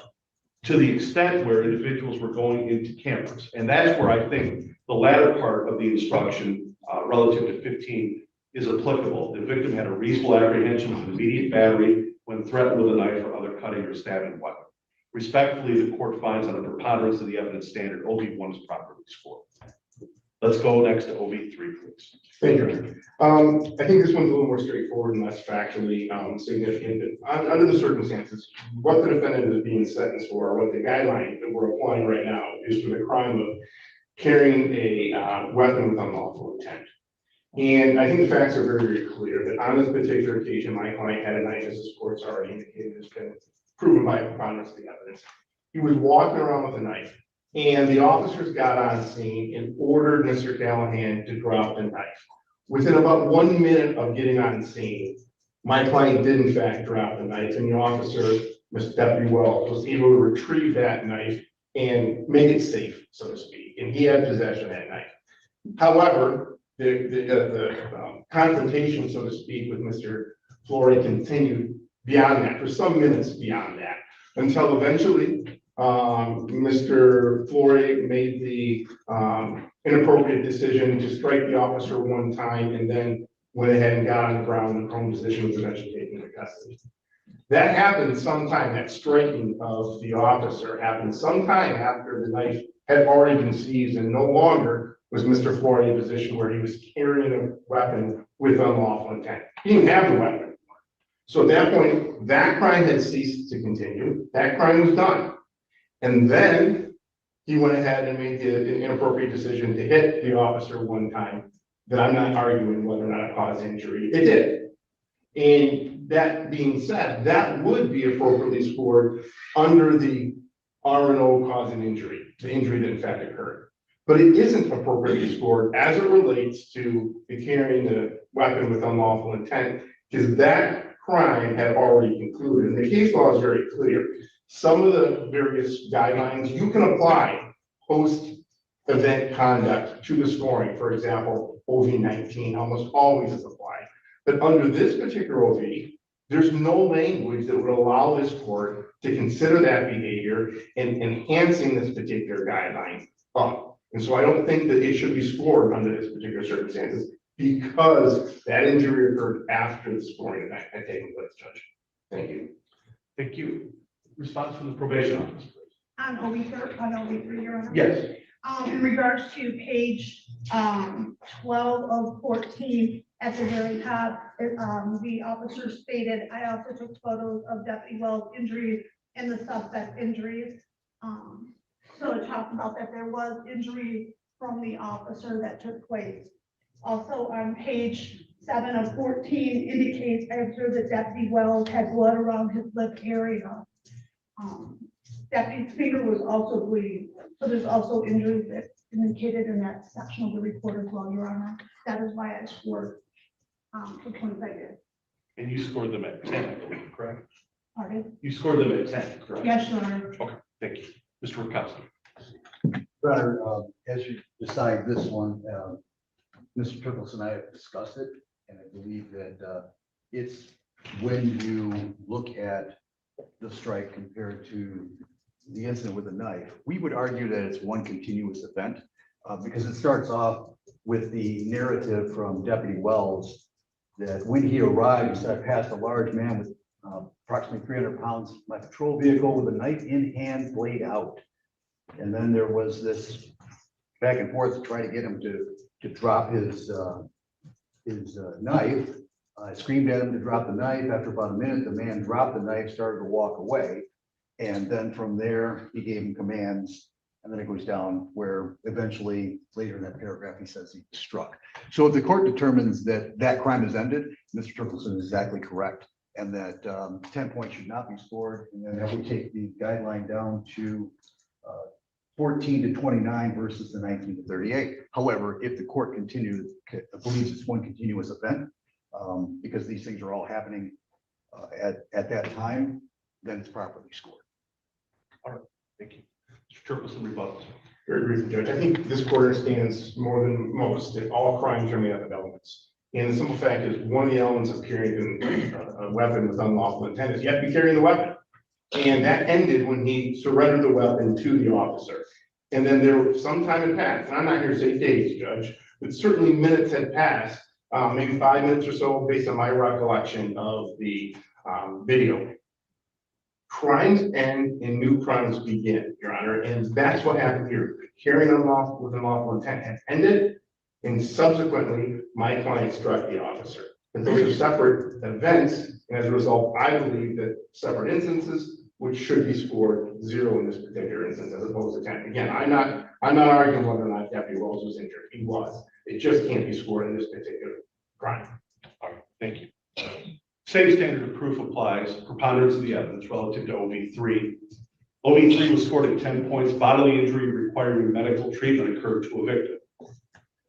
to the extent where individuals were going into campers. And that's where I think the latter part of the instruction relative to 15 is applicable. The victim had a reasonable apprehension of immediate battery when threatened with a knife or other cutting or stabbing weapon. Respectfully, the court finds on a preponderance of the evidence standard, OV1 is properly scored. Let's go next to OV3, please. Thank you. I think this one's a little more straightforward and less factually significant. Under the circumstances, what the defendant is being sentenced for, or what the guideline that we're applying right now is for the crime of carrying a weapon with unlawful intent. And I think the facts are very, very clear that on this particular occasion, my client had a knife, as this court's already indicated, has been proven by a preponderance of the evidence. He was walking around with a knife, and the officers got on scene and ordered Mr. Callahan to drop the knife. Within about 1 minute of getting on scene, my client did in fact drop the knife, and the officer, Mr. Deputy Wells, was able to retrieve that knife and make it safe, so to speak, and he had possession of that knife. However, the confrontation, so to speak, with Mr. Flory continued beyond that, for some minutes beyond that, until eventually Mr. Flory made the inappropriate decision to strike the officer one time and then went ahead and got on the ground in prone position, was eventually taken into custody. That happened sometime, that striking of the officer happened sometime after the knife had already been seized and no longer was Mr. Flory in a position where he was carrying a weapon with unlawful intent. He didn't have the weapon. So at that point, that crime had ceased to continue. That crime was done. And then he went ahead and made the inappropriate decision to hit the officer one time that I'm not arguing whether or not it caused injury. It did. And that being said, that would be appropriately scored under the R&O causing injury, the injury that in fact occurred. But it isn't appropriately scored as it relates to the carrying the weapon with unlawful intent, because that crime had already concluded. And the case law is very clear. Some of the various guidelines you can apply post-event conduct to the scoring. For example, OV19 almost always is applied. But under this particular OV, there's no language that would allow this court to consider that behavior and enhancing this particular guideline up. And so I don't think that it should be scored under this particular circumstances because that injury occurred after the scoring event had taken place, Judge. Thank you. Thank you. Response from the probation office, please. On OV3, Your Honor? Yes. In regards to page 12 of 14, at the very top, the officer stated, I also took photos of Deputy Wells' injuries and the suspect injuries. So it talked about that there was injury from the officer that took place. Also on page 7 of 14 indicates I observed that Deputy Wells had blood around his lip area. Deputy's finger was also bleeding. So there's also injuries that indicated in that section of the report as well, Your Honor. That is why I scored the points I did. And you scored them at 10, I believe, correct? Pardon? You scored them at 10, correct? Yes, Your Honor. Okay, thank you. Mr. Rakowski. Your Honor, as you decide this one, Mr. Turkles and I have discussed it, and I believe that it's when you look at the strike compared to the incident with the knife, we would argue that it's one continuous event because it starts off with the narrative from Deputy Wells that when he arrived, he said, I passed a large man with approximately 300 pounds, my patrol vehicle with a knife in hand, blade out. And then there was this back and forth to try to get him to drop his knife. I screamed at him to drop the knife. After about a minute, the man dropped the knife, started to walk away. And then from there, he gave him commands. And then it goes down where eventually later in that paragraph, he says he was struck. So if the court determines that that crime is ended, Mr. Turkleson is exactly correct. and that 10 points should not be scored, and then that would take the guideline down to 14 to 29 versus the 19 to 38. However, if the court believes it's one continuous event, because these things are all happening at that time, then it's properly scored. All right, thank you. Mr. Turpelson, rebuttal. Very briefly, Judge. I think this court understands more than most that all crimes are made up of elements. And the simple fact is, one of the elements of carrying a weapon with unlawful intent is you have to be carrying the weapon. And that ended when he surrendered the weapon to the officer. And then there was some time had passed, and I'm not here to say days, Judge, but certainly minutes had passed, maybe 5 minutes or so, based on my recollection of the video. Crimes end and new crimes begin, Your Honor, and that's what happened here. Carrying unlawful intent had ended, and subsequently, my client struck the officer. And those are separate events, and as a result, I believe that separate instances, which should be scored 0 in this particular instance, as opposed to 10. Again, I'm not arguing whether or not Deputy Wells was injured. He was. It just can't be scored in this particular crime. All right, thank you. Same standard of proof applies, preponderance of the evidence relative to OV3. OV3 was scored at 10 points. Bodily injury requiring medical treatment occurred to a victim.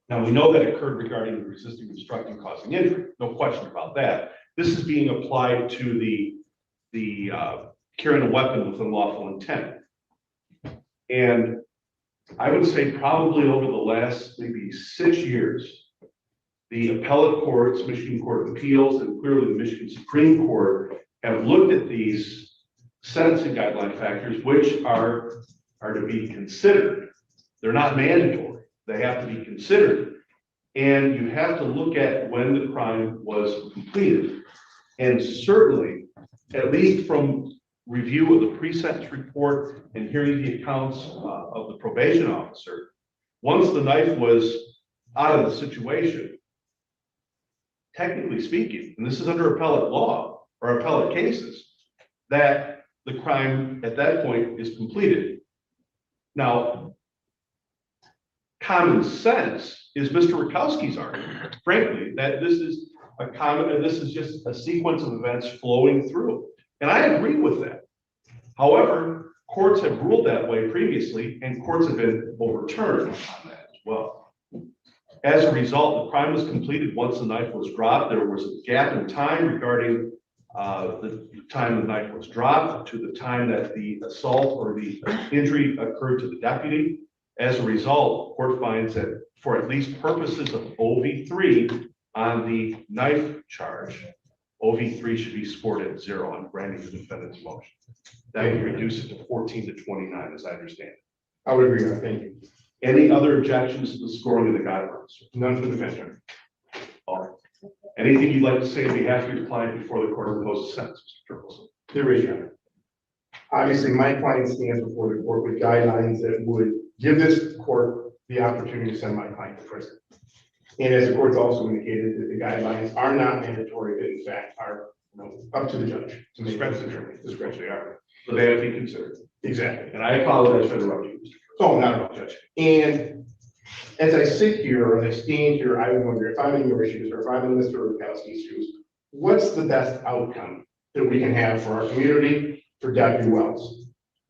Now, we know that occurred regarding the resisting, obstructing, causing injury. No question about that. This is being applied to the carrying a weapon with unlawful intent. And I would say probably over the last maybe 6 years, the appellate courts, Michigan Court of Appeals, and clearly the Michigan Supreme Court have looked at these sentencing guideline factors, which are to be considered. They're not mandatory. They have to be considered. And you have to look at when the crime was completed. And certainly, at least from review of the pre-sentence report and hearing the accounts of the probation officer, once the knife was out of the situation, technically speaking, and this is under appellate law or appellate cases, that the crime at that point is completed. Now, common sense is Mr. Rakowski's argument, frankly, that this is just a sequence of events flowing through. And I agree with that. However, courts have ruled that way previously, and courts have been overturned on that as well. As a result, the crime was completed once the knife was dropped. There was a gap in time regarding the time the knife was dropped to the time that the assault or the injury occurred to the deputy. As a result, the court finds that for at least purposes of OV3 on the knife charge, OV3 should be scored at 0 on granting the defendant's motion. That would reduce it to 14 to 29, as I understand it. I would agree with that. Thank you. Any other objections to the scoring of the guidelines? None for the defense attorney. All right. Anything you'd like to say on behalf of your client before the court imposes sentence, Mr. Turpelson? There is, Your Honor. Obviously, my client stands before the court with guidelines that would give this court the opportunity to send my client to prison. And as the court's also indicated, that the guidelines are not mandatory, but in fact are up to the judge to make discretionary are. So they have to be considered. Exactly. And I apologize for interrupting you, Mr. Oh, not at all, Judge. And as I sit here or as I stand here, I wonder if I'm in your shoes or if I'm in Mr. Rakowski's shoes, what's the best outcome that we can have for our community, for Deputy Wells,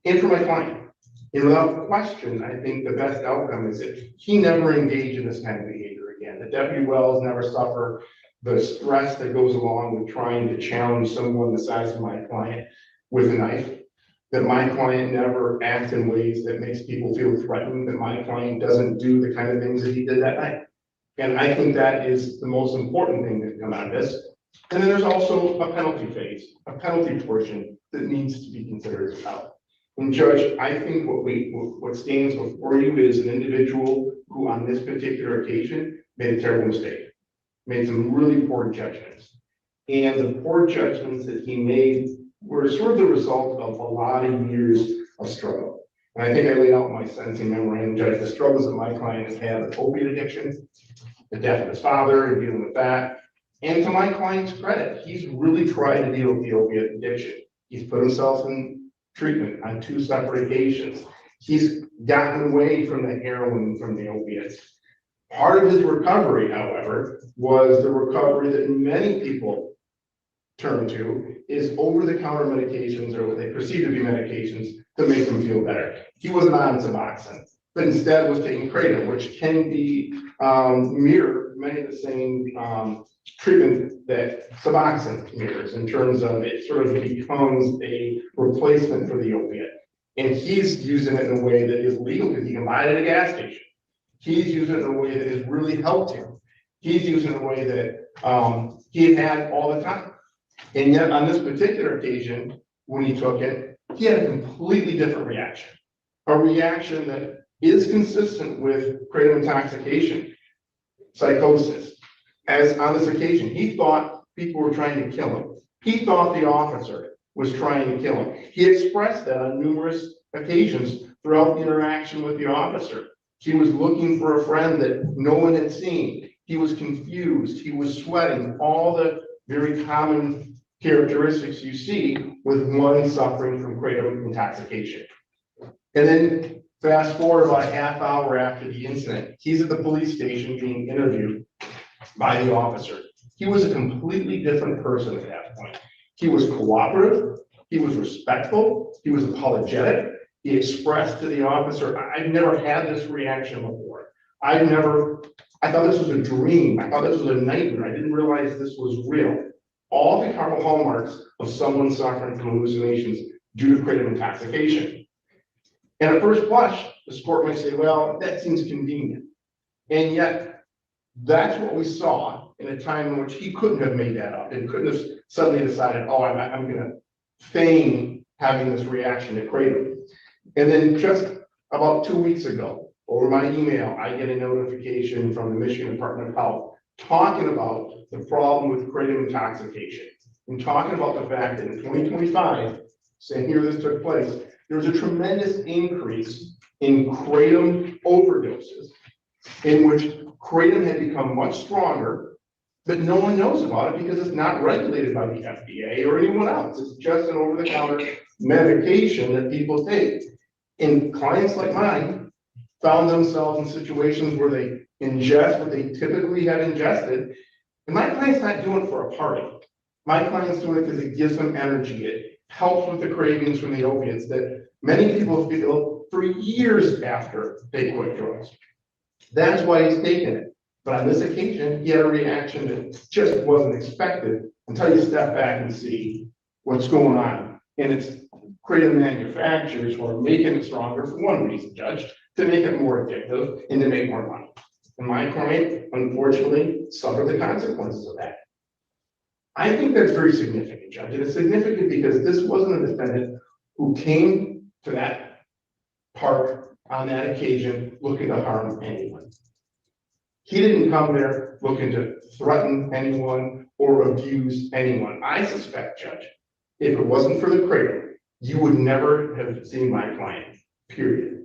and for my client? And without question, I think the best outcome is that he never engaged in this kind of behavior again. That Deputy Wells never suffer the stress that goes along with trying to challenge someone the size of my client with a knife. That my client never acts in ways that makes people feel threatened, that my client doesn't do the kind of things that he did that night. And I think that is the most important thing that come out of this. And then there's also a penalty phase, a penalty portion that needs to be considered as well. And Judge, I think what stands before you is an individual who on this particular occasion made a terrible mistake, made some really poor judgments. And the poor judgments that he made were sort of the result of a lot of years of struggle. And I think I laid out in my sentencing memorandum, Judge, the struggles that my client has had with opiate addiction, the death of his father and dealing with that. And to my client's credit, he's really tried to deal with the opiate addiction. He's put himself in treatment on 2 separate occasions. He's gotten away from the heroin, from the opiates. Part of his recovery, however, was the recovery that many people turn to is over-the-counter medications or what they perceive to be medications to make them feel better. He wasn't on Suboxone, but instead was taking Kratom, which can be mirror many of the same treatment that Suboxone mirrors in terms of it sort of becomes a replacement for the opiate. And he's using it in a way that is legal because he can buy it at a gas station. He's using it in a way that has really helped him. He's using it in a way that he had all the time. And yet on this particular occasion, when he took it, he had a completely different reaction. A reaction that is consistent with kratom intoxication, psychosis. As on this occasion, he thought people were trying to kill him. He thought the officer was trying to kill him. He expressed that on numerous occasions throughout the interaction with the officer. He was looking for a friend that no one had seen. He was confused. He was sweating, all the very common characteristics you see with one suffering from kratom intoxication. And then fast forward about a half hour after the incident, he's at the police station being interviewed by the officer. He was a completely different person at that point. He was cooperative, he was respectful, he was apologetic. He expressed to the officer, I've never had this reaction before. I thought this was a dream. I thought this was a nightmare. I didn't realize this was real. All the hallmarks of someone suffering from hallucinations due to kratom intoxication. And at first blush, the court might say, well, that seems convenient. And yet, that's what we saw in a time in which he couldn't have made that up and couldn't have suddenly decided, oh, I'm going to feign having this reaction to kratom. And then just about 2 weeks ago, over my email, I get a notification from the Michigan Department of Health talking about the problem with kratom intoxication and talking about the fact that in 2025, same year this took place, there was a tremendous increase in kratom overdoses in which kratom had become much stronger, but no one knows about it because it's not regulated by the FDA or anyone else. It's just an over-the-counter medication that people take. And clients like mine found themselves in situations where they ingest what they typically had ingested. And my client's not doing it for a party. My client's doing it because it gives them energy. It helps with the cravings from the opiates that many people feel for years after they quit drugs. That's why he's taking it. But on this occasion, he had a reaction that just wasn't expected until you step back and see what's going on. And it's kratom manufacturers who are making it stronger for one reason, Judge, to make it more addictive and to make more money. And my client, unfortunately, suffered the consequences of that. I think that's very significant, Judge. And it's significant because this wasn't a defendant who came to that park on that occasion looking to harm anyone. He didn't come there looking to threaten anyone or abuse anyone. I suspect, Judge, if it wasn't for the kratom, you would never have seen my client, period.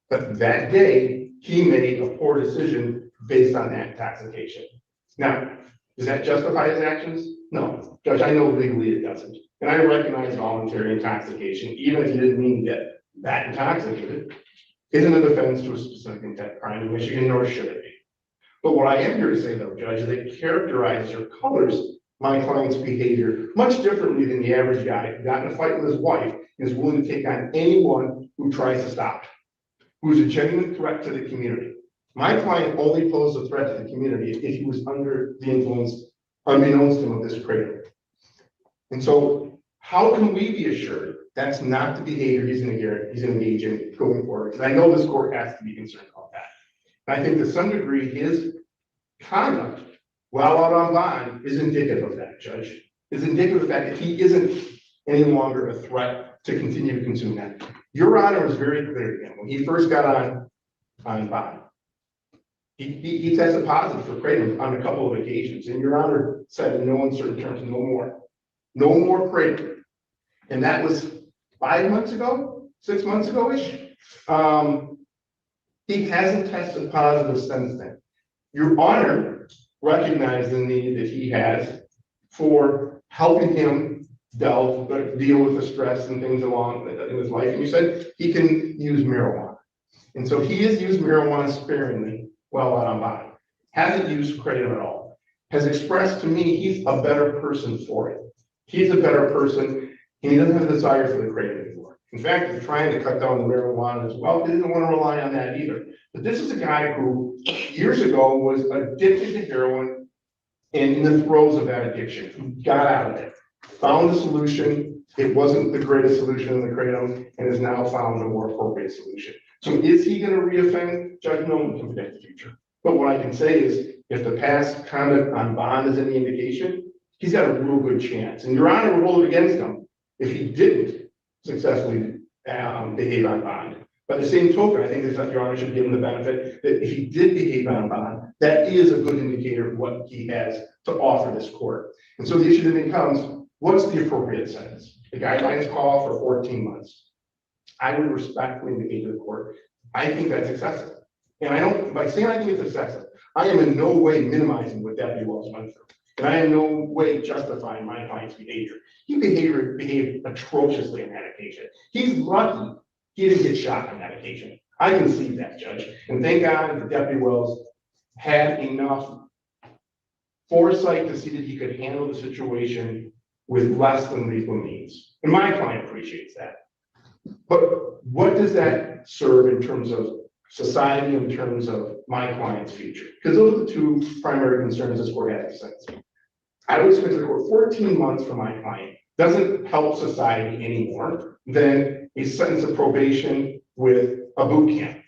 But that day, he made a poor decision based on that intoxication. Now, does that justify his actions? No, Judge, I know legally it doesn't. And I recognize voluntary intoxication, even if you didn't mean to get that intoxicated, isn't a defense to a specific intent crime in Michigan, nor should it be. But what I am here to say, though, Judge, is it characterizes or colors my client's behavior much differently than the average guy who got in a fight with his wife and is willing to take on anyone who tries to stop, who's a genuine threat to the community. My client only posed a threat to the community if he was under the influence, unbeknownst to him, of this kratom. And so how can we be assured that's not the behavior he's engaged in going forward? Because I know this court has to be concerned about that. And I think to some degree, his conduct while out on bond is indicative of that, Judge. Is indicative of the fact that he isn't any longer a threat to continue to consume that. Your Honor was very clear again. When he first got on bond, he tested positive for kratom on a couple of occasions. And Your Honor said in no uncertain terms, no more. No more kratom. And that was 5 months ago, 6 months ago-ish. He hasn't tested positive since then. Your Honor recognized the need that he has for helping him deal with the stress and things along in his life. And you said he can use marijuana. And so he has used marijuana sparingly while out on bond. Hasn't used kratom at all. Has expressed to me he's a better person for it. He's a better person, and he doesn't have a desire for the Kratom anymore. In fact, he's trying to cut down the marijuana as well. He doesn't want to rely on that either. But this is a guy who years ago was addicted to heroin and in the throes of that addiction. He got out of it, found a solution. It wasn't the greatest solution in the Kratom, and has now found a more appropriate solution. So is he going to reoffend? Judge, no one can predict the future. But what I can say is, if the past conduct on bond is any indication, he's got a real good chance. And Your Honor would hold it against him if he didn't successfully behave on bond. By the same token, I think that Your Honor should give him the benefit that if he did behave on bond, that is a good indicator of what he has to offer this court. And so the issue then becomes, what's the appropriate sentence? The guidelines call for 14 months. I would respectfully indicate to the court, I think that's excessive. And I don't, by saying I think it's excessive, I am in no way minimizing what Deputy Wells went through. And I am in no way justifying my client's behavior. He behaved atrociously on that occasion. He's lucky he didn't get shot on that occasion. I can see that, Judge. And thank God that Deputy Wells had enough foresight to see that he could handle the situation with less than lethal means. And my client appreciates that. But what does that serve in terms of society, in terms of my client's future? Because those are the two primary concerns this court has to sense. I would submit to the court 14 months for my client doesn't help society anymore than a sentence of probation with a boot camp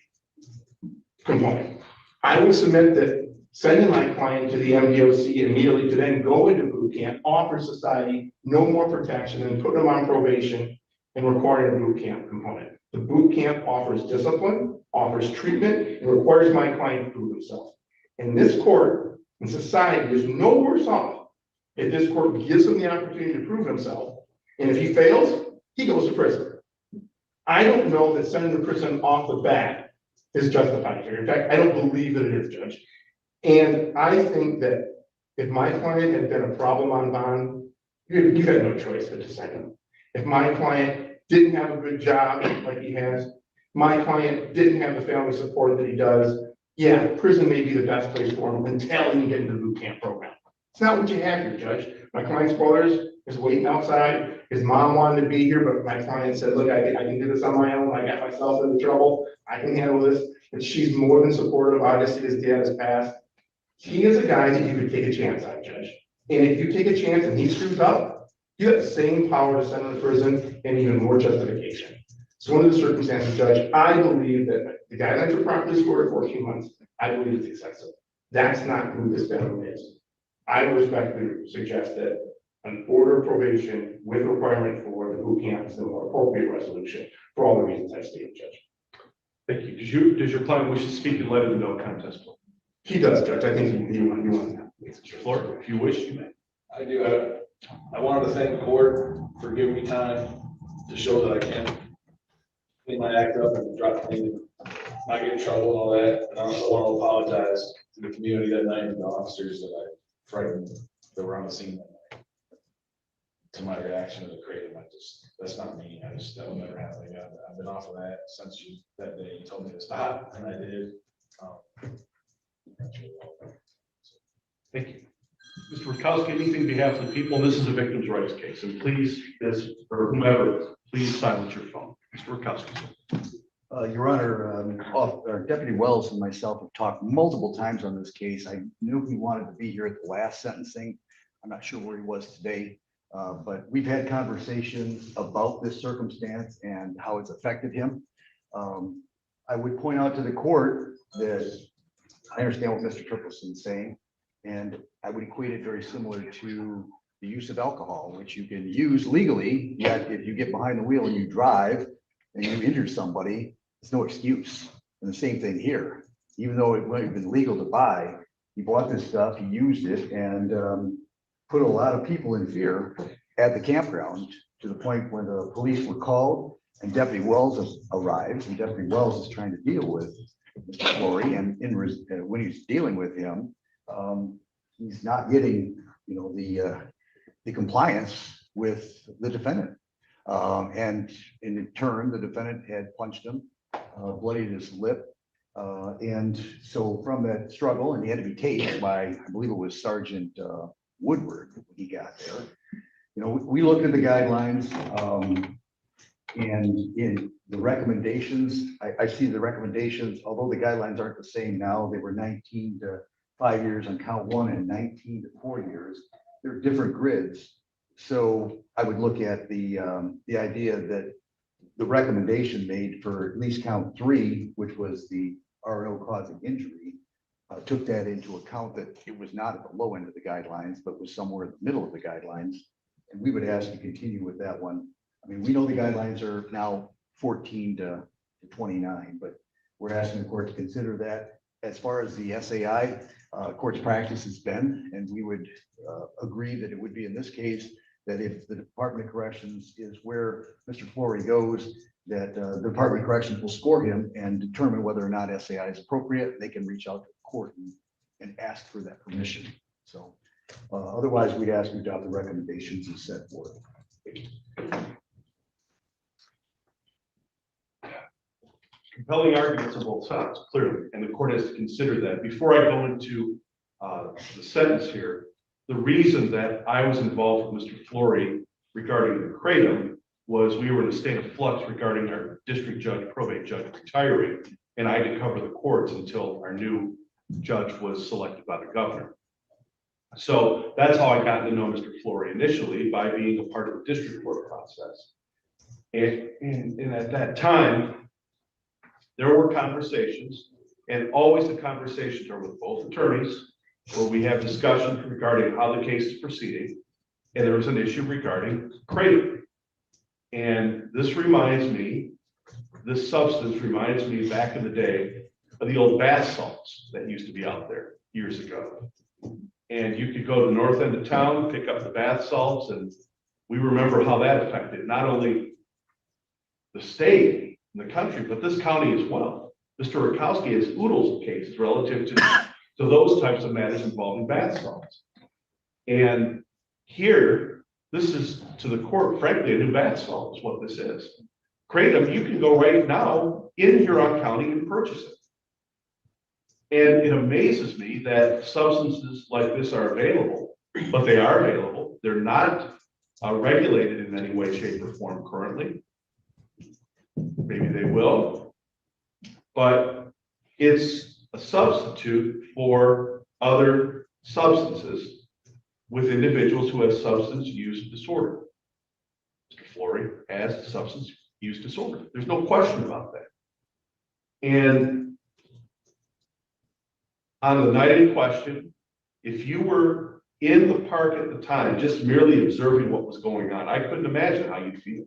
component. I would submit that sending my client to the MDOC immediately to then go into boot camp offers society no more protection than putting them on probation and requiring a boot camp component. The boot camp offers discipline, offers treatment, and requires my client to prove himself. And this court and society is no worse off if this court gives him the opportunity to prove himself. And if he fails, he goes to prison. I don't know that sending the person off the bat is justified here. In fact, I don't believe that it is, Judge. And I think that if my client had been a problem on bond, you had no choice but to send him. If my client didn't have a good job like he has, my client didn't have the family support that he does, yeah, prison may be the best place for him until he can get into the boot camp program. It's not what you have here, Judge. My client's brothers is waiting outside. His mom wanted to be here, but my client said, look, I can do this on my own. I got myself into trouble. I can handle this. And she's more than supportive. Obviously, his dad has passed. He is a guy that you could take a chance on, Judge. And if you take a chance and he screws up, you have the same power to send him to prison and even more justification. So under the circumstances, Judge, I believe that the guidelines are properly scored at 14 months. I believe it's excessive. That's not who this gentleman is. I would respectfully suggest that an order of probation with requirement for the boot camp is the more appropriate resolution for all the reasons I stated, Judge. Thank you. Does your client wish to speak in light of the no contest plea? He does, Judge. I think you want that. Floor, if you wish, you may. I do. I wanted to thank the court for giving me time to show that I can clean my act up and drop clean, not get in trouble and all that. And I also want to apologize to the community that night and the officers that I frightened that were on the scene that night. To my reaction to the Kratom, that's not me. That will never happen again. I've been off of that since that day you told me to stop, and I did. Thank you. Mr. Rukowski, anything on behalf of the people? This is a victim's rights case, and please, or whomever, please silence your phone. Mr. Rukowski. Your Honor, Deputy Wells and myself have talked multiple times on this case. I knew he wanted to be here at the last sentencing. I'm not sure where he was today, but we've had conversations about this circumstance and how it's affected him. I would point out to the court that I understand what Mr. Tripleson is saying, and I would equate it very similar to the use of alcohol, which you can use legally, yet if you get behind the wheel and you drive and you injure somebody, it's no excuse. And the same thing here. Even though it might have been legal to buy, he bought this stuff, he used it, and put a lot of people in fear at the campground, to the point when the police were called and Deputy Wells has arrived, and Deputy Wells is trying to deal with Mr. Flory, and when he's dealing with him, he's not getting, the compliance with the defendant. And in turn, the defendant had punched him, bloodied his lip. And so from that struggle, and he had to be tased by, I believe it was Sergeant Woodward when he got there. You know, we looked at the guidelines, and in the recommendations, I see the recommendations, although the guidelines aren't the same now, they were 19 to 5 years on count one and 19 to 4 years. They're different grids. So I would look at the idea that the recommendation made for at least count 3, which was the RO causing injury, took that into account, that it was not at the low end of the guidelines, but was somewhere in the middle of the guidelines. And we would ask to continue with that one. I mean, we know the guidelines are now 14 to 29, but we're asking the court to consider that. As far as the SAI, court's practice has been, and we would agree that it would be in this case, that if the Department of Corrections is where Mr. Flory goes, that the Department of Corrections will score him and determine whether or not SAI is appropriate. They can reach out to the court and ask for that permission. So otherwise, we'd ask you to adopt the recommendations as set forth. Compelling arguments on both sides, clearly, and the court has to consider that. Before I go into the sentence here, the reason that I was involved with Mr. Flory regarding the Kratom was we were in a state of flux regarding our district judge, probate judge retiring, and I had to cover the courts until our new judge was selected by the governor. So that's how I got to know Mr. Flory initially, by being a part of the district court process. And at that time, there were conversations, and always the conversations are with both attorneys, where we have discussions regarding how the case is proceeding, and there was an issue regarding Kratom. And this substance reminds me back in the day of the old bath salts that used to be out there years ago. And you could go to the north end of town, pick up the bath salts, and we remember how that affected not only the state and the country, but this county as well. Mr. Rakowski has oodles of cases relative to those types of matters involving bath salts. And here, this is to the court, frankly, a new bath salt is what this is. Kratom, you can go right now in Huron County and purchase it. And it amazes me that substances like this are available, but they are available. They're not regulated in any way, shape, or form currently. Maybe they will, but it's a substitute for other substances with individuals who have substance use disorder. Mr. Flory has substance use disorder. There's no question about that. And on the night in question, if you were in the park at the time, just merely observing what was going on, I couldn't imagine how you'd feel.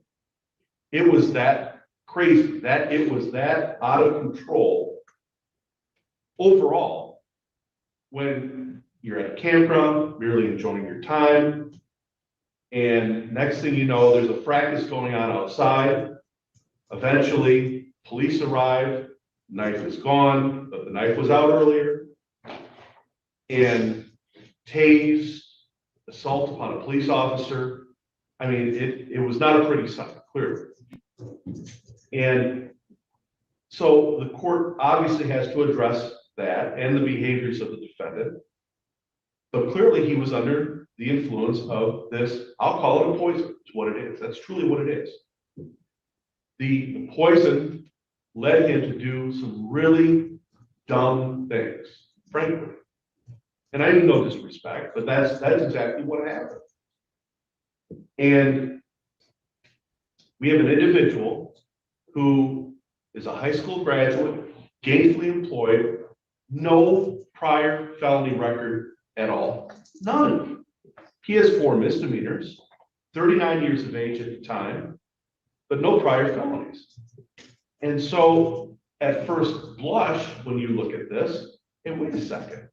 It was that crazy, that it was that out of control overall when you're at a campground, merely enjoying your time. And next thing you know, there's a fracas going on outside. Eventually, police arrive, knife is gone, but the knife was out earlier. And tased, assault upon a police officer. I mean, it was not a pretty sight, clearly. And so the court obviously has to address that and the behaviors of the defendant. But clearly he was under the influence of this, I'll call it a poison, it's what it is. That's truly what it is. The poison led him to do some really dumb things, frankly. And I mean no disrespect, but that's exactly what happened. And we have an individual who is a high school graduate, gainfully employed, no prior felony record at all, none. He has 4 misdemeanors, 39 years of age at the time, but no prior felonies. And so at first blush, when you look at this, hey, wait a second.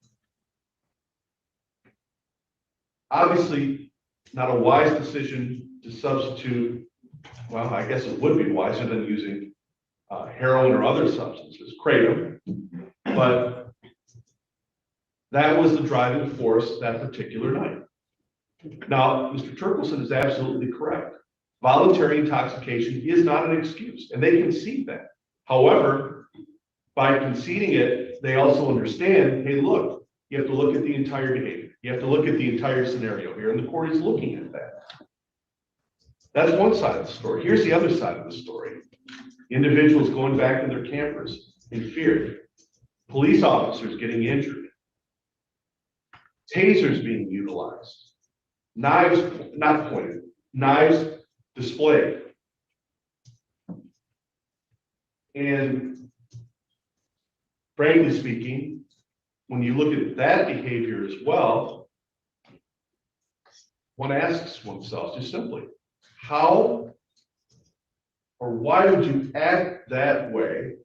Obviously, not a wise decision to substitute. Well, I guess it would be wiser than using heroin or other substances, Kratom, but that was the driving force that particular night. Now, Mr. Turkelson is absolutely correct. Voluntary intoxication is not an excuse, and they concede that. However, by conceding it, they also understand, hey, look, you have to look at the entire behavior. You have to look at the entire scenario here, and the court is looking at that. That's one side of the story. Here's the other side of the story. Individuals going back in their campers in fear. Police officers getting injured. Tasers being utilized. Knives, not pointed, knives displayed. And frankly speaking, when you look at that behavior as well, one asks oneself just simply, how or why would you act that way?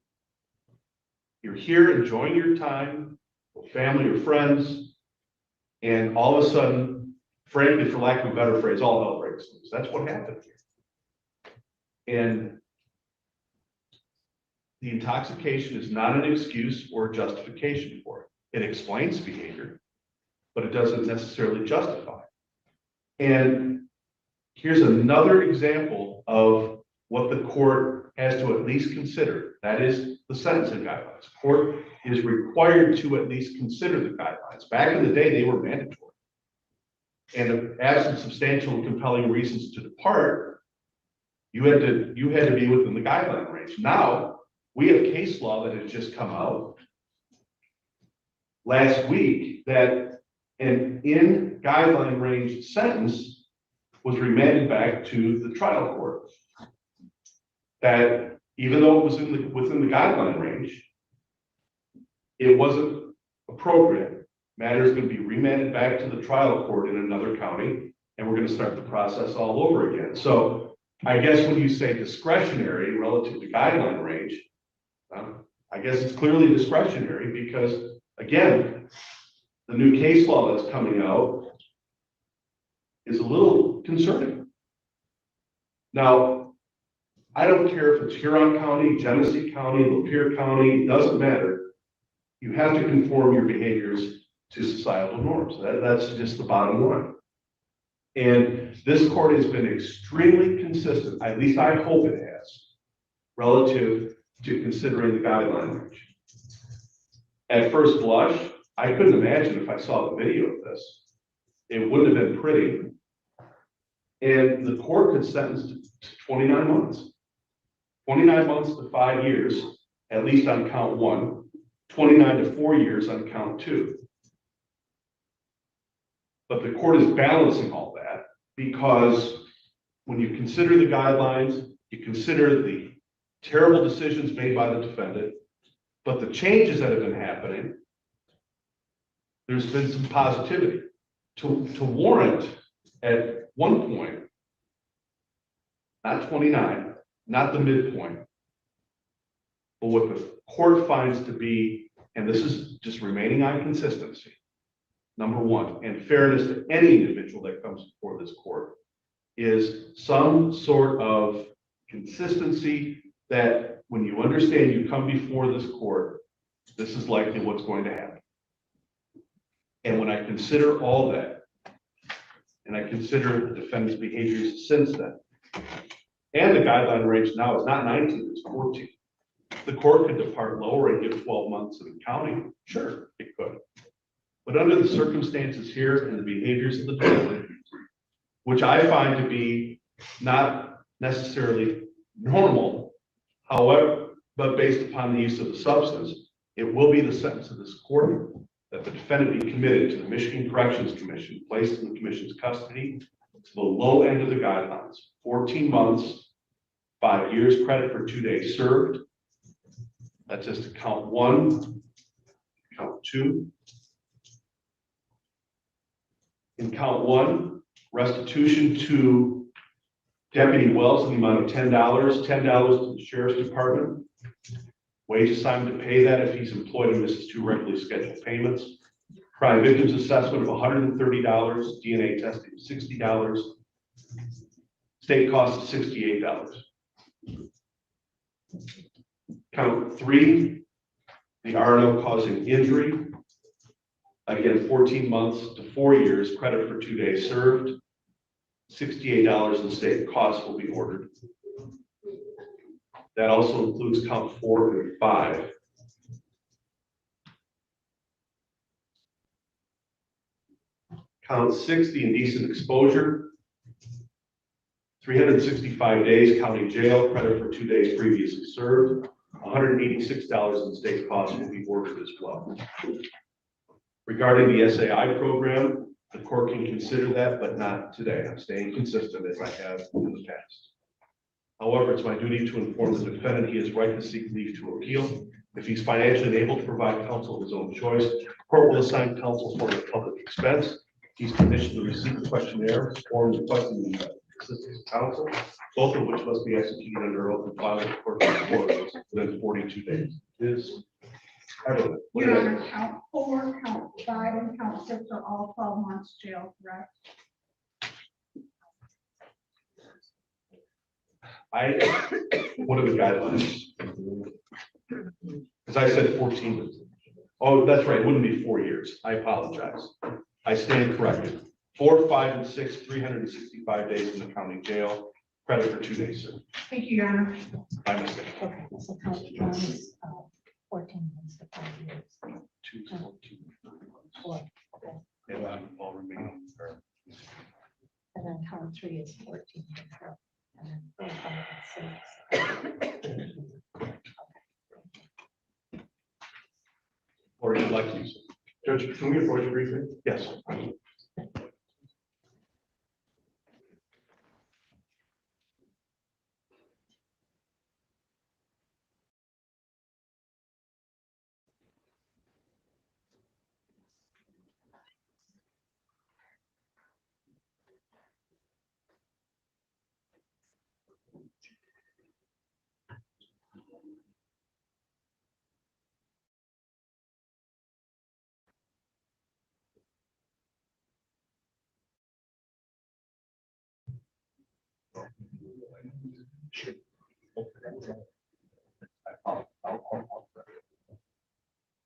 You're here enjoying your time with family or friends, and all of a sudden, frankly, for lack of a better phrase, all hell breaks loose. That's what happened here. And the intoxication is not an excuse or a justification for it. It explains behavior, but it doesn't necessarily justify. And here's another example of what the court has to at least consider. That is the sentencing guidelines. Court is required to at least consider the guidelines. Back in the day, they were mandatory. And absent substantial and compelling reasons to depart, you had to be within the guideline range. Now, we have case law that has just come out last week that an in guideline range sentence was remanded back to the trial court. That even though it was within the guideline range, it wasn't appropriate. Matter is going to be remanded back to the trial court in another county, and we're going to start the process all over again. So I guess when you say discretionary relative to guideline range, I guess it's clearly discretionary because, again, the new case law that's coming out is a little concerning. Now, I don't care if it's Huron County, Genesee County, Lapeer County, it doesn't matter. You have to conform your behaviors to societal norms. That's just the bottom line. And this court has been extremely consistent, at least I hope it has, relative to considering the guideline range. At first blush, I couldn't imagine if I saw the video of this. It wouldn't have been pretty. And the court could sentence to 29 months. 29 months to 5 years, at least on count 1, 29 to 4 years on count 2. But the court is balancing all that because when you consider the guidelines, you consider the terrible decisions made by the defendant, but the changes that have been happening, there's been some positivity to warrant at one point, not 29, not the midpoint, but what the court finds to be, and this is just remaining on consistency, number one, and fairness to any individual that comes before this court, is some sort of consistency that when you understand you come before this court, this is likely what's going to happen. And when I consider all that, and I consider the defendant's behaviors since then, and the guideline range now is not 19, it's 14. The court could depart lower and give 12 months of accounting. Sure, it could. But under the circumstances here and the behaviors of the defendant, which I find to be not necessarily normal, however, but based upon the use of the substance, it will be the sentence of this court that the defendant be committed to the Michigan Corrections Commission, placed in the commission's custody to the low end of the guidelines, 14 months, 5 years credit for 2 days served. That's just to count 1, count 2. In count 1, restitution to Deputy Wells in the amount of $10, $10 to the Sheriff's Department. Wage assignment to pay that if he's employed and misses 2 regularly scheduled payments. Crime victims assessment of $130, DNA testing of $60, state cost of $68. Count 3, the RNO causing injury. Again, 14 months to 4 years, credit for 2 days served. $68 in state costs will be ordered. That also includes count 4 and 5. Count 6, the indecent exposure. 365 days county jail, credit for 2 days previously served. $186 in state costs will be ordered as well. Regarding the SAI program, the court can consider that, but not today. I'm staying consistent as I have in the past. However, it's my duty to inform the defendant he has right to seek leave to appeal. If he's financially unable to provide counsel of his own choice, the court will assign counsel for the public expense. He's conditioned to receive the questionnaire, forms requesting the assistance of counsel, both of which must be executed under oath and filed with the court within 42 days. Your Honor, count 4, count 5, and count 6 are all 12 months jail, correct? What are the guidelines? Because I said 14. Oh, that's right. It wouldn't be 4 years. I apologize. I stand corrected. 4, 5, and 6, 365 days in the county jail. Credit for 2 days, sir. Thank you, Your Honor. My mistake. Okay, so count 1 is 14 months to 5 years. 2 is 14. 4, okay. And I'm all remaining. And then count 3 is 14. And then 4, 5, and 6. Or you'd like to, Judge, can we approach briefly? Yes.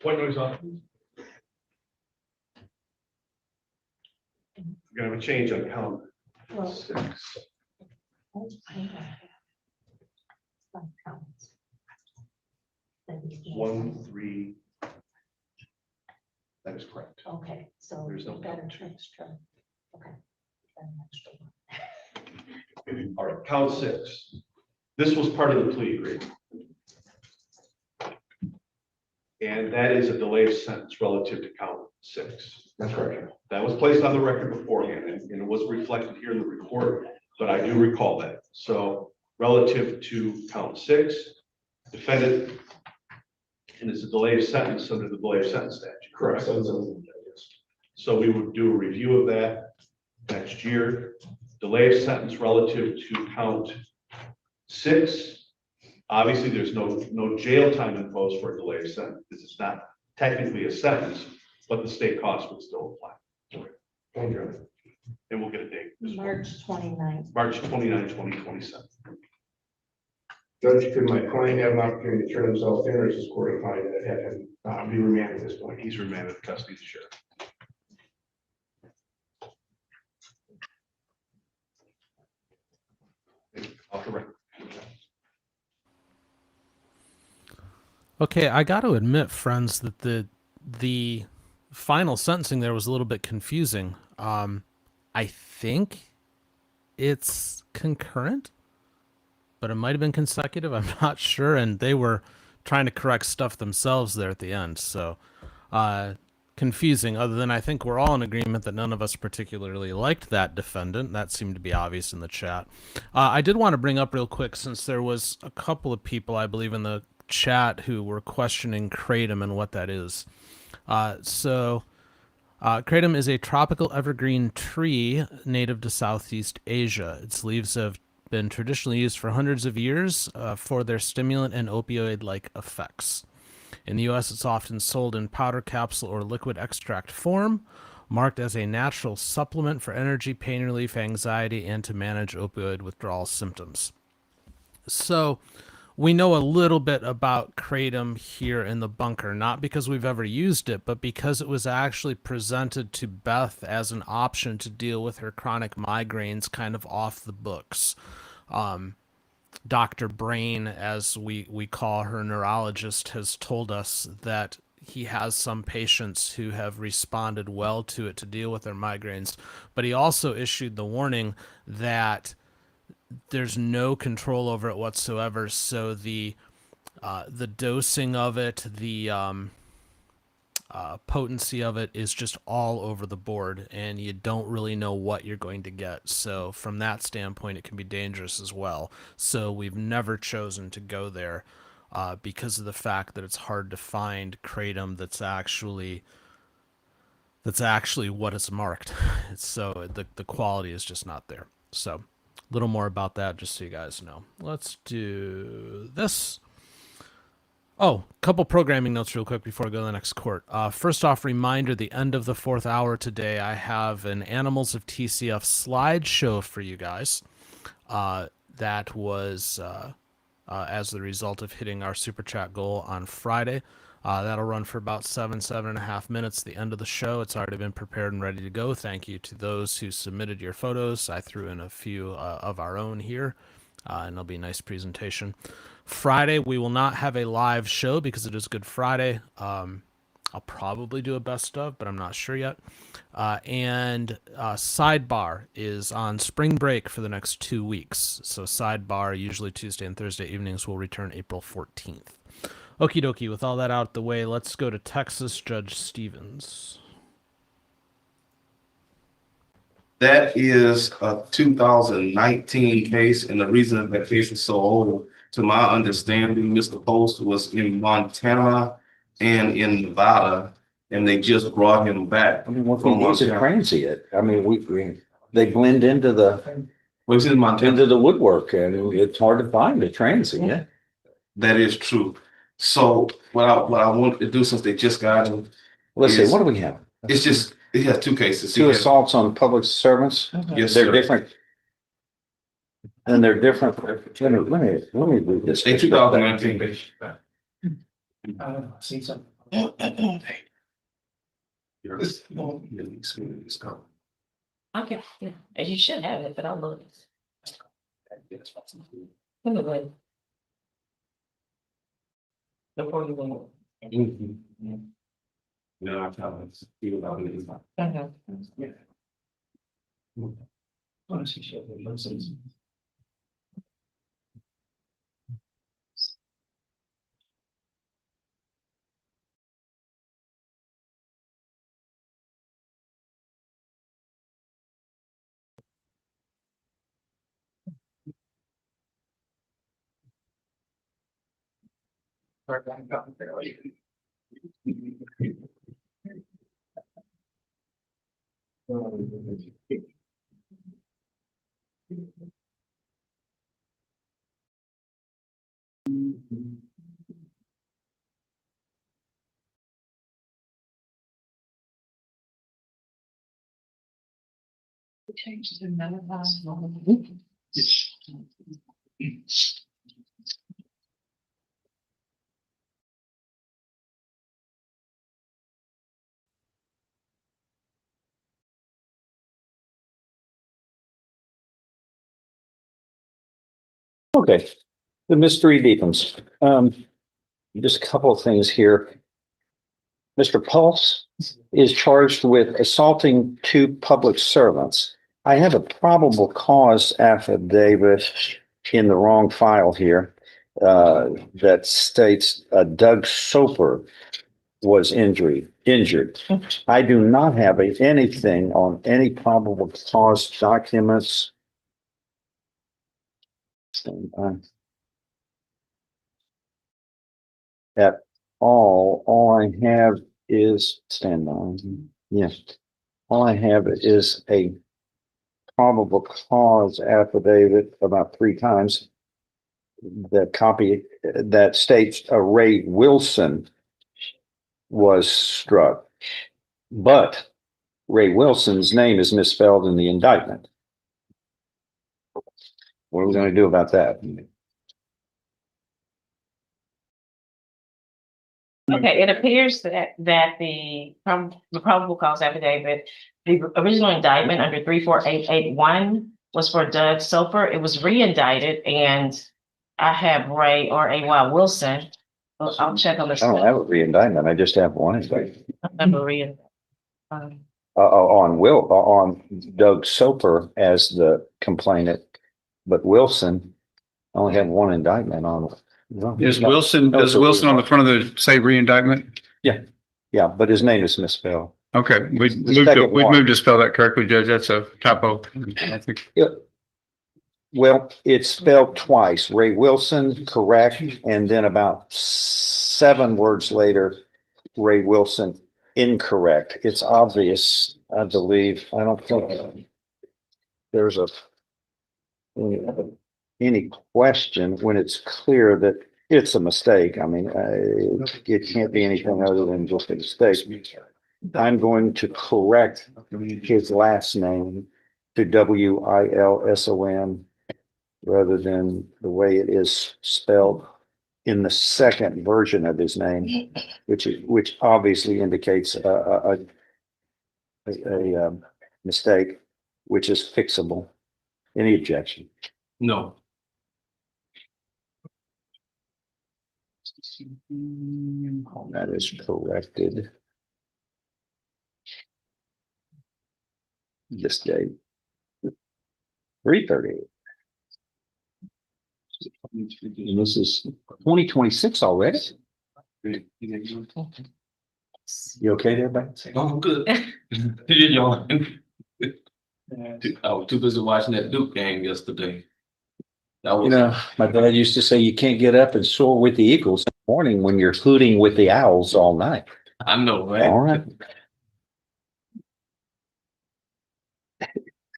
Point noise off. We're gonna have a change on count 6. Some counts. 1, 3. That is correct. Okay, so There's no we've got count. an extra. Okay. Got an extra one. All right, count 6. This was part of the plea agreement. And that is a delay of sentence relative to count 6. That's correct. That was placed on the record beforehand, and it was reflected here in the report, but I do recall that. So relative to count 6, defendant, and it's a delay of sentence under the delay of sentence statute. Correct. So we would do a review of that next year. Delay of sentence relative to count 6. Obviously, there's no jail time imposed for a delay of sentence because it's not technically a sentence, but the state cost would still apply. Thank you. And we'll get a date. March 29th. March 29, 2027. Judge, could my client have an opportunity to turn himself in, or is this court inclined to have him be remanded at this point? He's remanded to custody of the sheriff. Off the record. Okay, I got to admit, friends, that the final sentencing there was a little bit confusing. I think it's concurrent, but it might have been consecutive. I'm not sure, and they were trying to correct stuff themselves there at the end. So confusing, other than I think we're all in agreement that none of us particularly liked that defendant. That seemed to be obvious in the chat. I did want to bring up real quick, since there was a couple of people, I believe, in the chat who were questioning kratom and what that is. Kratom is a tropical evergreen tree native to Southeast Asia. Its leaves have been traditionally used for hundreds of years for their stimulant and opioid-like effects. In the U.S., it's often sold in powder capsule or liquid extract form, marked as a natural supplement for energy, pain relief, anxiety, and to manage opioid withdrawal symptoms. So we know a little bit about kratom here in the bunker, not because we've ever used it, but because it was actually presented to Beth as an option to deal with her chronic migraines kind of off the books. Dr. Brain, as we call her neurologist, has told us that he has some patients who have responded well to it to deal with their migraines, but he also issued the warning that there's no control over it whatsoever. So the dosing of it, the potency of it is just all over the board, and you don't really know what you're going to get. So from that standpoint, it can be dangerous as well. So we've never chosen to go there because of the fact that it's hard to find kratom that's actually what is marked. So the quality is just not there. So a little more about that, just so you guys know. Let's do this. Oh, couple programming notes real quick before I go to the next court. First off, reminder, the end of the 4th hour today, I have an Animals of TCF slideshow for you guys. That was as the result of hitting our super chat goal on Friday. That'll run for about 7.5 minutes. The end of the show. It's already been prepared and ready to go. Thank you to those who submitted your photos. I threw in a few of our own here, and it'll be a nice presentation. Friday, we will not have a live show because it is Good Friday. I'll probably do a best of, but I'm not sure yet. And Sidebar is on spring break for the next 2 weeks. So Sidebar, usually Tuesday and Thursday evenings, will return April 14th. Okie dokie, with all that out the way, let's go to Texas Judge Stevens. That is a 2019 case, and the reason that case is so old, to my understanding, Mr. Post was in Montana and in Nevada, and they just brought him back. I mean, he's a transient. I mean, they blend into the woodwork, and it's hard to find a transient. That is true. So what I want to do, since they just got him, let's see, what do we have? It's just he has 2 cases. Two assaults on public servants. Yes, they're sir. different. And they're different. Let me read this. A 2019 case. See something. Okay, yeah, and you should have it, but I'll look. Let me wait. Before you go. No, I'm telling you about it. Yeah. Changes in Okay, the mystery deepens. Just a couple of things here. Mr. Pulse is charged with assaulting 2 public servants. I have a probable cause affidavit in the wrong file here that states Doug Soper was injured. I do not have anything on any probable cause documents. At all I have is yes. All I have is a probable cause affidavit about 3 times. The copy that states a Ray Wilson was struck, but Ray Wilson's name is misspelled in the indictment. What are we going to do about that? Okay, it appears that the probable cause affidavit, the original indictment under 34881 was for Doug Soper. It was re-indicted, and I have Ray or A.Y. Wilson. I'll check on this. I don't have a re-indictment. I just have one indictment. I have a re-indictment. On Doug Soper as the complainant, but Wilson only had one indictment on it. Is Wilson on the front of the, say, re-indictment? Yeah, but his name is misspelled. Okay, we second one. moved to spell that correctly, Judge. That's a typo. I think. Well, it's spelled twice, Ray Wilson, correct, and then about 7 words later, Ray Wilson, incorrect. It's obvious, I believe. I don't think there's any question when it's clear that it's a mistake. I mean, it can't be anything other than just a mistake. I'm going to correct his last name to Wilson rather than the way it is spelled in the second version of his name, which obviously indicates a mistake, which is fixable. Any objection? No. That is corrected. This date. 3:38. And this is 2026 already? You okay there, Ben? Oh, I'm good. I was too busy watching that Duke game yesterday. You know, my dad used to say you can't get up and soar with the Eagles in the morning when you're hooting with the Owls all night. I know, right? All right.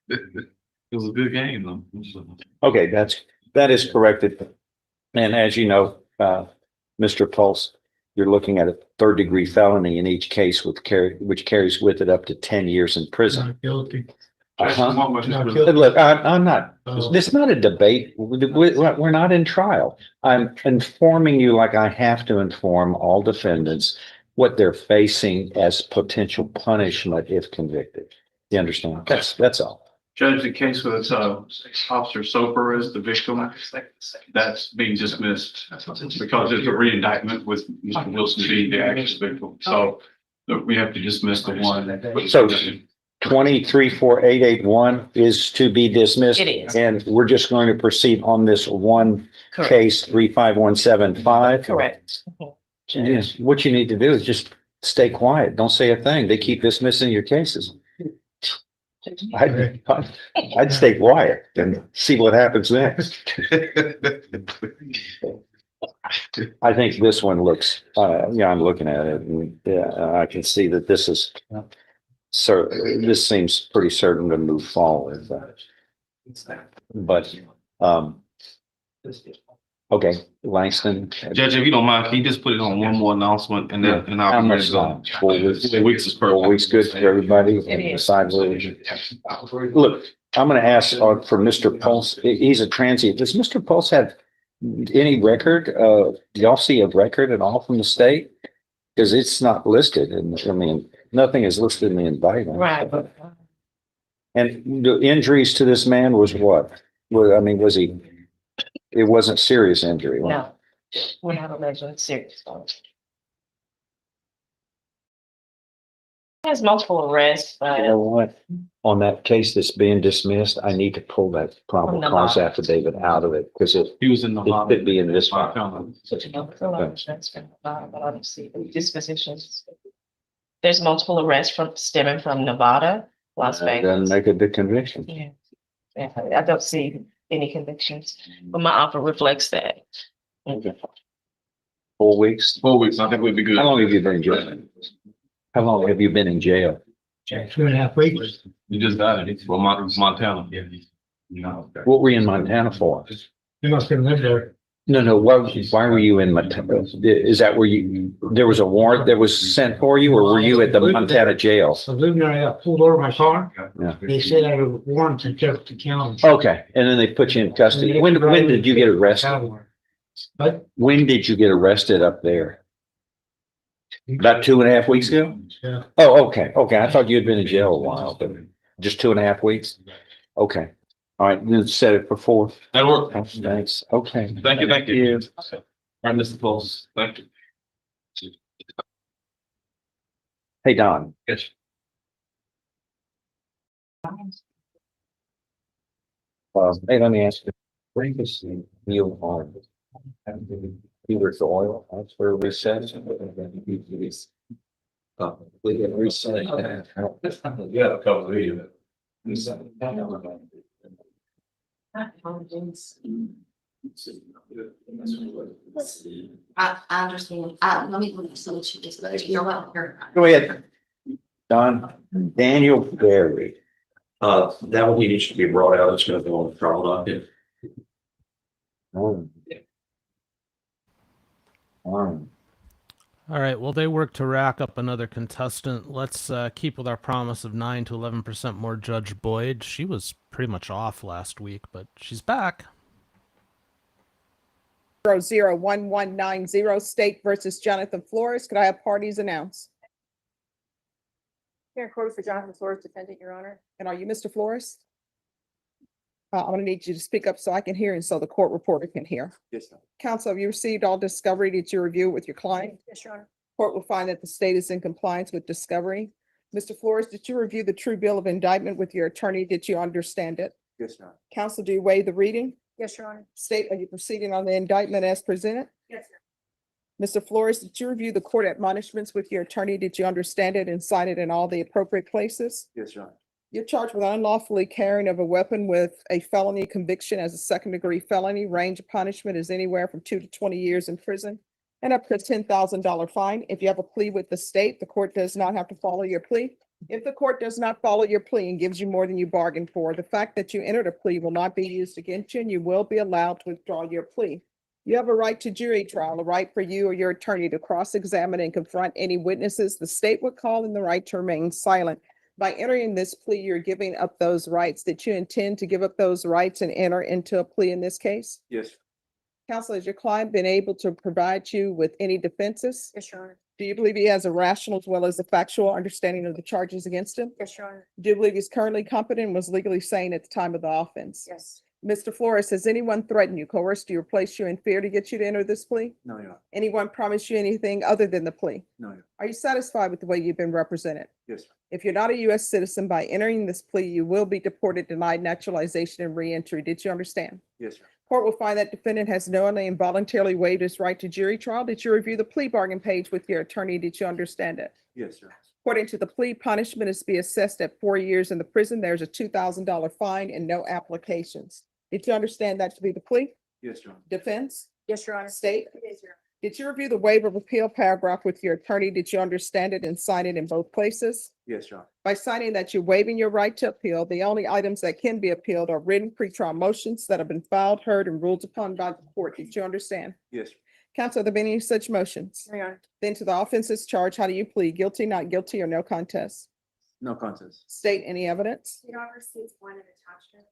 It was a good game, though. Okay, that is corrected. And as you know, Mr. Pulse, you're looking at a 3rd-degree felony in each case which carries with it up to 10 years in prison. Not guilty. Look, I'm not, it's not a debate. We're not in trial. I'm informing you like I have to inform all defendants what they're facing as potential punishment if convicted. You understand? That's all. Judge, the case with Officer Soper as the victim, that's being dismissed because it's a re-indictment with Mr. Wilson being the actual victim. So we have to dismiss the one. So 234881 is to be dismissed. It is. And we're just going to proceed on this one Correct. case, 35175. Correct. Yes, what you need to do is just stay quiet. Don't say a thing. They keep dismissing your cases. I'd stay quiet and see what happens next. I think this one looks, I'm looking at it and I can see that this is, this seems pretty certain to move forward. But, okay, Langston. Judge, if you don't mind, can you just put it on one more announcement and then, and How I'll. much time? 4 weeks. 4 weeks is perfect. 4 weeks good for everybody. It is. Besides, look, I'm going to ask for Mr. Pulse. He's a transient. Does Mr. Pulse have any record? Do y'all see a record at all from the state? Because it's not listed. And I mean, nothing is listed in the indictment. Right. And the injuries to this man was what? Well, I mean, was he? It wasn't serious injury. Was it? No, we're not alleging serious. Has multiple arrests, You but know what? On that case that's being dismissed, I need to pull that probable From cause Nevada. affidavit out of it because He was in the. it could be in this one. but I don't see the dispositions. There's multiple arrests stemming from Nevada, Las Doesn't Vegas. make a big conviction. Yeah, I don't see any convictions, but my offer reflects that. 4 weeks. 4 weeks, I think we'd be good. How long have you been in jail? How long have you been in jail? 2.5 weeks. You just got it. Well, Montana. What were you in Montana for? You must have lived there. No. Why were you in Montana? Is that where there was a warrant that was sent for you or were you at the Montana jail? So living there, I got pulled over my car. Yeah. They said I was warrant in Jefferson County. Okay. And then they put you in custody. When did you get arrested? But When did you get arrested up there? About 2.5 weeks ago? Yeah. Oh, okay. I thought you had been in jail a while, but just 2.5 weeks? Okay. All right, then set it for 4. That'll work. Thanks. Okay. Thank you. All right, Mr. Pulse, thank you. Hey, Don. Yes. Hey, let me ask you. Previously, Neil on. Peter's oil, that's where we said. We can reset that. Yeah, a couple of videos. I understand. Let me look so that you just, you're welcome. Go ahead. Don, Daniel Berry. That one needs to be brought out. It's gonna go on the trial docket. All right, well, they work to rack up another contestant. Let's keep with our promise of 9 to 11% more Judge Boyd. She was pretty much off last week, but she's back. 01190 State versus Jonathan Flores. Could I have parties announced? Here in court for Jonathan Flores, defendant, Your Honor. And are you Mr. Flores? I'm going to need you to speak up so I can hear and so the court reporter can hear. Yes, sir. Counsel, have you received all discovery? Did you review it with your client? Yes, Your Honor. Court will find that the state is in compliance with discovery. Mr. Flores, did you review the true bill of indictment with your attorney? Did you understand it? Yes, sir. Counsel, do you waive the reading? Yes, Your Honor. State, are you proceeding on the indictment as presented? Yes, sir. Mr. Flores, did you review the court admonishments with your attorney? Did you understand it and sign it in all the appropriate places? Yes, Your Honor. You're charged with unlawfully carrying of a weapon with a felony conviction as a second-degree felony. Range of punishment is anywhere from 2 to 20 years in prison and up to a $10,000 fine. If you have a plea with the state, the court does not have to follow your plea. If the court does not follow your plea and gives you more than you bargained for, the fact that you entered a plea will not be used against you and you will be allowed to withdraw your plea. You have a right to jury trial, a right for you or your attorney to cross-examine and confront any witnesses the state would call, and the right to remain silent. By entering this plea, you're giving up those rights. Did you intend to give up those rights and enter into a plea in this case? Yes. Counsel, has your client been able to provide you with any defenses? Yes, Your Honor. Do you believe he has a rational as well as a factual understanding of the charges against him? Yes, Your Honor. Do you believe he's currently competent and was legally sane at the time of the offense? Yes. Mr. Flores, has anyone threatened you, coerced you, or placed you in fear to get you to enter this plea? No, Your Honor. Anyone promised you anything other than the plea? No, Your Honor. Are you satisfied with the way you've been represented? Yes, sir. If you're not a U.S. citizen, by entering this plea, you will be deported, denied naturalization, and reentry. Did you understand? Yes, sir. Court will find that defendant has knowingly and voluntarily waived his right to jury trial. Did you review the plea bargain page with your attorney? Did you understand it? Yes, sir. According to the plea, punishment is to be assessed at 4 years in the prison. There's a $2,000 fine and no applications. Did you understand that to be the plea? Yes, Your Honor. Defense? Yes, Your Honor. State? Yes, Your Honor. Did you review the waiver of appeal paragraph with your attorney? Did you understand it and sign it in both places? Yes, Your Honor. By signing that you're waiving your right to appeal, the only items that can be appealed are written pretrial motions that have been filed, heard, and ruled upon by the court. Did you understand? Yes, sir. Counsel, have there been any such motions? Your Honor. Then to the offenses charged, how do you plead? Guilty, not guilty, or no contest? No contest. State any evidence? Your Honor, sees one in attachment.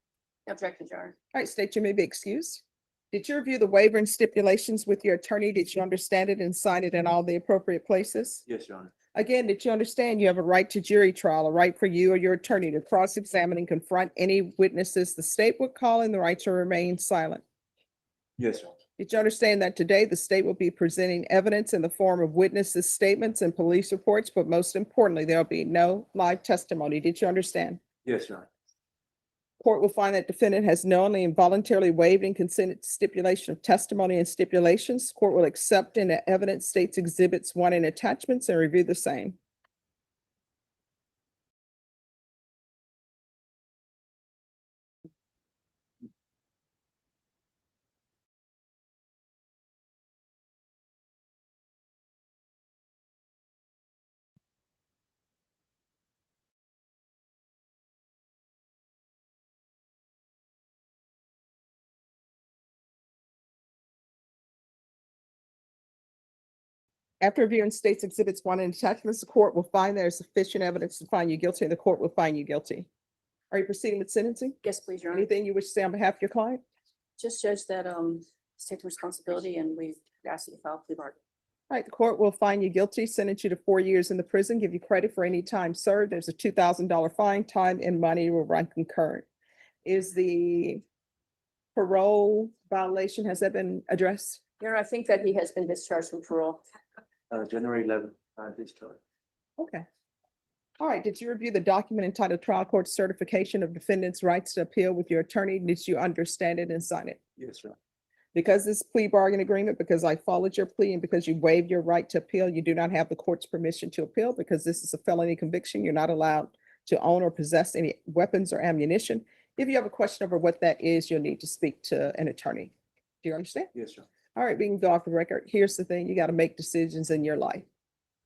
Objected, Your Honor. All right, state, you may be excused. Did you review the waiver and stipulations with your attorney? Did you understand it and sign it in all the appropriate places? Yes, Your Honor. Again, did you understand you have a right to jury trial, a right for you or your attorney to cross-examine and confront any witnesses the state would call, and the right to remain silent? Yes, sir. Did you understand that today the state will be presenting evidence in the form of witnesses' statements and police reports, but most importantly, there'll be no live testimony? Did you understand? Yes, Your Honor. Court will find that defendant has knowingly and voluntarily waived and consented to stipulation of testimony and stipulations. Court will accept into evidence states exhibits 1 and attachments and review the same. After reviewing states exhibits 1 and attachments, the court will find there is sufficient evidence to find you guilty, and the court will find you guilty. Are you proceeding with sentencing? Yes, please, Your Honor. Anything you wish to say on behalf of your client? Just judge that, take responsibility and we ask you to file a plea bargain. All right, the court will find you guilty, sentence you to 4 years in the prison, give you credit for any time served. There's a $2,000 fine. Time and money will run concurrent. Is the parole violation, has that been addressed? Your Honor, I think that he has been discharged from parole. January 11th, discharge. Okay. All right, did you review the document entitled Trial Court Certification of Defendant's Rights to Appeal with your attorney? Did you understand it and sign it? Yes, sir. Because this plea bargain agreement, because I followed your plea and because you waived your right to appeal, you do not have the court's permission to appeal because this is a felony conviction. You're not allowed to own or possess any weapons or ammunition. If you have a question over what that is, you'll need to speak to an attorney. Do you understand? Yes, sir. All right, we can go off the record. Here's the thing, you got to make decisions in your life.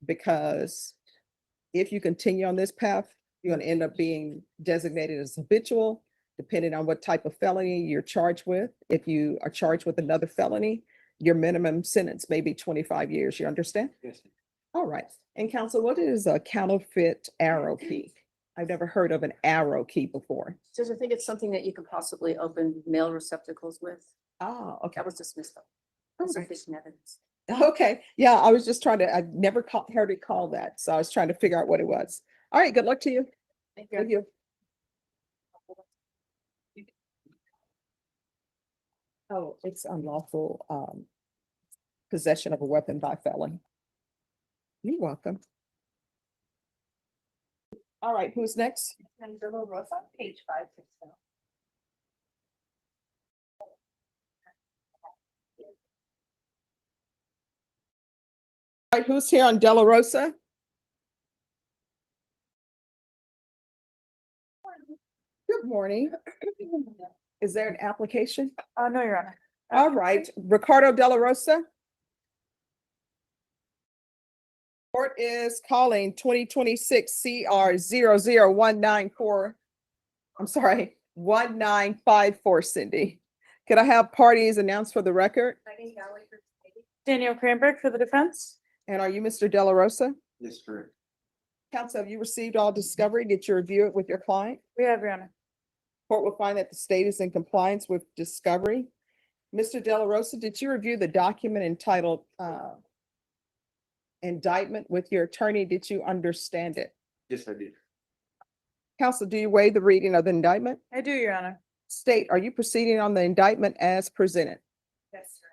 Because if you continue on this path, you're going to end up being designated as habitual, depending on what type of felony you're charged with. If you are charged with another felony, your minimum sentence may be 25 years. You understand? Yes, sir. All right. And counsel, what is a counterfeit arrow key? I've never heard of an arrow key before. Judge, I think it's something that you could possibly open mail receptacles with. Oh, okay. That was dismissed though. All right. Insufficient evidence. Okay, yeah, I was just trying to, I've never heard it called that, so I was trying to figure out what it was. All right, good luck to you. Thank you. Thank you. Oh, it's unlawful possession of a weapon by felon. You're welcome. All right, who's next? Dela Rosa, page 560. All right, who's here on Dela Rosa? Good morning. Is there an application? No, Your Honor. All right, Ricardo Dela Rosa. Court is calling 2026 CR 00194. I'm sorry, 1954, Cindy. Could I have parties announced for the record? Daniel Schoenbeck for the defense. And are you Mr. Dela Rosa? Yes, correct. Counsel, have you received all discovery? Did you review it with your client? We have, Your Honor. Court will find that the state is in compliance with discovery. Mr. Dela Rosa, did you review the document entitled indictment with your attorney? Did you understand it? Yes, I did. Counsel, do you waive the reading of the indictment? I do, Your Honor. State, are you proceeding on the indictment as presented? Yes, sir.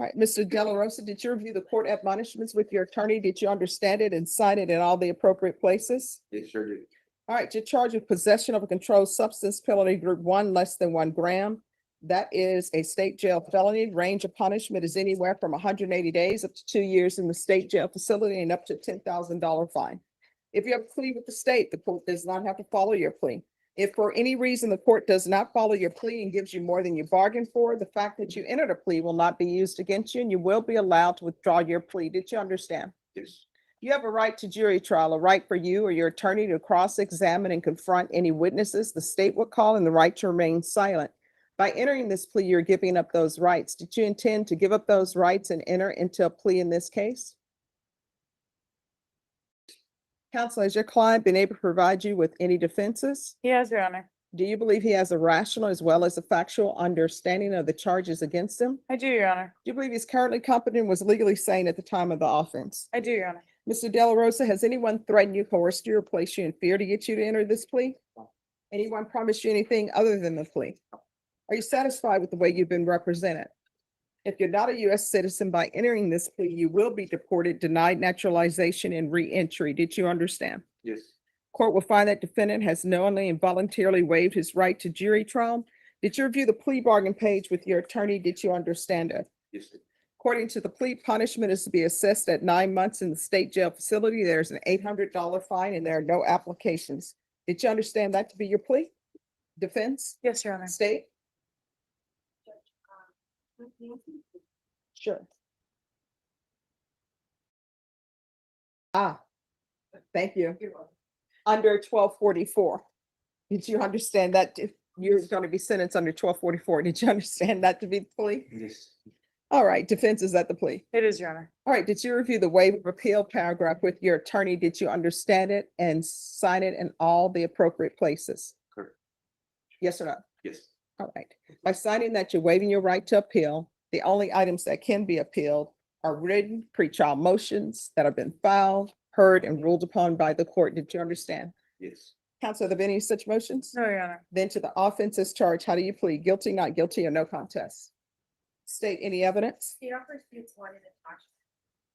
All right, Mr. Dela Rosa, did you review the court admonishments with your attorney? Did you understand it and sign it in all the appropriate places? Yes, sure did. All right, you're charged with possession of a controlled substance, penalty group 1, less than 1 gram. That is a state jail felony. Range of punishment is anywhere from 180 days up to 2 years in the state jail facility and up to $10,000 fine. If you have a plea with the state, the court does not have to follow your plea. If for any reason the court does not follow your plea and gives you more than you bargained for, the fact that you entered a plea will not be used against you and you will be allowed to withdraw your plea. Did you understand? Yes. You have a right to jury trial, a right for you or your attorney to cross-examine and confront any witnesses the state will call, and the right to remain silent. By entering this plea, you're giving up those rights. Did you intend to give up those rights and enter into a plea in this case? Counsel, has your client been able to provide you with any defenses? He has, Your Honor. Do you believe he has a rational as well as a factual understanding of the charges against him? I do, Your Honor. Do you believe he's currently competent and was legally sane at the time of the offense? I do, Your Honor. Mr. Dela Rosa, has anyone threatened you, coerced you, or placed you in fear to get you to enter this plea? Anyone promised you anything other than the plea? Are you satisfied with the way you've been represented? If you're not a U.S. citizen by entering this plea, you will be deported, denied naturalization, and re-entry. Did you understand? Yes. Court will find that defendant has knowingly and voluntarily waived his right to jury trial. Did you review the plea bargain page with your attorney? Did you understand it? Yes, sir. According to the plea, punishment is to be assessed at 9 months in the state jail facility. There's an $800 fine and there are no applications. Did you understand that to be your plea? Defense? Yes, Your Honor. State? Sure. Thank you. Under 1244. Did you understand that you're going to be sentenced under 1244? Did you understand that to be the plea? Yes. All right, defense is at the plea. It is, Your Honor. All right, did you review the waiver of appeal paragraph with your attorney? Did you understand it and sign it in all the appropriate places? Correct. Yes or no? Yes. All right. By signing that, you're waiving your right to appeal. The only items that can be appealed are written pretrial motions that have been filed, heard, and ruled upon by the court. Did you understand? Yes. Counsel, are there any such motions? No, Your Honor. Then to the offenses charged, how do you plead? Guilty, not guilty, or no contest? State any evidence?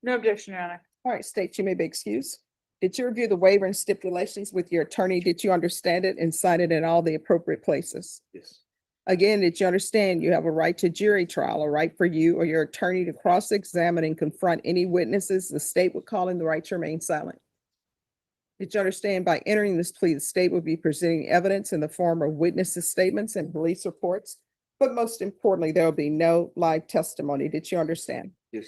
No objection, Your Honor. All right, state, you may be excused. Did you review the waiver and stipulations with your attorney? Did you understand it and sign it in all the appropriate places? Yes. Again, did you understand you have a right to jury trial, a right for you or your attorney to cross-examine and confront any witnesses the state would call in the right to remain silent? Did you understand by entering this plea, the state would be presenting evidence in the form of witnesses' statements and police reports? But most importantly, there will be no live testimony. Did you understand? Yes.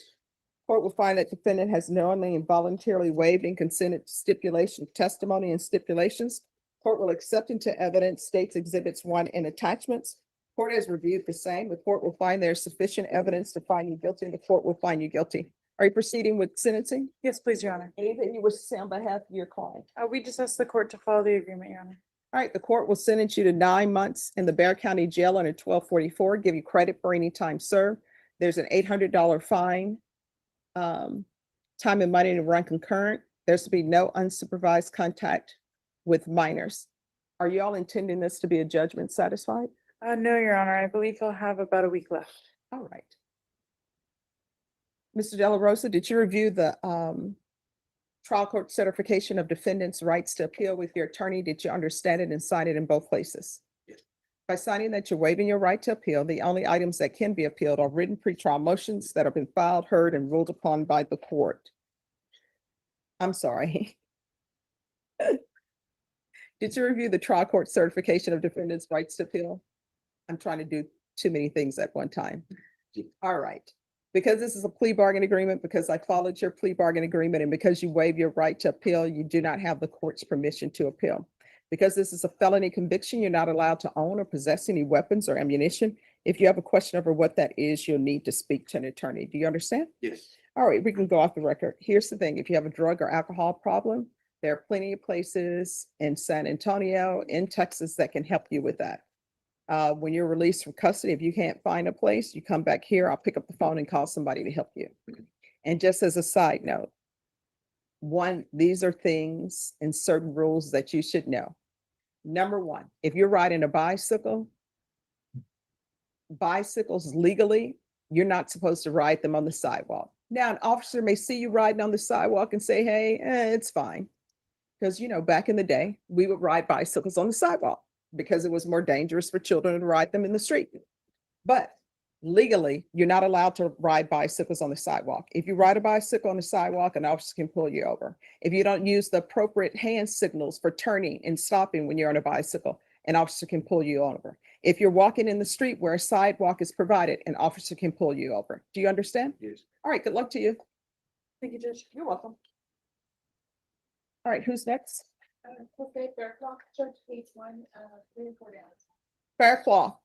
Court will find that defendant has knowingly and voluntarily waived and consented to stipulation of testimony and stipulations. Court will accept into evidence states exhibits 1 and attachments. Court has reviewed the same. The court will find there is sufficient evidence to find you guilty, and the court will find you guilty. Are you proceeding with sentencing? Yes, please, Your Honor. Anything you wish to say on behalf of your client? We just asked the court to follow the agreement, Your Honor. All right, the court will sentence you to 9 months in the Bexar County Jail under 1244, give you credit for any time served. There's an $800 fine. Time and money to run concurrent. There's to be no unsupervised contact with minors. Are you all intending this to be a judgment satisfied? No, Your Honor. I believe he'll have about a week left. All right. Mr. Dela Rosa, did you review the trial court certification of defendant's rights to appeal with your attorney? Did you understand it and sign it in both places? Yes. By signing that you're waiving your right to appeal, the only items that can be appealed are written pretrial motions that have been filed, heard, and ruled upon by the court. I'm sorry. Did you review the trial court certification of defendant's rights to appeal? I'm trying to do too many things at one time. All right. Because this is a plea bargain agreement, because I followed your plea bargain agreement, and because you waive your right to appeal, you do not have the court's permission to appeal. Because this is a felony conviction, you're not allowed to own or possess any weapons or ammunition. If you have a question over what that is, you'll need to speak to an attorney. Do you understand? Yes. All right, we can go off the record. Here's the thing. If you have a drug or alcohol problem, there are plenty of places in San Antonio, in Texas, that can help you with that. When you're released from custody, if you can't find a place, you come back here, I'll pick up the phone and call somebody to help you. And just as a side note, these are things and certain rules that you should know. Number one, if you're riding a bicycle, bicycles legally, you're not supposed to ride them on the sidewalk. Now, an officer may see you riding on the sidewalk and say, hey, it's fine. Because, back in the day, we would ride bicycles on the sidewalk because it was more dangerous for children to ride them in the street. But legally, you're not allowed to ride bicycles on the sidewalk. If you ride a bicycle on the sidewalk, an officer can pull you over. If you don't use the appropriate hand signals for turning and stopping when you're on a bicycle, an officer can pull you over. If you're walking in the street where a sidewalk is provided, an officer can pull you over. Do you understand? Yes. All right, good luck to you. Thank you, Judge. You're welcome. All right, who's next? Okay, Fairclough, Church, page 1, 3 and 4 down. Fairclough.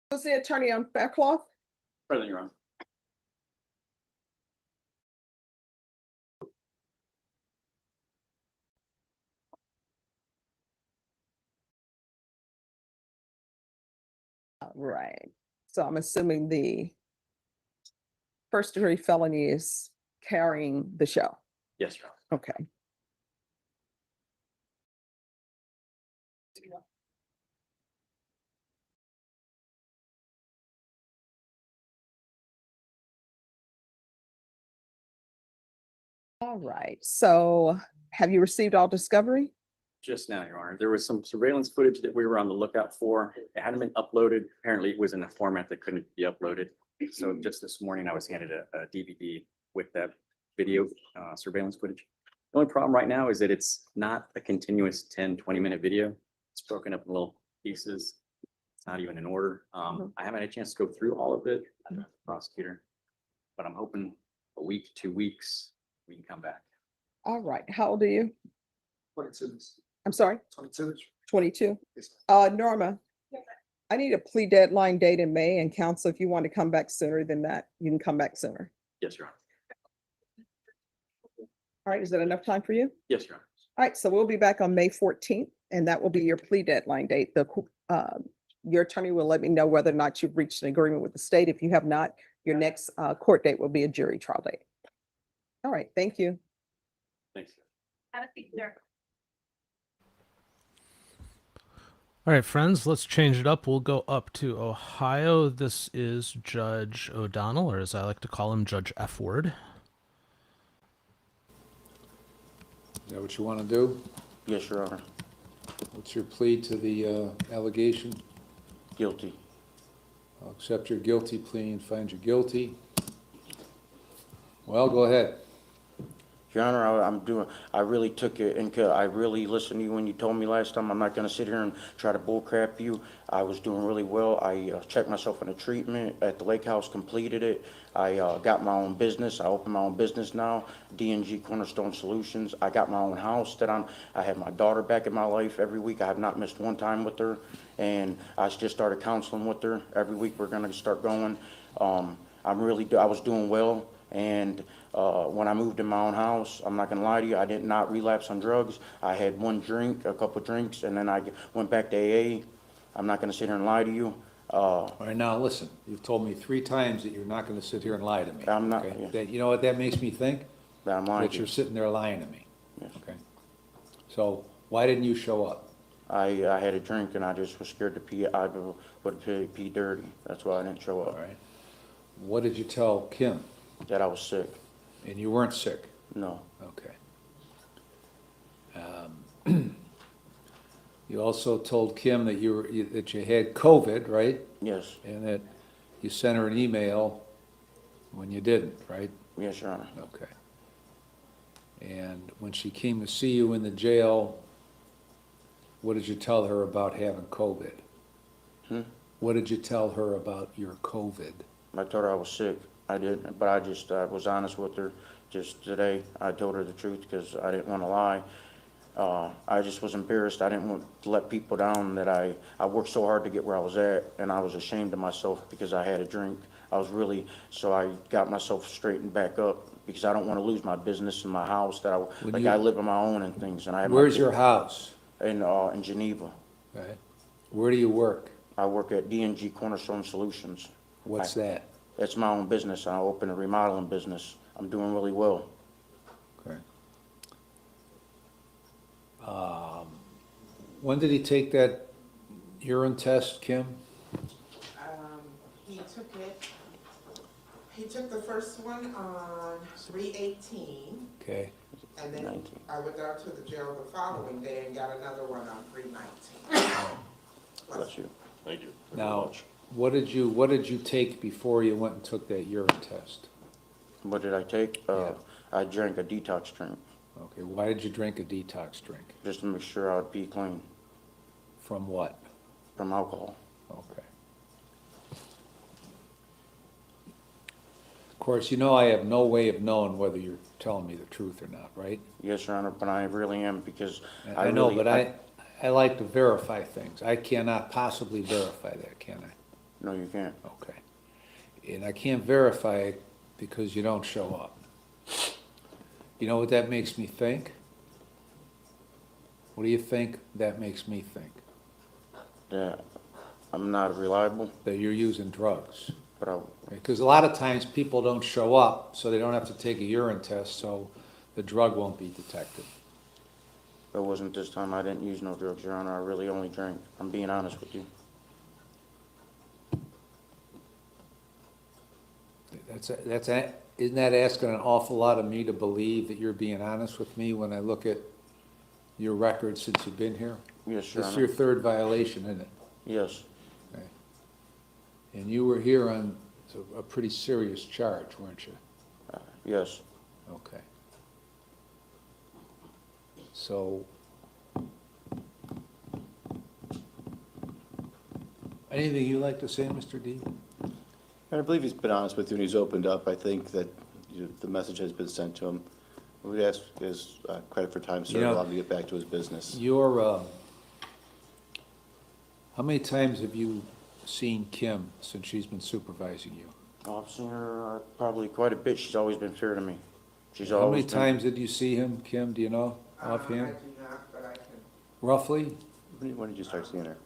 Who's the attorney on Fairclough? Present, Your Honor. Right. So I'm assuming the first degree felony is carrying the show. Yes, Your Honor. Okay. All right. So have you received all discovery? Just now, Your Honor. There was some surveillance footage that we were on the lookout for. It hadn't been uploaded. Apparently it was in a format that couldn't be uploaded. So just this morning, I was handed a DVD with that video surveillance footage. The only problem right now is that it's not a continuous 10, 20-minute video. It's broken up in little pieces. It's not even in order. I haven't had a chance to go through all of it, prosecutor, but I'm hoping a week, 2 weeks, we can come back. All right. How old are you? 22. I'm sorry? 22. 22. Yes. Norma, I need a plea deadline date in May, and counsel, if you want to come back sooner than that, you can come back sooner. Yes, Your Honor. All right. Is that enough time for you? Yes, Your Honor. All right. So we'll be back on May 14th, and that will be your plea deadline date. Your attorney will let me know whether or not you've reached an agreement with the state. If you have not, your next court date will be a jury trial date. All right. Thank you. Thanks. Have a seat there. All right, friends, let's change it up. We'll go up to Ohio. This is Judge O'Donnell, or as I like to call him, Judge F Word. Is that what you want to do? Yes, Your Honor. What's your plea to the allegation? Guilty. I'll accept your guilty plea and find you guilty. Well, go ahead. Your Honor, I really took it and I really listened to you when you told me last time. I'm not going to sit here and try to bullcrap you. I was doing really well. I checked myself in a treatment at the lake house, completed it. I got my own business. I opened my own business now, D&G Cornerstone Solutions. I got my own house I have my daughter back in my life every week. I have not missed one time with her. And I just started counseling with her. Every week we're going to start going. I was doing well. And when I moved in my own house, I'm not gonna lie to you, I did not relapse on drugs. I had one drink, a couple drinks, and then I went back to AA. I'm not gonna sit here and lie to you. All right, now listen, you've told me 3 times that you're not going to sit here and lie to me. I'm not. Okay? Yeah. That, you know what that makes me think? That I'm lying That to you're you. sitting there lying to me. Yes. Okay. So why didn't you show up? I had a drink and I just was scared to pee. I would pee dirty. That's why I didn't show up. All right. What did you tell Kim? That I was sick. And you weren't sick? No. Okay. You also told Kim that that you had COVID, right? Yes. And that you sent her an email when you didn't, right? Yes, Your Honor. Okay. And when she came to see you in the jail, what did you tell her about having COVID? What did you tell her about your COVID? I told her I was sick. I did, but I was honest with her. Just today, I told her the truth because I didn't want to lie. I just was embarrassed. I didn't want to let people down that I worked so hard to get where I was at, and I was ashamed of myself because I had a drink. So I got myself straightened back up because I don't want to lose my business and my house that I live on my own and things. And Where's your house? In Geneva. Okay. Where do you work? I work at D&G Cornerstone Solutions. What's that? It's my own business. I opened a remodeling business. I'm doing really well. Okay. When did he take that urine test, Kim? He took the first one on 3/18. Okay. And then I went down to the jail the following day and got another one on 3/19. Bless you. Thank you. Now, what did you take before you went and took that urine test? What did I take? I drank a detox drink. Okay, why did you drink a detox drink? Just to make sure I would be clean. From what? From alcohol. Okay. Of course, you know I have no way of knowing whether you're telling me the truth or not, right? Yes, Your Honor, but I really am because I know, but I like to verify things. I cannot possibly verify that, can I? No, you can't. Okay. And I can't verify it because you don't show up. You know what that makes me think? What do you think that makes me think? That I'm not reliable. That you're using drugs. But because a lot of times people don't show up, so they don't have to take a urine test, so the drug won't be detected. It wasn't this time. I didn't use no drugs, Your Honor. I really only drank. I'm being honest with you. Isn't that asking an awful lot of me to believe that you're being honest with me when I look at your record since you've been here? Yes, Your This is Honor. your 3rd violation, isn't it? Yes. Okay. And you were here on a pretty serious charge, weren't you? Yes. Okay. So, anything you'd like to say, Mr. D? I believe he's been honest with you and he's opened up. I think that the message has been sent to him. We'd ask his credit for time served, allow him to get back to his business. How many times have you seen Kim since she's been supervising you? I've seen her probably quite a bit. She's always been fair to me. How many times did you see him, Kim? Do you know offhand? I do not, but I can. Roughly? When did you start seeing her?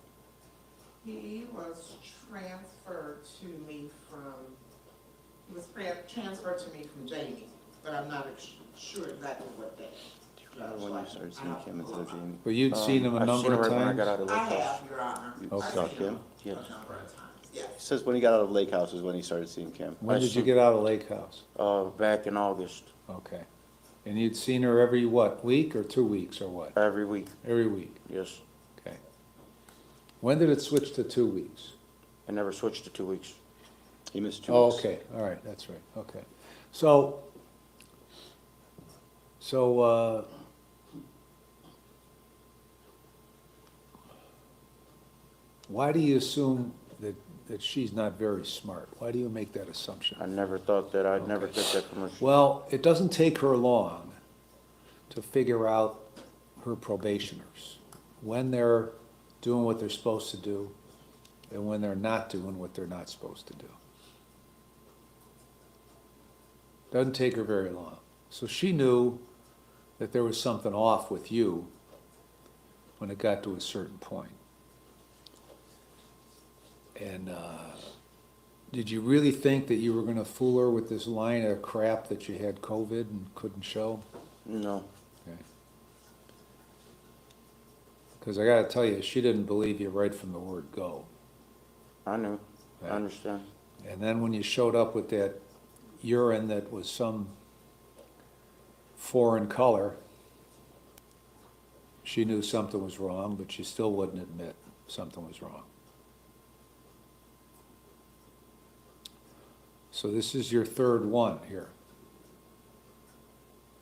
He was transferred to me transferred to me from Jamie, but I'm not sure exactly what day. When you started seeing Kim instead of Jamie. Well, you'd seen him a I've number her of right when I times? got out of Lake I House. have, Your Honor. You Okay. saw Kim? Yeah. A number of times, yes. He says when he got out of Lake House is when he started seeing Kim. When did you get out of Lake House? Back in August, Okay. And you'd seen her every, what, week or 2 weeks or what? every week, Every week, yes. okay. When did it switch to 2 weeks? I never switched to 2 weeks. He missed 2 Oh, weeks. okay, all right, that's right, okay. So, why do you assume that she's not very smart? Why do you make that assumption? I never thought that, I'd never took that from her. Well, it doesn't take her long to figure out her probationers, when they're doing what they're supposed to do and when they're not doing what they're not supposed to do. Doesn't take her very long. So she knew that there was something off with you when it got to a certain point. And did you really think that you were gonna fool her with this line of crap that you had COVID and couldn't show? No, Okay. Because I gotta tell you, she didn't believe you right from the word go. I knew, I Right. understand. And then when you showed up with that urine that was some foreign color, she knew something was wrong, but she still wouldn't admit something was wrong. So this is your third one here.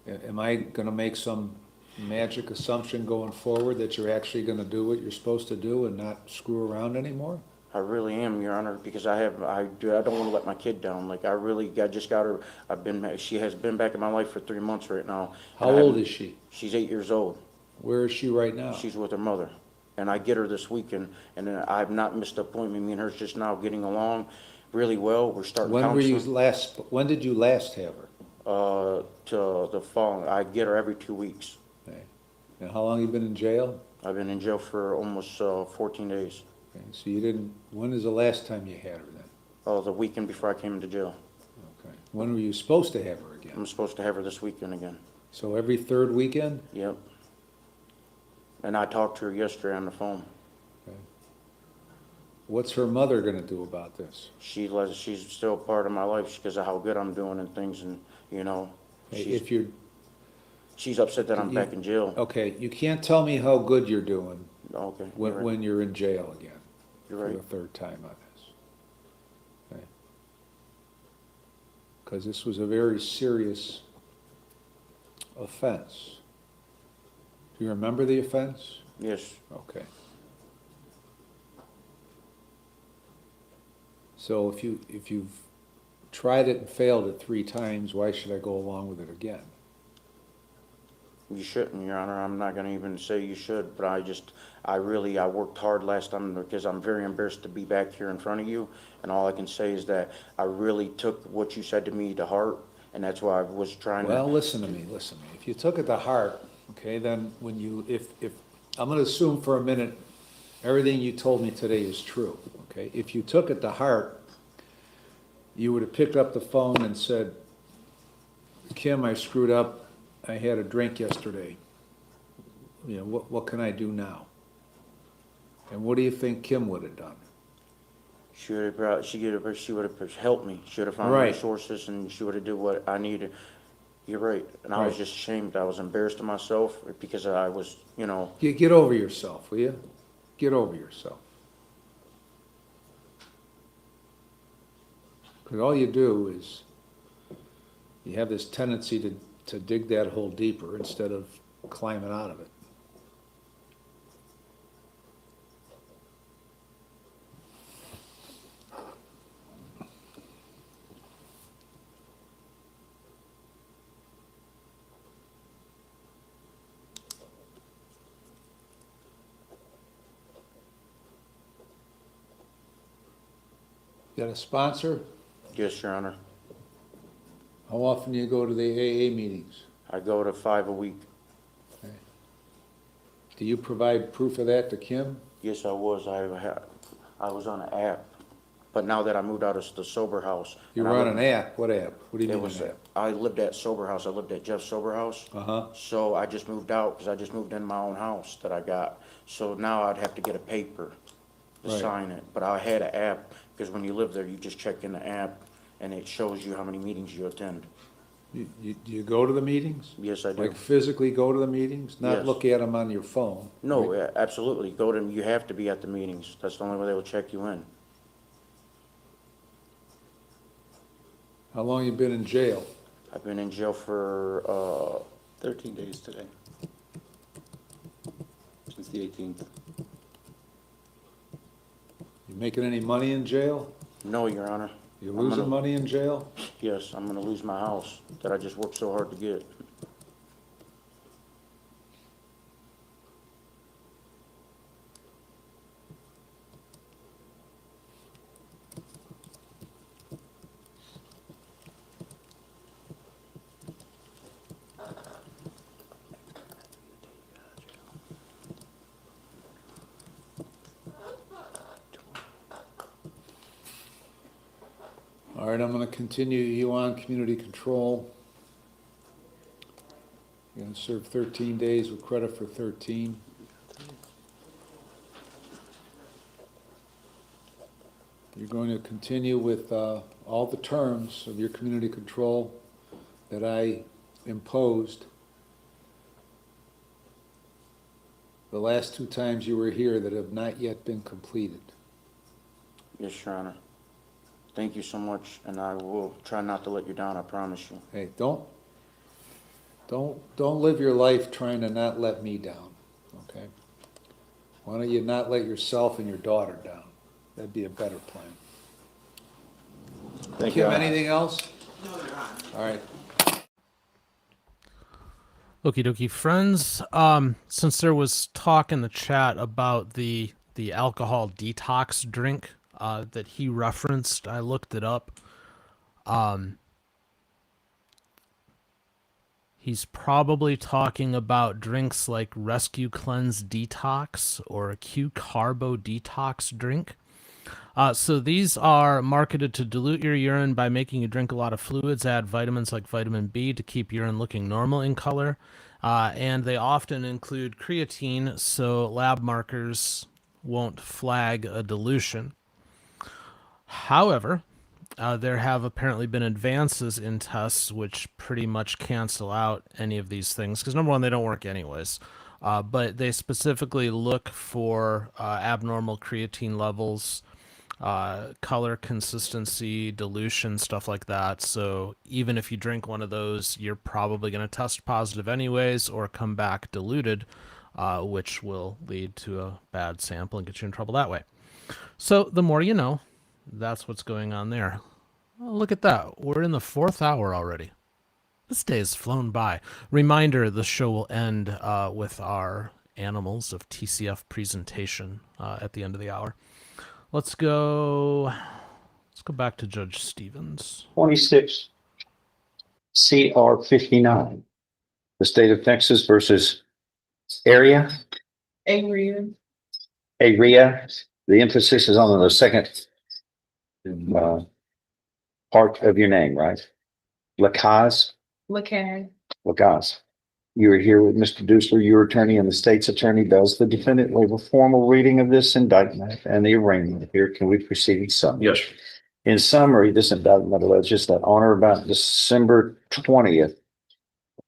Am I gonna make some magic assumption going forward that you're actually gonna do what you're supposed to do and not screw around anymore? I really am, Your Honor, because I don't wanna let my kid down. Like, I just got her, she has been back in my life for 3 months right now. How old is she? She's 8 years old. Where is she right now? She's with her mother. And I get her this weekend, and then I've not missed an appointment. Me and her's just now getting along really well. We're starting When were you counseling. when did you last have her? To the fall, I get her every 2 weeks. Okay. And how long you been in jail? I've been in jail for almost 14 days. Okay, so you didn't, when is the last time you had her then? The weekend before I came into jail. Okay. When were you supposed to have her again? I'm supposed to have her this weekend again. So every third weekend? Yep. And I talked to her yesterday on the phone. Okay. What's her mother gonna do about this? She's still part of my life because of how good I'm doing and things, and, you know, Hey, if you're, she's upset that I'm back in jail. okay, you can't tell me how good you're doing Okay, when you're in jail again. you're For right. the third time on this. Okay. Because this was a very serious offense. Do you remember the offense? Yes, Okay. So if you've tried it and failed it 3 times, why should I go along with it again? you shouldn't, Your Honor. I'm not gonna even say you should, but I worked hard last time because I'm very embarrassed to be back here in front of you. And all I can say is that I really took what you said to me to heart, and that's why I was trying to. Well, listen to me. If you took it to heart, okay, then when if I'm gonna assume for a minute, everything you told me today is true, okay? If you took it to heart, you would have picked up the phone and said, Kim, I screwed up. I had a drink yesterday. You know, what can I do now? And what do you think Kim would have done? She would have helped me. She would have found Right. resources, and she would have did what I needed. You're right. And I was Right. just ashamed. I was embarrassed of myself because I was, you know, Get over yourself, will you? Get over yourself. Because all you do is, you have this tendency to dig that hole deeper instead of climbing out of it. Got a sponsor? yes, Your Honor. How often do you go to the AA meetings? I go to 5 a week. Do you provide proof of that to Kim? Yes, I was. I was on an app. But now that I moved out of the sober house. You and I were on lived- an app, what app? What do you It mean was, an app? I lived at sober house. I lived at Jeff's sober house. Uh-huh, So I just moved out because I just moved in my own house that I got. So now I'd have to get a paper to Right. sign it. But I had an app because when you live there, you just check in the app and it shows you how many meetings you attend. do you go to the meetings? Yes, I do. Like physically go to the meetings, not Yes. look at them on your phone? No, right? yeah, absolutely. Go to them. You have to be at the meetings. That's the only way they will check you in. How long you been in jail? I've been in jail for 13 days today. Since the 18th. You making any money in jail? No, Your Honor. You I'm losing gonna- money in jail? Yes, I'm gonna lose my house that I just worked so hard to get. All right, I'm gonna continue you on community control. You're gonna serve 13 days with credit for 13. You're going to continue with all the terms of your community control that I imposed the last 2 times you were here that have not yet been completed. Yes, Your Honor. Thank you so much, and I will try not to let you down, I promise you. Hey, don't live your life trying to not let me down, okay? Why don't you not let yourself and your daughter down? That'd be a better plan. Thank you, Kim, Your Honor. anything else? No, Your Honor. All right. Okie dokie, friends. Since there was talk in the chat about the alcohol detox drink that he referenced, I looked it up. He's probably talking about drinks like Rescue Cleanse Detox or a Q Carbo Detox drink. So these are marketed to dilute your urine by making you drink a lot of fluids, add vitamins like vitamin B to keep urine looking normal in color. And they often include creatine, so lab markers won't flag a dilution. However, there have apparently been advances in tests which pretty much cancel out any of these things, because number one, they don't work anyways. But they specifically look for abnormal creatine levels, color consistency, dilution, stuff like that. So even if you drink one of those, you're probably going to test positive anyways or come back diluted, which will lead to a bad sample and get you in trouble that way. So the more you know, that's what's going on there. Oh, look at that. We're in the 4th hour already. This day has flown by. Reminder, the show will end with our Animals of TCF presentation at the end of the hour. Let's go back to Judge Stevens. 26 CR 59. The state of Texas versus area. Area. The emphasis is on the second part of your name, right? Lacaz. Lacaz. You are here with Mr. Dusler, your attorney, and the state's attorney. Does the defendant waive a formal reading of this indictment and the arraignment? Here, can we proceed in summary? Yes. In summary, this indictment alleges that on or about December 20th,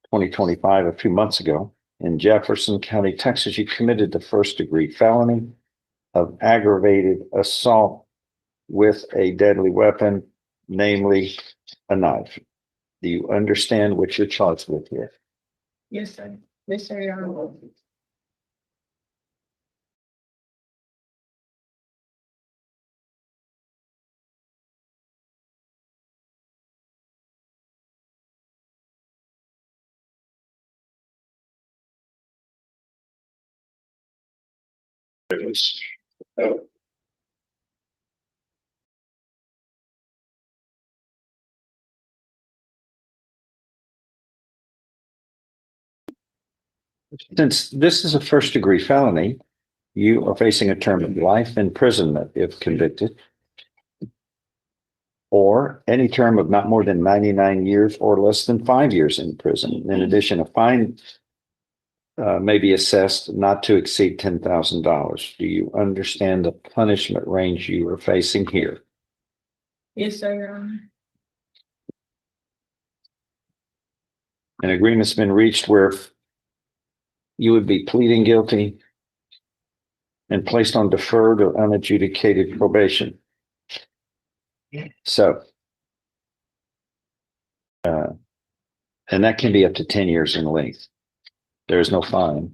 2025, a few months ago, in Jefferson County, Texas, you committed the first-degree felony of aggravated assault with a deadly weapon, namely a knife. Do you understand what you're charged with here? Yes, sir. Yes, sir, Your Honor. Since this is a first-degree felony, you are facing a term of life imprisonment if convicted. or any term of not more than 99 years or less than 5 years in prison. In addition, a fine may be assessed not to exceed $10,000. Do you understand the punishment range you are facing here? Yes, sir, Your Honor. An agreement's been reached where you would be pleading guilty and placed on deferred or unadjudicated probation. So, and that can be up to 10 years in length. There is no fine.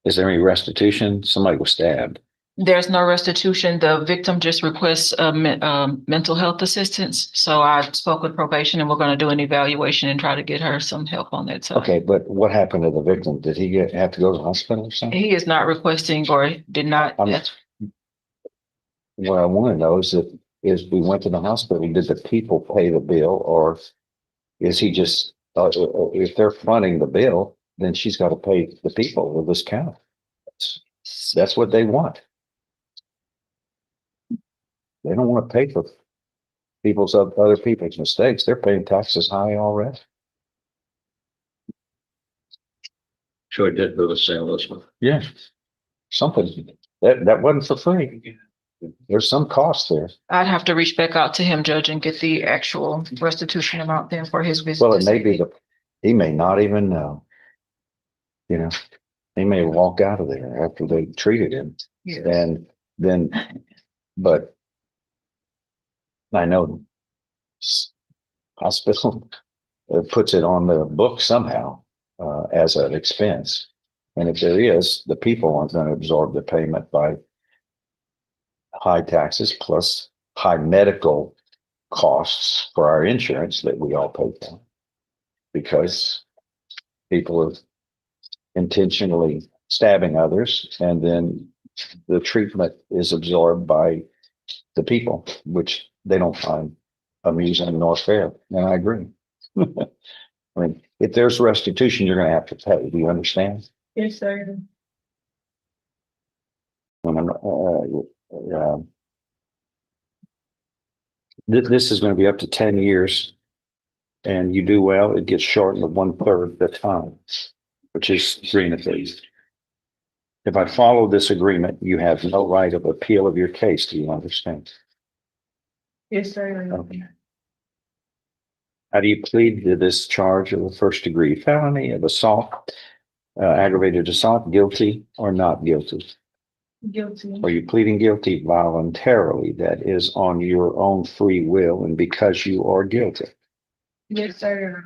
Is there any restitution? Somebody was stabbed. There's no restitution. The victim just requests mental health assistance. So I spoke with probation and we're going to do an evaluation and try to get her some help on that side. Okay, but what happened to the victim? Did he have to go to the hospital or something? He is not requesting or did not. What I want to know is we went to the hospital, did the people pay the bill, or is he just, if they're fronting the bill, then she's got to pay the people with this count. That's what they want. They don't want to pay for other people's mistakes. They're paying taxes high already. So I did go to San Luis. Yeah. Something that wasn't for free. There's some cost there. I'd have to reach back out to him, Judge, and get the actual restitution amount then for his visit. Well, it may be he may not even know. You know, he may walk out of there after they treated him. Yes. And then, but I know hospital puts it on the book somehow as an expense. And if there is, the people aren't going to absorb the payment by high taxes plus high medical costs for our insurance that we all pay for, because people are intentionally stabbing others, and then the treatment is absorbed by the people, which they don't find amusing nor fair. And I agree. I mean, if there's restitution, you're going to have to pay. Do you understand? Yes, sir. When this is going to be up to 10 years, and you do well, it gets shortened to 1/3 the time, which is 3 1/3. If I follow this agreement, you have no right of appeal of your case. Do you understand? Yes, sir. Okay. How do you plead to this charge of a first-degree felony of assault, aggravated assault, guilty or not guilty? Guilty. Are you pleading guilty voluntarily, that is on your own free will and because you are guilty? Yes, sir.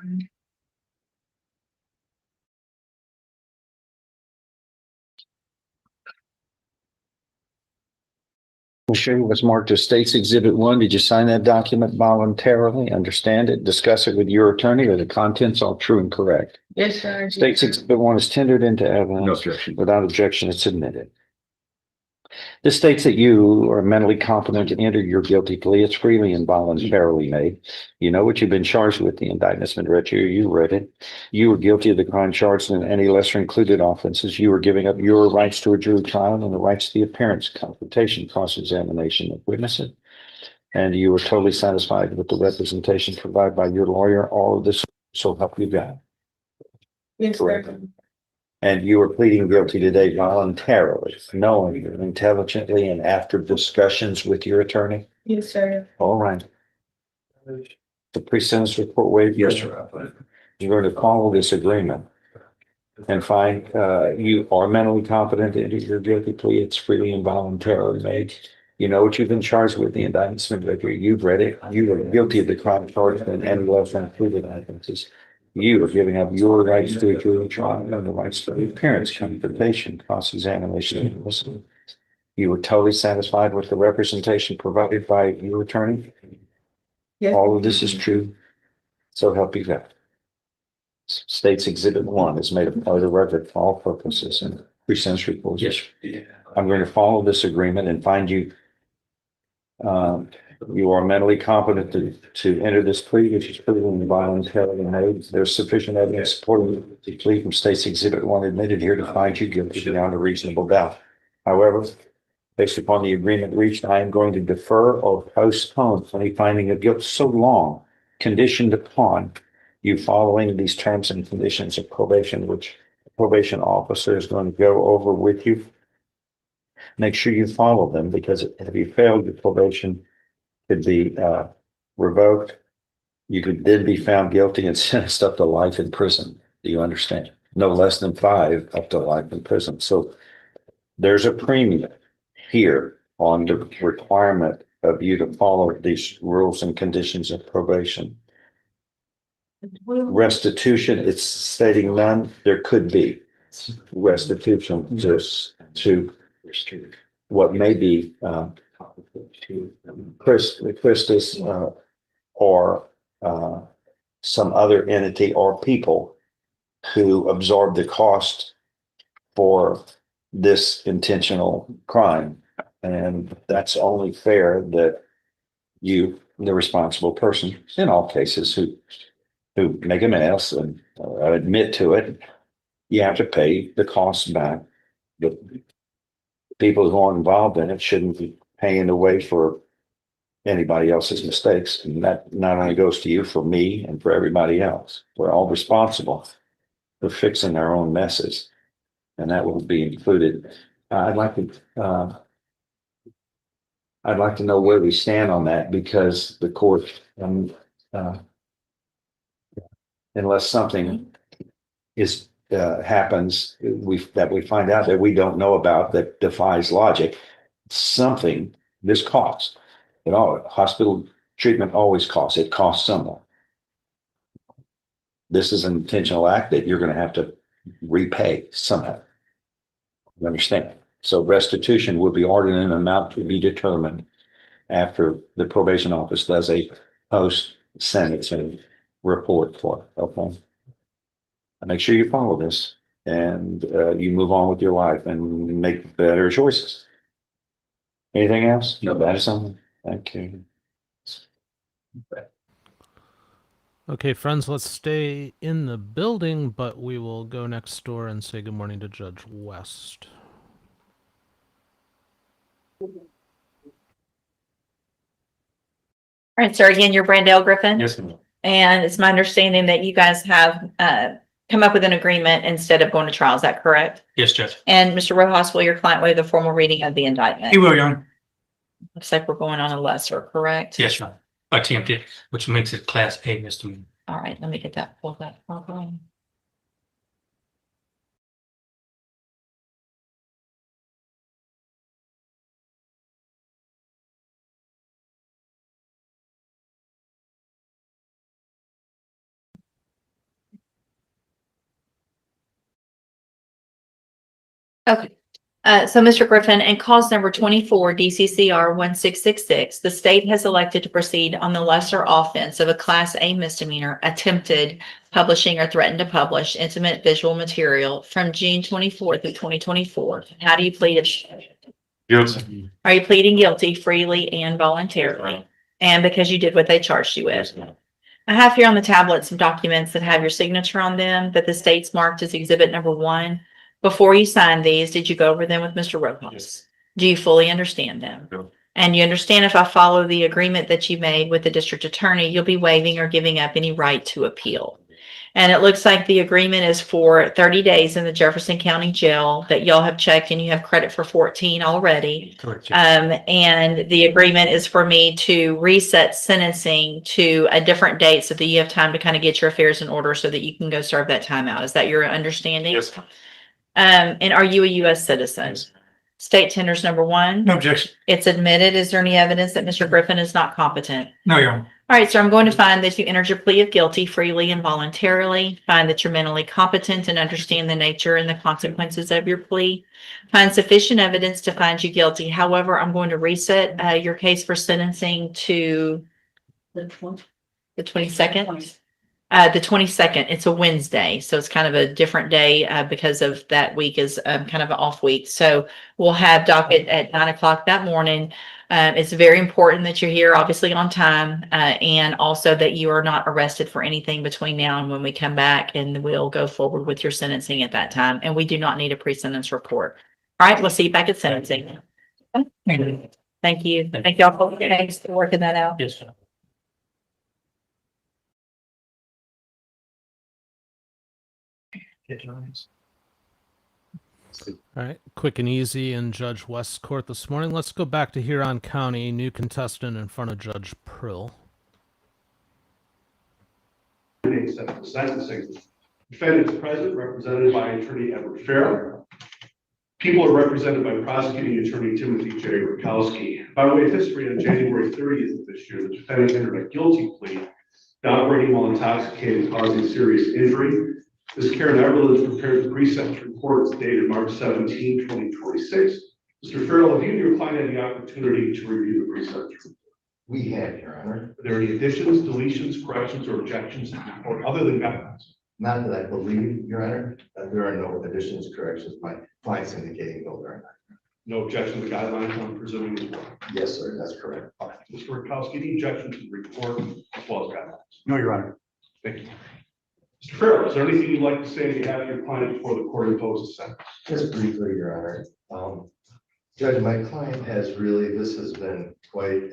Sure, it was marked as State's Exhibit 1. Did you sign that document voluntarily? Understand it? Discuss it with your attorney? Are the contents all true and correct? Yes, sir. State's Exhibit 1 is tendered into evidence. No objection. Without objection, it's admitted. This states that you are mentally competent to enter your guilty plea. It's freely and voluntarily made. You know what you've been charged with. The indictment's been read to you. You read it. You were guilty of the crime charged and any lesser included offenses. You were giving up your rights to a jury trial and the rights to the appearance, confrontation, cross-examination of witnesses. And you were totally satisfied with the representation provided by your lawyer. All of this will help you God. Yes, Correct. sir. And you are pleading guilty today voluntarily, knowingly, intelligently, and after discussions with your attorney? Yes, sir. All right. The pre-sentence report waiver? Yes, sir. You're going to follow this agreement and find you are mentally competent to enter your guilty plea. It's freely and voluntarily made. You know what you've been charged with. The indictment's been read to you. You've read it. You are guilty of the crime charged and any lesser included offenses. You are giving up your rights to a jury trial and the rights to the appearance, confrontation, cross-examination. You were totally satisfied with the representation provided by your attorney? Yes. All of this is true. So help you God. State's Exhibit 1 is made a part of the record for all purposes and pre-sentence report. Yes. I'm going to follow this agreement and find you you are mentally competent to enter this plea, which is proven voluntarily made. There's sufficient evidence supporting the plea from State's Exhibit 1 admitted here to find you guilty beyond a reasonable doubt. However, Based upon the agreement reached, I am going to defer or postpone any finding of guilt so long, conditioned upon you following these terms and conditions of probation, which the probation officer is going to go over with you. Make sure you follow them, because if you fail, your probation could be revoked. You could then be found guilty and sentenced up to life in prison. Do you understand? No less than 5 up to life in prison. So there's a premium here on the requirement of you to follow these rules and conditions of probation. Restitution, it's stating none. There could be restitution just to what may be Christus or some other entity or people who absorb the cost for this intentional crime. And that's only fair that you, the responsible person, in all cases who make a mess and admit to it, you have to pay the costs back. The people who are involved in it shouldn't be paying away for anybody else's mistakes. And that not only goes to you, for me, and for everybody else. We're all responsible for fixing our own messes. And that will be included. I'd like to know where we stand on that, because the court, unless something is happens, we find out that we don't know about, that defies logic, something, this costs. You know, hospital treatment always costs. It costs someone. This is an intentional act that you're going to have to repay somehow. You understand? So restitution will be ordered in an amount to be determined after the probation office does a post-sentencing report for it. Okay. And make sure you follow this, and you move on with your life and make better choices. Anything else? No, that is something. Thank you. Okay, friends, let's stay in the building, but we will go next door and say good morning to Judge West. All right, sir, again, you're Brandell Griffin. Yes, ma'am. And it's my understanding that you guys have come up with an agreement instead of going to trial. Is that correct? Yes, Judge. And Mr. Rojas, will your client waive the formal reading of the indictment? He will, Your Honor. Looks like we're going on a lesser, correct? Yes, Your Honor. Attempted, which makes it Class A misdemeanor. All right, let me get that pulled up. Okay. Okay. So Mr. Griffin, in cause number 24 DCCR 1666, the state has elected to proceed on the lesser offense of a Class A misdemeanor, attempted publishing or threatened to publish intimate visual material from June 24th of 2024. How do you plead? Guilty. Are you pleading guilty freely and voluntarily? And because you did what they charged you with? I have here on the tablet some documents that have your signature on them that the state's marked as exhibit number 1. Before you signed these, did you go over them with Mr. Rojas? Yes. Do you fully understand them? Yeah. And you understand if I follow the agreement that you made with the district attorney, you'll be waiving or giving up any right to appeal. And it looks like the agreement is for 30 days in the Jefferson County Jail that y'all have checked, and you have credit for 14 already. Correct. And the agreement is for me to reset sentencing to a different date so that you have time to kind of get your affairs in order so that you can go serve that time out. Is that your understanding? Yes. And are you a U.S. citizen? Yes. State tenders number 1. No objection. It's admitted. Is there any evidence that Mr. Griffin is not competent? No, Your Honor. All right, so I'm going to find that you entered your plea of guilty freely and voluntarily, find that you're mentally competent and understand the nature and the consequences of your plea, find sufficient evidence to find you guilty. However, I'm going to reset your case for sentencing to the 22nd. The 22nd, it's a Wednesday, so it's kind of a different day because of that week is kind of an off week. So we'll have docket at 9 o'clock that morning. It's very important that you're here, obviously on time, and also that you are not arrested for anything between now and when we come back, and we'll go forward with your sentencing at that time. And we do not need a pre-sentence report. All right, we'll see you back at sentencing. Thank you. Thank y'all for working that out. Yes, sir. All right, quick and easy in Judge West's court this morning. Let's go back to Huron County, new contestant in front of Judge Prill. Sentencing. Defendant is present, represented by Attorney Edward Farrell. People are represented by Prosecuting Attorney Timothy J. Rakowski. By way of history, on January 30th of this year, the defendant entered a guilty plea to operating while intoxicated, causing serious injury. Ms. Karen Everland prepared the pre-sentence report dated March 17, 2026. Mr. Farrell, have you and your client had the opportunity to review the pre-sentence report? We have, Your Honor. Are there any additions, deletions, corrections, or objections to the report other than guidelines? Not that I believe, Your Honor, that there are no additions, corrections. My client's indicating no, there are not. No objection to the guidelines, I'm presuming as well. Yes, sir, that's correct. Mr. Rakowski, any objection to the report as well as guidelines? No, Your Honor. Thank you. Mr. Farrell, is there anything you'd like to say on behalf of your client before the court imposes sentence? Just briefly, Your Honor. Judge, my client has really, this has been quite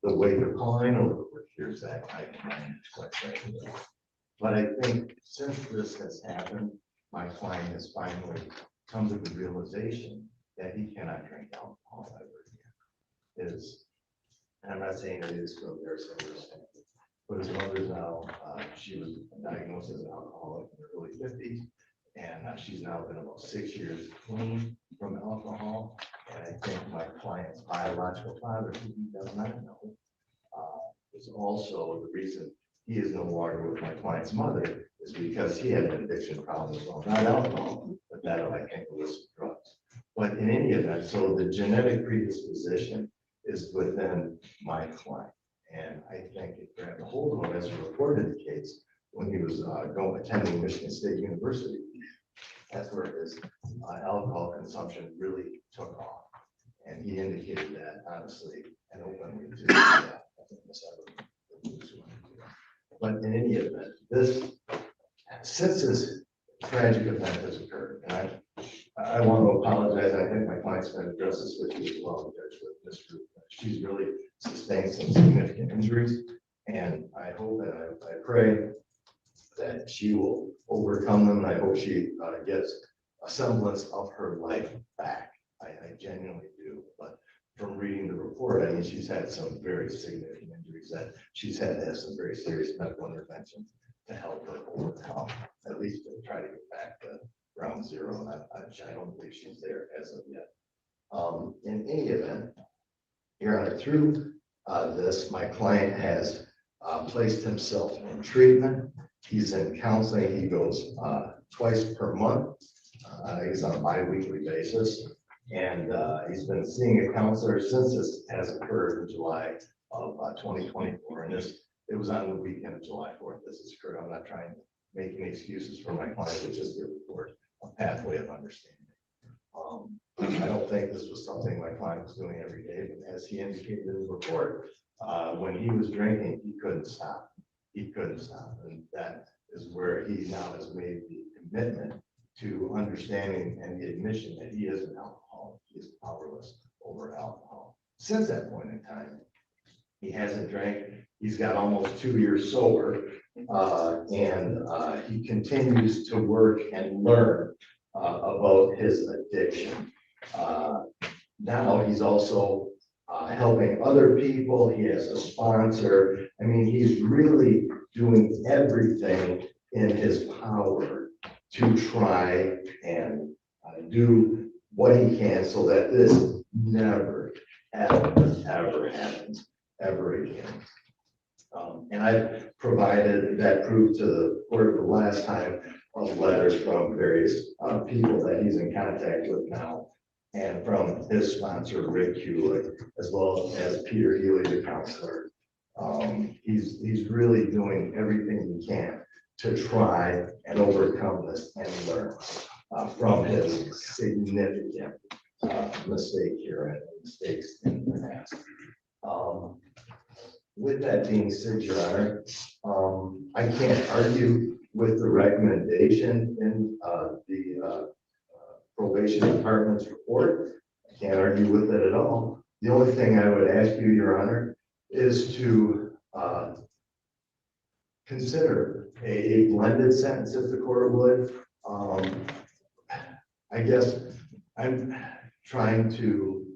the way they're calling over the years that I managed, quite frankly. But I think since this has happened, my client has finally come to the realization that he cannot drink alcohol ever again. And I'm not saying it is for their circumstances, but his mother's now, she was diagnosed as an alcoholic in her early 50s, and she's now been about 6 years clean from alcohol. And I think my client's biological father, who he does not know, is also the reason he is no longer with my client's mother, is because he had an addiction problem as well, not alcohol, but that of, I think, illicit drugs. But in any event, so the genetic predisposition is within my client. And I think it grabbed a hold of him, as he reported the case, when he was attending Michigan State University. That's where his alcohol consumption really took off. And he indicated that honestly and openly to but in any event, since this tragic event has occurred, and I want to apologize. I think my client's going to address this with you as well, Judge, with this group. She's really sustained some significant injuries, and I hope and I pray that she will overcome them. And I hope she gets a semblance of her life back. I genuinely do. But from reading the report, I mean, she's had some very significant injuries that she's had to have some very serious medical interventions to help her overcome, at least to try to get back to ground zero. And I don't believe she's there as of yet. In any event, Your Honor, through this, my client has placed himself in treatment. He's in counseling. He goes twice per month. He's on a bi-weekly basis. And he's been seeing a counselor since this has occurred in July of 2024. And it was on the weekend of July 4th. This has occurred. I'm not trying to make any excuses for my client, but just to report a pathway of understanding. I don't think this was something my client was doing every day, but as he indicated in the report, when he was drinking, he couldn't stop. He couldn't stop. And that is where he now has made the commitment to understanding and the admission that he is an alcoholic. He is powerless over alcohol. Since that point in time, he hasn't drank. He's got almost 2 years sober, and he continues to work and learn about his addiction. Now he's also helping other people. He has a sponsor. I mean, he's really doing everything in his power to try and do what he can so that this never, ever happens ever again. And I've provided that proof to the court the last time of letters from various people that he's in contact with now, and from his sponsor, Rick Hewlett, as well as Peter Healy, the counselor. He's really doing everything he can to try and overcome this and learn from his significant mistake here and mistakes in the past. With that being said, Your Honor, I can't argue with the recommendation in the probation department's report. I can't argue with it at all. The only thing I would ask you, Your Honor, is to consider a blended sentence if the court would. I guess I'm trying to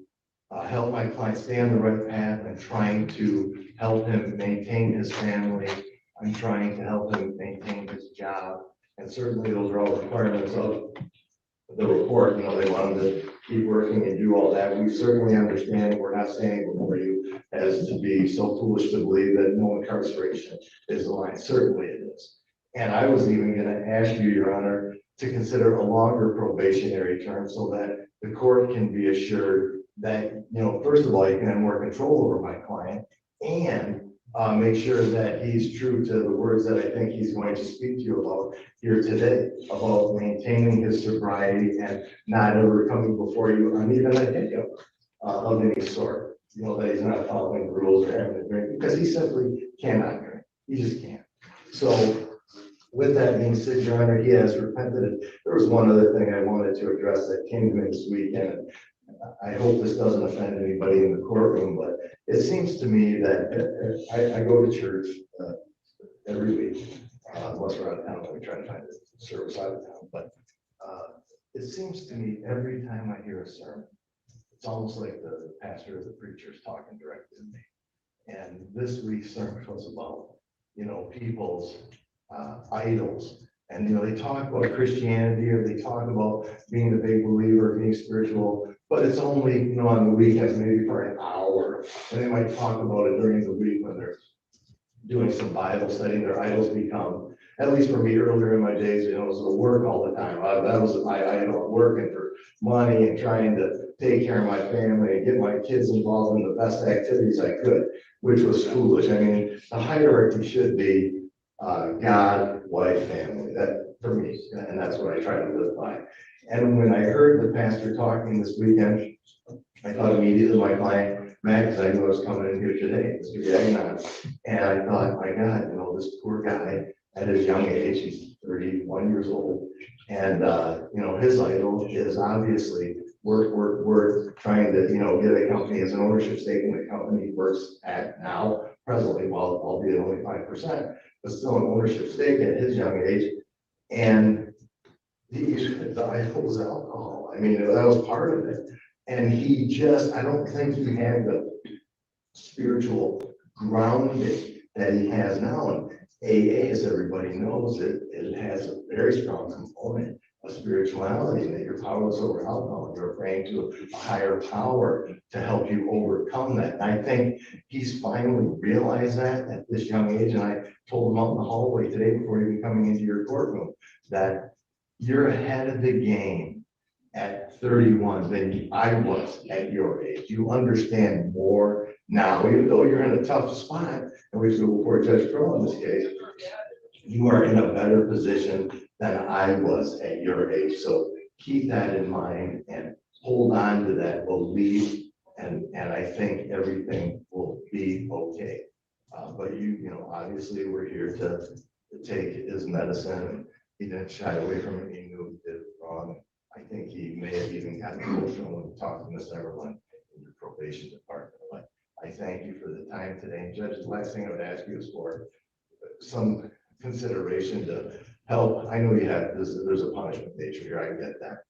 help my client stay on the right path. I'm trying to help him maintain his family. I'm trying to help him maintain his job. And certainly those are all requirements of the report. You know, they want him to keep working and do all that. We certainly understand. We're not saying before you as to be so foolish to believe that no incarceration is the line. Certainly it is. And I was even going to ask you, Your Honor, to consider a longer probationary term so that the court can be assured that, you know, first of all, you can have more control over my client and make sure that he's true to the words that I think he's going to speak to you about here today, about maintaining his sobriety and not ever coming before you on even a hiccup of any sort. You know, that he's not following the rules or having a drink because he simply cannot drink. He just can't. So with that being said, Your Honor, he has repented. There was one other thing I wanted to address that came to me this weekend. I hope this doesn't offend anybody in the courtroom, but it seems to me that I go to church every week, unless we're out of town, we try to find a service out of town. But it seems to me every time I hear a sermon, it's almost like the pastor or the preacher is talking directly to me. And this week's sermon was about, you know, people's idols. And, you know, they talk about Christianity or they talk about being a big believer, being spiritual, but it's only, you know, on the weekends, maybe for an hour. And they might talk about it during the week when they're doing some Bible study. Their idols become, at least for me earlier in my days, you know, it was the work all the time. That was my idol, working for money and trying to take care of my family and get my kids involved in the best activities I could, which was foolish. I mean, the hierarchy should be God, wife, family. That for me, and that's what I try to live by. And when I heard the pastor talking this weekend, I thought immediately my client, Max, I knew I was coming in here today, Mr. Gagnon. And I thought, my God, you know, this poor guy at his young age, he's 31 years old. And, you know, his idol is obviously work, trying to, you know, get a company as an ownership stake in the company he works at now, presently, well, albeit only 5%, but still an ownership stake at his young age. And the idol was alcohol. I mean, that was part of it. And he just, I don't think he had the spiritual grounding that he has now. And AA, as everybody knows, it has a very strong component of spirituality, that you're powerless over alcohol. You're praying to a higher power to help you overcome that. And I think he's finally realized that at this young age. And I told him out in the hallway today before even coming into your courtroom that you're ahead of the game at 31 than I was at your age. You understand more now, even though you're in a tough spot, and we should go before Judge Prill in this case, you are in a better position than I was at your age. So keep that in mind and hold on to that belief, and I think everything will be okay. But you know, obviously we're here to take his medicine. He didn't shy away from it. He knew he did it wrong. I think he may have even gotten emotional when he talked to Miss Everland in the probation department. But I thank you for the time today. And Judge, the last thing I would ask you is for some consideration to help. I know you have this, there's a punishment nature here, I get that.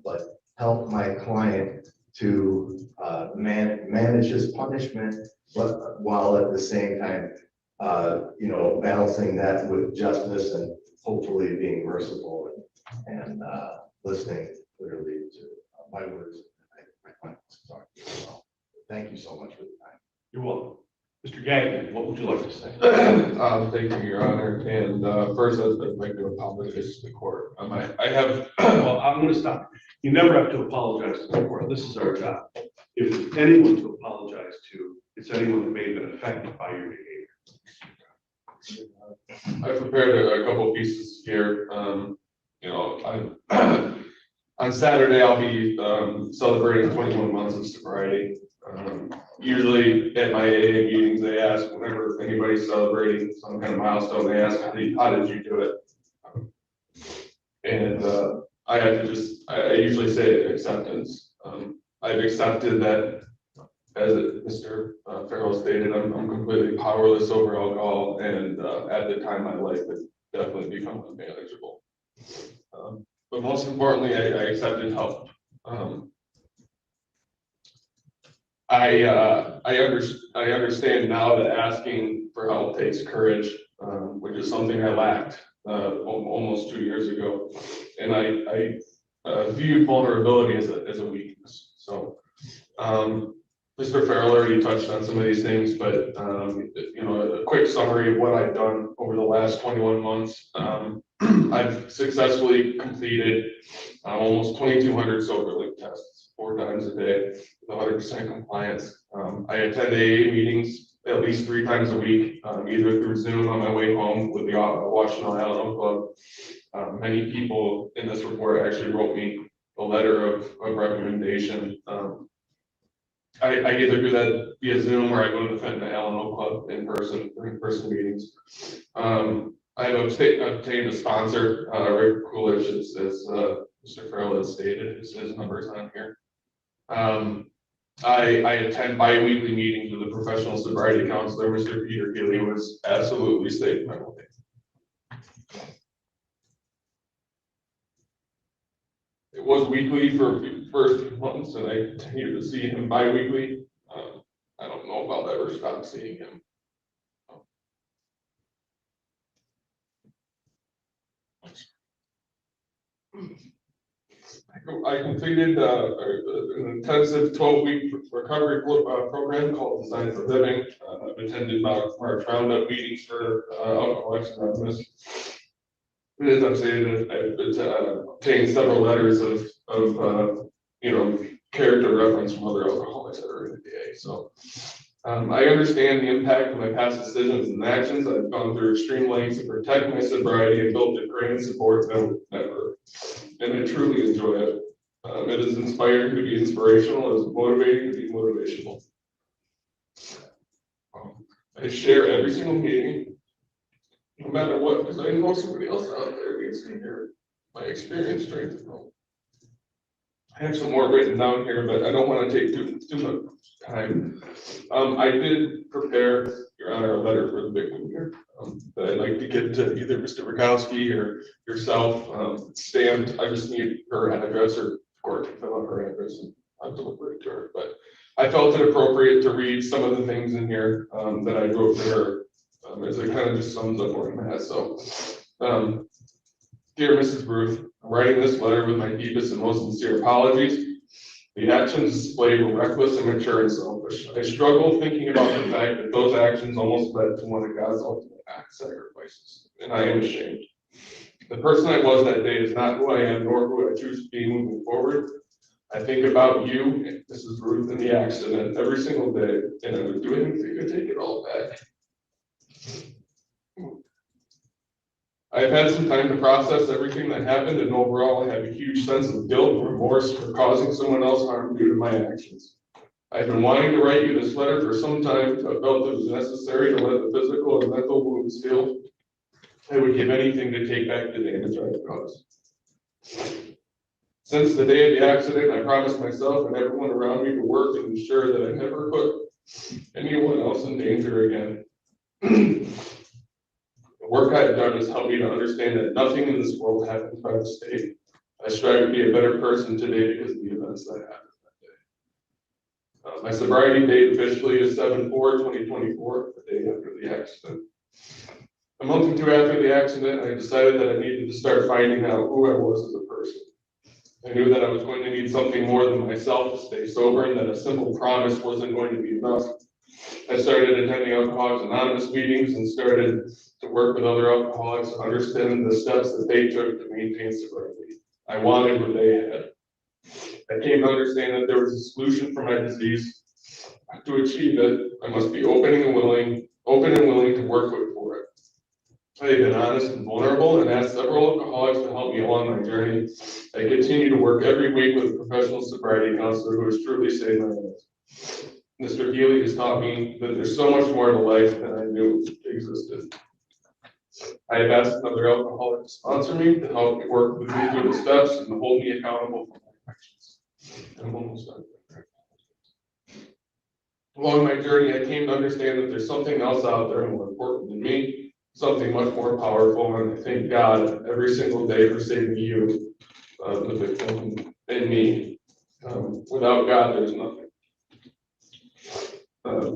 But help my client to manage his punishment, but while at the same time, you know, balancing that with justice and hopefully being merciful and listening clearly to my words. My client wants to talk to you as well. Thank you so much for the time. You're welcome. Mr. Gagnon, what would you like to say? Thank you, Your Honor. And first, I'd like to apologize to the court. I have, Well, I'm going to stop. You never have to apologize to the court. This is our job. If there's anyone to apologize to, it's anyone who may have been affected by your behavior. I prepared a couple pieces here. You know, on Saturday, I'll be celebrating 21 months of sobriety. Usually at my AA meetings, they ask whenever anybody's celebrating some kind of milestone, they ask, how did you do it? And I have to I usually say acceptance. I've accepted that, as Mr. Farrell stated, I'm completely powerless over alcohol, and at the time my life had definitely become unmanageable. But most importantly, I accepted help. I understand now that asking for help takes courage, which is something I lacked almost 2 years ago, and I viewed vulnerability as a weakness. So, Mr. Farrell already touched on some of these things, but you know, a quick summary of what I've done over the last 21 months. I've successfully completed almost 2,200 sober link tests 4 times a day with 100% compliance. I attend AA meetings at least 3 times a week, either through Zoom on my way home with the Washington Allegan Co. Many people in this report actually wrote me a letter of recommendation. I either do that via Zoom or I go to the Defendant Allegan Club in person meetings. I've obtained a sponsor, Rick Coolidge, as Mr. Farrell has stated, his number's on here. I attend bi-weekly meetings with a professional sobriety counselor, Mr. Peter Gilly, who was absolutely saved my life. It was weekly for the first few months, and I continue to see him bi-weekly. I don't know if I'll ever stop seeing him. I completed an intensive 12-week recovery program called Design for Living. I've attended March Roundup meetings for Alcoholics Anonymous. And as I've stated, I've obtained several letters of you know, character reference from other alcoholics that are in the DA. So I understand the impact of my past decisions and actions. I've gone through extreme lengths to protect my sobriety and built a great support network, and I truly enjoy it. It is inspiring to be inspirational. It is motivating to be motivational. I share every single meeting, no matter what, because I know somebody else out there needs to hear my experience, strength, and hope. I have some more written down here, but I don't want to take too much time. I did prepare, Your Honor, a letter for the victim here that I'd like to get to either Mr. Rogowski or yourself. Stamped. I just need her address, or court to fill out her address, and I'll deliver it to her. But I felt it appropriate to read some of the things in here that I wrote to her, as it kind of just sums up what I'm at. So, dear Mrs. Ruth, I'm writing this letter with my deepest and most sincere apologies. The actions displayed were reckless, immature, and selfish. I struggle thinking about the fact that those actions almost led to one of God's ultimate sacrifices, and I am ashamed. The person I was that day is not who I am, nor who I choose to be moving forward. I think about you, Mrs. Ruth, and the accident every single day, and I would do anything to take it all back. I've had some time to process everything that happened, and overall I have a huge sense of guilt and remorse for causing someone else harm due to my actions. I've been wanting to write you this letter for some time, but felt it was necessary to let the physical and mental wounds heal. I would give anything to take back the damage I have caused. Since the day of the accident, I promised myself and everyone around me to work and ensure that I never put anyone else in danger again. The work I have done has helped me to understand that nothing in this world happens by mistake. I strive to be a better person today because of the events that happened that day. My sobriety date officially is 7/4/2024, the day after the accident. A month or two after the accident, I decided that I needed to start finding out who I was as a person. I knew that I was going to need something more than myself to stay sober, and that a simple promise wasn't going to be enough. I started attending Alcoholics Anonymous meetings and started to work with other alcoholics to understand the steps that they took to maintain sobriety. I wanted what they had. I came to understand that there was a solution for my disease. To achieve it, I must be open and willing to work for it. I have been honest and vulnerable and asked several alcoholics to help me along my journey. I continue to work every week with a professional sobriety counselor who has truly saved my life. Mr. Healy has taught me that there's so much more to life than I knew existed. I have asked another alcoholic to sponsor me, to help me work with me through the steps and to hold me accountable for my actions. I'm almost done. Along my journey, I came to understand that there's something else out there more important than me, something much more powerful, and I thank God every single day for saving you, the victim, and me. Without God, there's nothing.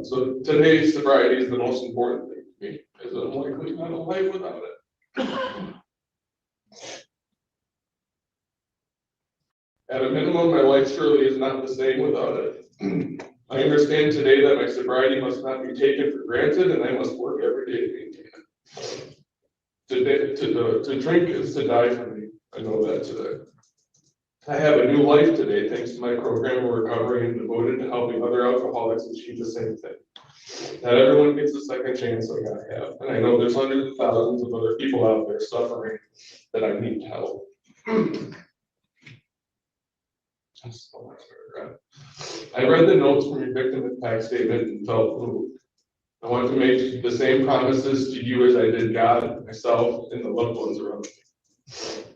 So today, sobriety is the most important thing to me, because I'm likely not a life without it. At a minimum, my life surely is not the same without it. I understand today that my sobriety must not be taken for granted, and I must work every day to maintain it. To drink is to die for me. I know that today. I have a new life today thanks to my program of recovery and devoted to helping other alcoholics achieve the same thing. Not everyone gets a second chance like I have, and I know there's hundreds of thousands of other people out there suffering that I need help. I read the notes from your victim impact statement and felt moved. I want to make the same promises to you as I did God, myself, and the loved ones around me.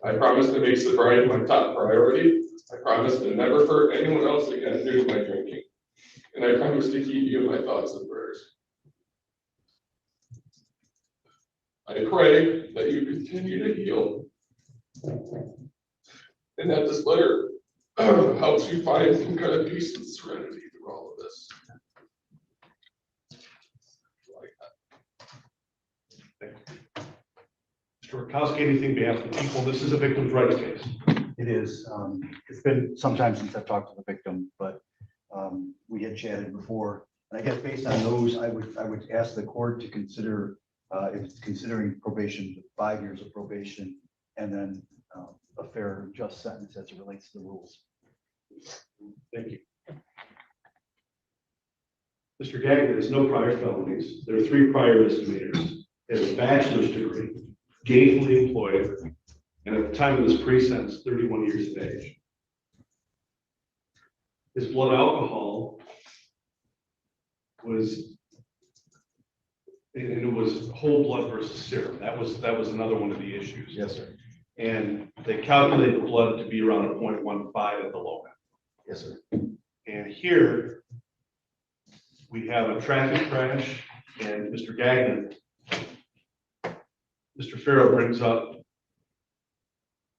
I promise to make sobriety my top priority. I promise to never hurt anyone else again due to my drinking. And I promise to keep you in my thoughts and prayers. I pray that you continue to heal and that this letter helps you find some kind of peace and serenity through all of this. Mr. Rakowski, anything on behalf of the people? This is a victim's rights case. It is. It's been some time since I've talked to the victim, but we had chatted before. And I guess based on those, I would ask the court to consider, if it's considering probation, 5 years of probation, and then a fair and just sentence as it relates to the rules. Thank you. Mr. Gagnon has no prior felonies. There are 3 prior misdemeanors. He has a bachelor's degree, gainfully employed, and at the time of his pre-sentence, 31 years of age. His blood alcohol was, and it was whole blood versus serum. That was another one of the issues. Yes, sir. And they calculated the blood to be around a 0.15 at the low end. Yes, sir. And here we have a traffic crash, and Mr. Gagnon, Mr. Farrow brings up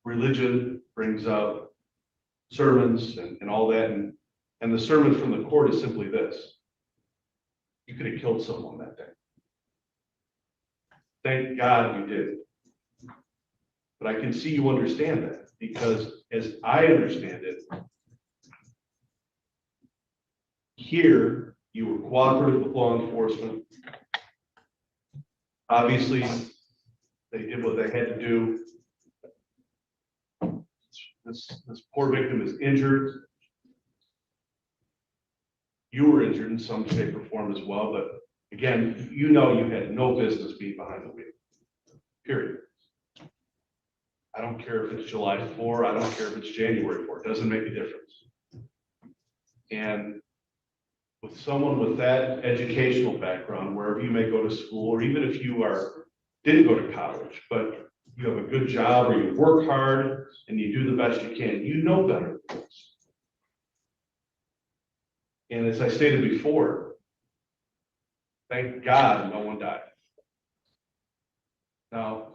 religion, brings up sermons and all that. And the sermon from the court is simply this: you could have killed someone that day. Thank God you did. But I can see you understand that, because as I understand it, here you were cooperative with law enforcement. Obviously, they did what they had to do. This poor victim is injured. You were injured in some shape or form as well, but again, you know you had no business being behind the wheel, period. I don't care if it's July 4, I don't care if it's January 4, it doesn't make a difference. And with someone with that educational background, wherever you may go to school, or even if you didn't go to college, but you have a good job or you work hard and you do the best you can, you know better than this. And as I stated before, thank God no one died. Now,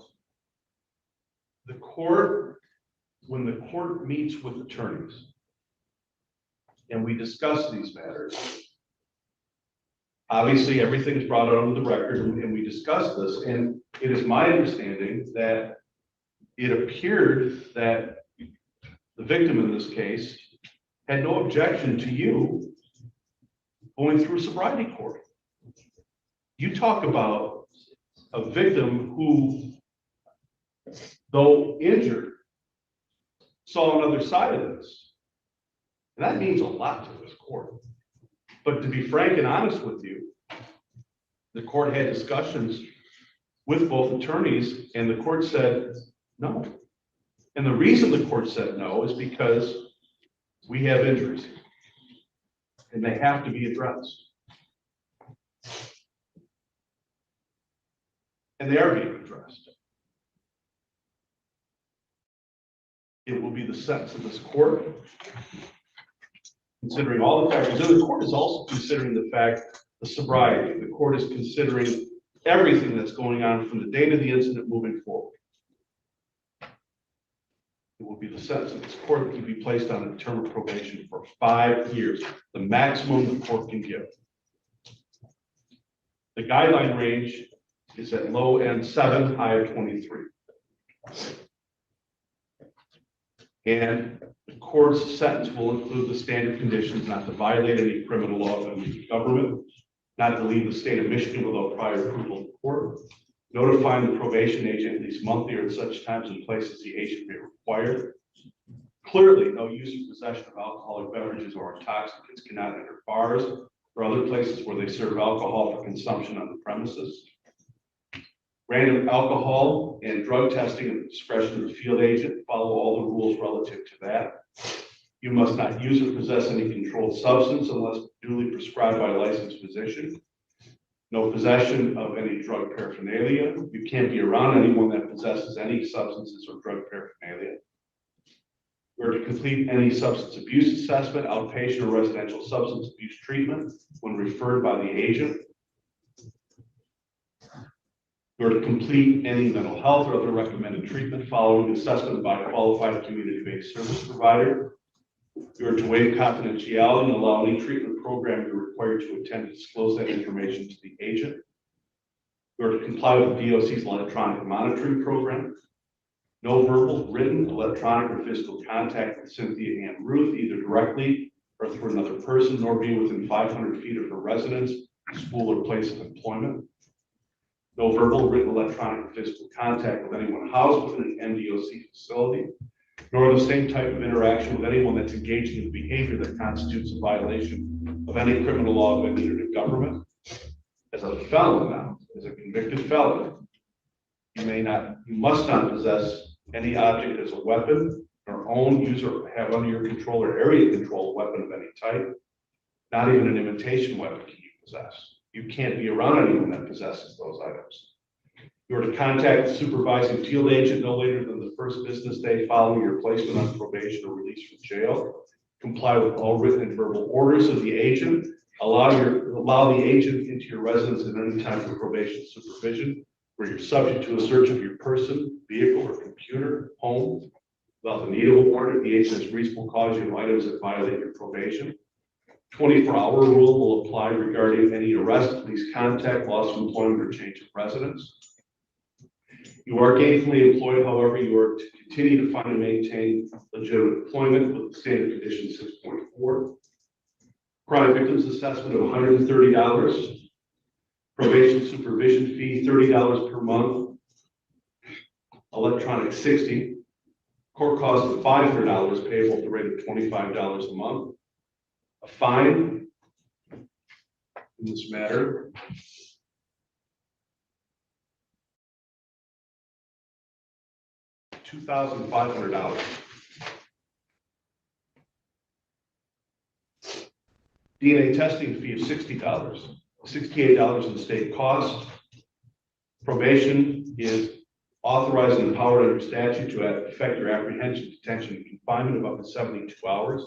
the court, when the court meets with attorneys and we discuss these matters, obviously everything is brought out on the record and we discuss this, and it is my understanding that it appeared that the victim in this case had no objection to you going through sobriety court. You talk about a victim who, though injured, saw another side of this. And that means a lot to this court. But to be frank and honest with you, the court had discussions with both attorneys, and the court said no. And the reason the court said no is because we have injuries and they have to be addressed. And they are being addressed. it will be the sentence of this court. Considering all the factors, and the court is also considering the fact, the sobriety. The court is considering everything that's going on from the date of the incident moving forward. It will be the sentence of this court that can be placed on a term of probation for 5 years, the maximum the court can give. The guideline range is at low end 7, high of 23. And the court's sentence will include the standard conditions not to violate any criminal law of the government, not to leave the state of Michigan without prior approval of the court, notifying the probation agent at least monthly or at such times and places the agent may require. Clearly, no use or possession of alcoholic beverages or intoxicants cannot enter bars or other places where they serve alcohol for consumption on the premises. Random alcohol and drug testing at the discretion of the field agent. Follow all the rules relative to that. You must not use or possess any controlled substance unless duly prescribed by a licensed physician. No possession of any drug paraphernalia. You can't be around anyone that possesses any substances or drug paraphernalia. You're to complete any substance abuse assessment, outpatient or residential substance abuse treatment when referred by the agent. You're to complete any mental health or other recommended treatment following assessment by a qualified community-based service provider. You're to waive confidentiality and allow any treatment program you're required to attend to disclose that information to the agent. You're to comply with the DOC's electronic monitoring program. No verbal, written, electronic, or physical contact with Cynthia Ann Ruth, either directly or through another person, nor be within 500 feet of her residence, school, or place of employment. No verbal, written, electronic, or physical contact with anyone housed within an MDOC facility, nor the same type of interaction with anyone that's engaging in behavior that constitutes a violation of any criminal law of any unit of government. As a felon now, as a convicted felon, you must not possess any object as a weapon, or own, use, or have under your control or area control a weapon of any type. Not even an imitation weapon can you possess. You can't be around anyone that possesses those items. You are to contact the supervising field agent no later than the first business day following your placement on probation or release from jail. Comply with all written and verbal orders of the agent. Allow the agent into your residence at any time for probation supervision, where you're subject to a search of your person, vehicle, or computer, home, without the need of a warrant if the agent has reasonable cause you have items that violate your probation. 24-hour rule will apply regarding any arrest, police contact, loss of employment, or change of residence. You are gainfully employed, however, you are to continue to find and maintain legitimate employment with the standard condition 6.4. Crime victims assessment of $130. Probation supervision fee, $30 per month. Electronic $60. Court cost of $500 payable at the rate of $25 a month. A fine in this matter $2,500. DNA testing fee of $60, $68 in state cost. Probation is authorized and empowered under statute to effect your apprehension, detention, and confinement of up to 72 hours.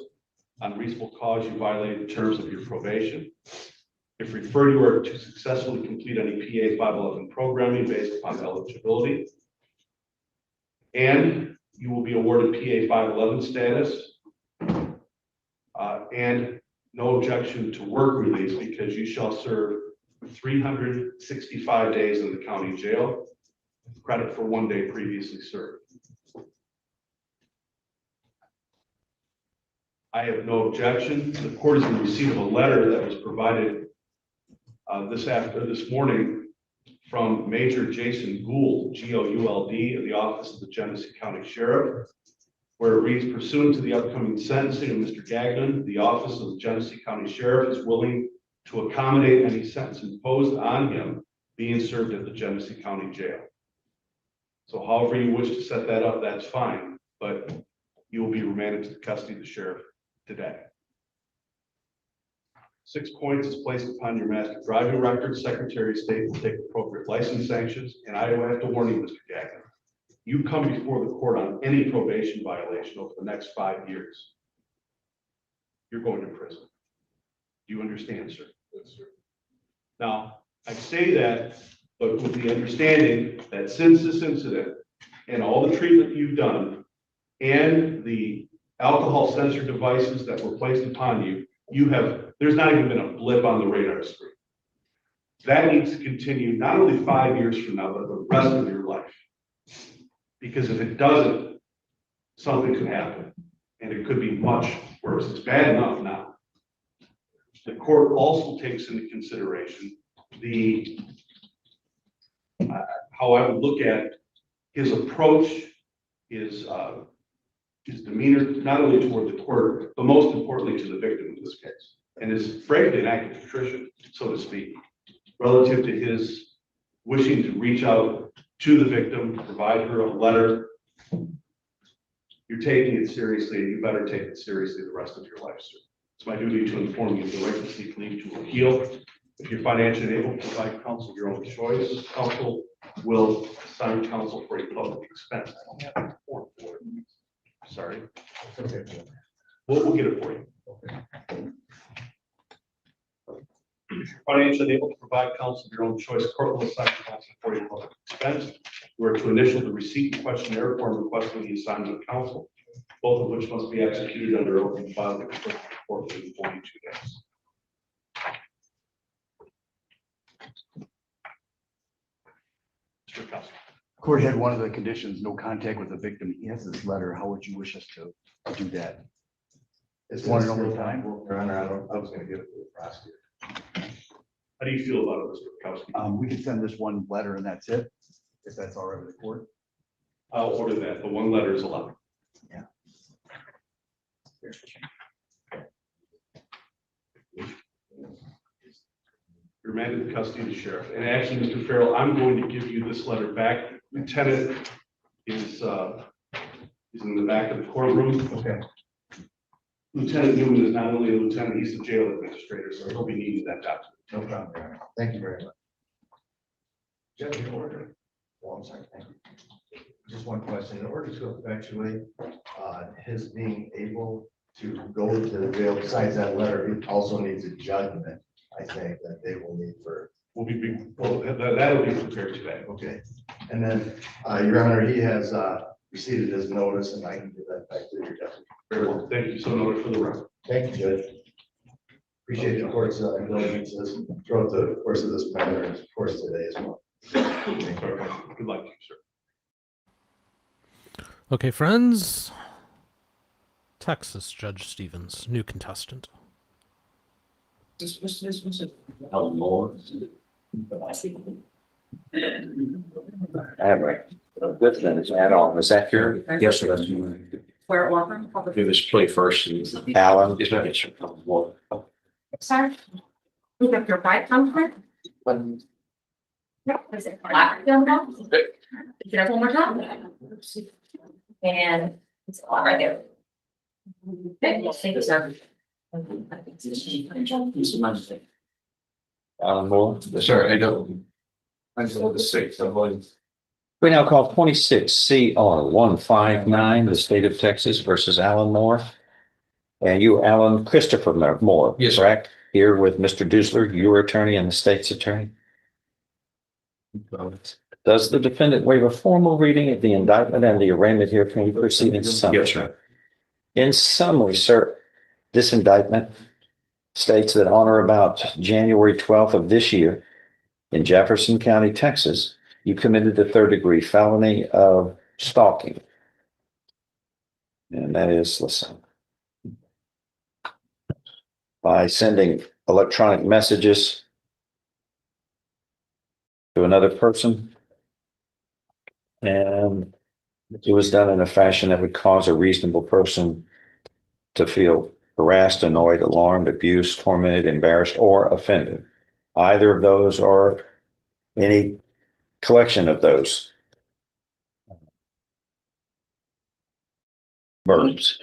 On reasonable cause, you violated the terms of your probation. If referred, you are to successfully complete any PA 511 programming based upon eligibility. And you will be awarded PA 511 status and no objection to work release, because you shall serve 365 days in the county jail, credit for 1 day previously served. I have no objection. The court is in receipt of a letter that was provided this morning from Major Jason Gould, G-O-U-L-D, of the Office of the Genesee County Sheriff, where it reads, pursuant to the upcoming sentencing of Mr. Gagnon, the Office of the Genesee County Sheriff is willing to accommodate any sentence imposed on him being served at the Genesee County Jail. So however you wish to set that up, that's fine, but you will be remanded to the custody of the sheriff today. 6 points is placed upon your master driving record. Secretary of State will take appropriate license sanctions. And I have to warn you, Mr. Gagnon, you come before the court on any probation violation over the next 5 years, you're going to prison. Do you understand, sir? Yes, sir. Now, I say that, but with the understanding that since this incident and all the treatment you've done and the alcohol sensor devices that were placed upon you, there's not even been a blip on the radar screen. That needs to continue not only 5 years from now, but the rest of your life. Because if it doesn't, something could happen and it could be much worse. It's bad enough now. The court also takes into consideration how I would look at his approach, his demeanor, not only toward the court, but most importantly to the victim in this case. And is frankly an act of contrition, so to speak, relative to his wishing to reach out to the victim, provide her a letter. You're taking it seriously, and you better take it seriously the rest of your life, sir. It's my duty to inform you of the right to seek leave to appeal. If you're financially able to provide counsel of your own choice, counsel will assign counsel for a public expense. I don't have a form for it. Sorry. Okay. We'll get it for you. Okay. If you're financially able to provide counsel of your own choice, court will assign counsel for a public expense. We're to initial the receipt questionnaire form requesting the assignment of counsel, both of which must be executed under oath and filed with the court within 42 days. Mr. Counsel. Court had one of the conditions, no contact with the victim. He has this letter. How would you wish us to do that? It's one and only time. Your Honor, I was gonna give it to the prosecutor. How do you feel about it, Mr. Bukowski? We could send this one letter and that's it, if that's all right with the court. I'll order that. The one letter is allowed. Yeah. Remanded to custody of the sheriff. And actually, Mr. Farrell, I'm going to give you this letter back. Lieutenant is in the back of the courtroom. Okay. Lieutenant Newman is not only a lieutenant, he's the jail administrator, so he'll be needing that document. No problem, Your Honor. Thank you very much. Judge, in order. Oh, I'm sorry. Thank you. Just one question. In order to effectuate his being able to go to the jail, besides that letter, he also needs a judgment, I think, that they will need for. That'll be prepared today. Okay. And then, Your Honor, he has received his notice, and I can give that back to your deputy. Very well. Thank you so much for the record. Thank you, Judge. Appreciate the court's indulgences throughout the course of this matter, and of course today as well. Good luck to you, sir. Okay, friends. Texas Judge Stevens, new contestant. Alan Moore. This then is add-on. Is that your? Yes, sir. That's me. Where it was. Do this play first. Alan? Yes, ma'am. Yes, sir. Moore. Sir. Pick up your bike somewhere. Yep. Is it black? Pick it up one more time. And it's a lot right there. Okay, well, thank you, sir. Alan Moore? Yes, sir. I don't. I just want to say something. We now call 26 CR 159, the state of Texas versus Alan Moore. And you, Alan Christopher Moore. Yes, sir. Correct? Here with Mr. Dusler, your attorney and the state's attorney. Does the defendant waive a formal reading of the indictment and the arraignment here? Can we proceed in summary? Yes, sir. In summary, sir, this indictment states that on or about January 12th of this year in Jefferson County, Texas, you committed the third-degree felony of stalking. And that is, listen, by sending electronic messages to another person. And it was done in a fashion that would cause a reasonable person to feel harassed, annoyed, alarmed, abused, tormented, embarrassed, or offended. Either of those or any collection of those verbs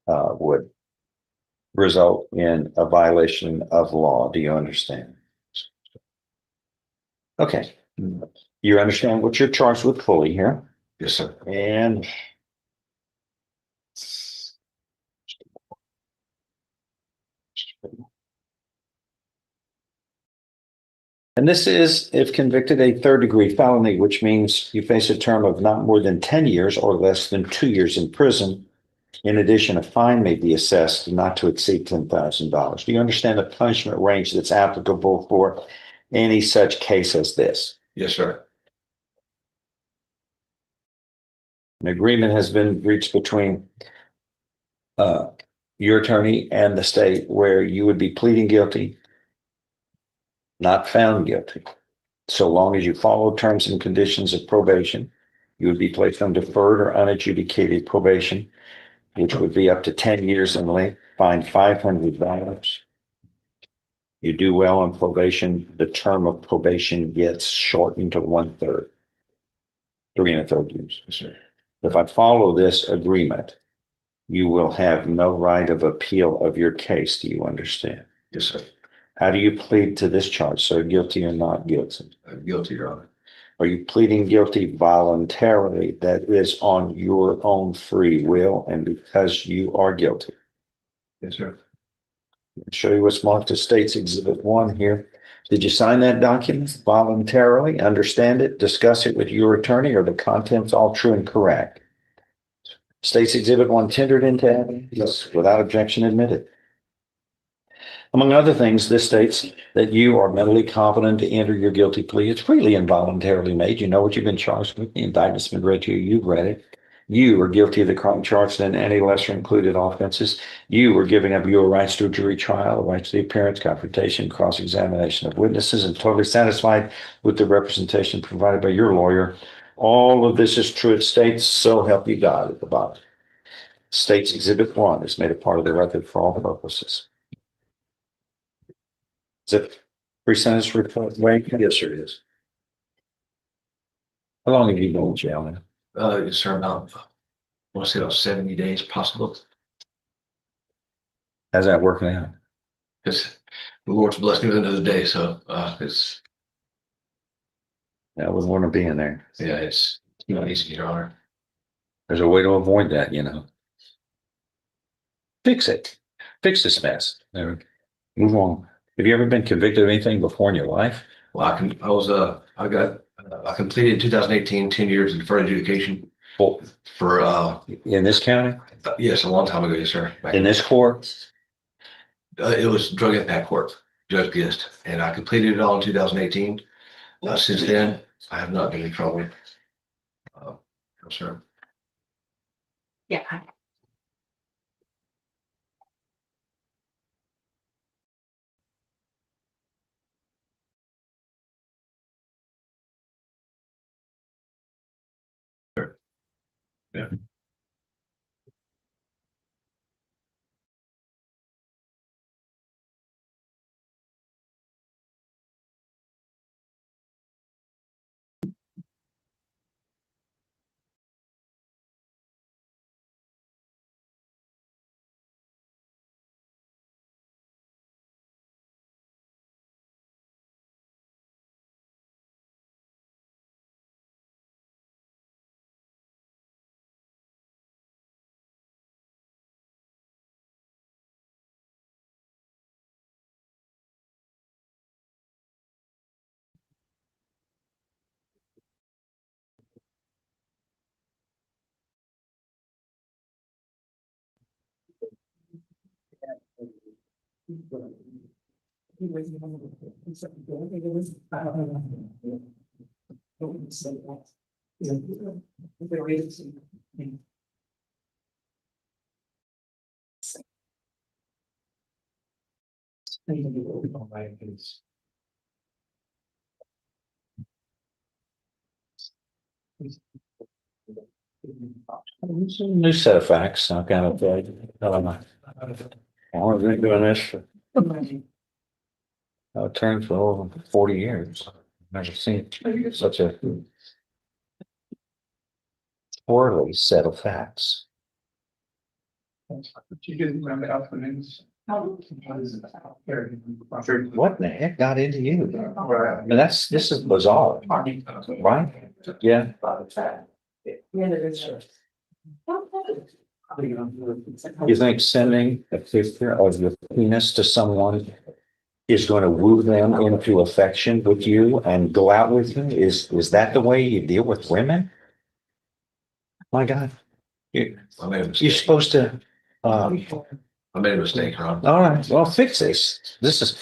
would result in a violation of law. Do you understand? Okay. You understand what you're charged with fully here? Yes, sir. And this is, if convicted, a third-degree felony, which means you face a term of not more than 10 years or less than 2 years in prison. In addition, a fine may be assessed not to exceed $10,000. Do you understand the punishment range that's applicable for any such case as this? Yes, sir. An agreement has been reached between your attorney and the state where you would be pleading guilty, not found guilty. So long as you follow terms and conditions of probation, you would be placed on deferred or unadjudicated probation, which would be up to 10 years in length, fined $500. You do well on probation, the term of probation gets shortened to 1/3, 3 1/3 years. Yes, sir. If I follow this agreement, you will have no right of appeal of your case. Do you understand? Yes, sir. How do you plead to this charge? So guilty or not guilty? I'm guilty, Your Honor. Are you pleading guilty voluntarily, that is on your own free will and because you are guilty? Yes, sir. I'll show you what's marked as State's Exhibit 1 here. Did you sign that document voluntarily, understand it, discuss it with your attorney, or the contents all true and correct? State's Exhibit 1 tendered into evidence? Yes. Without objection admitted. Among other things, this states that you are mentally competent to enter your guilty plea. It's freely and voluntarily made. You know what you've been charged with. The indictment's been read to you. You've read it. You are guilty of the crime charged in any lesser included offenses. You are giving up your rights to a jury trial, rights to the appearance, confrontation, cross-examination of witnesses, and totally satisfied with the representation provided by your lawyer. All of this is true. It states, so help you God at the bottom. State's Exhibit 1 is made a part of the record for all purposes. Is it pre-sentence report, Wayne? Yes, sir, it is. How long have you been in jail now? Yes, sir, about, I want to say about 70 days possible. How's that working out? Because the Lord's blessed me with another day, so it's, I wouldn't want to be in there. yeah, it's not easy, Your Honor. There's a way to avoid that, you know. Fix it. Fix this mess. There. Move on. Have you ever been convicted of anything before in your life? Well, I completed in 2018, 10 years in deferred adjudication for, In this county? yes, a long time ago, yes, sir. In this court? It was drug impact court, Judge Gist, and I completed it all in 2018. Since then, I have not been in trouble. No, sir. Yeah. Yeah. New set of facts. I kind of, I've been doing this for, I've turned for over 40 years. Never seen such a poorly set of facts. You didn't remember afternoons. What the heck got into you? I mean, this is bizarre, right? Yeah. You think sending a picture of your penis to someone is going to woo them into affection with you and go out with you? Is that the way you deal with women? My God. I made a You're mistake. supposed to, I made a mistake, Ron. all right, well, fix this. This is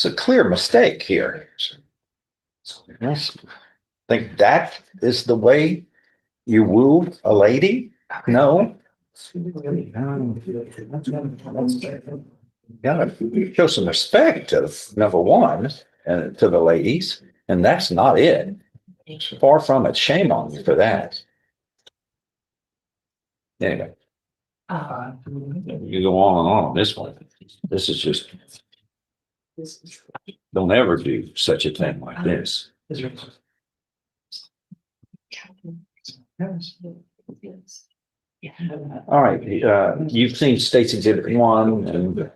a clear mistake here. Yes. Think that is the way you woo a lady? No. Gotta show some respect to number one and to the ladies, and that's not it. Far from it. Shame on you for that. Anyway. You go on this one. This is just, don't ever do such a thing like this. All right, you've seen State's Exhibit 1, and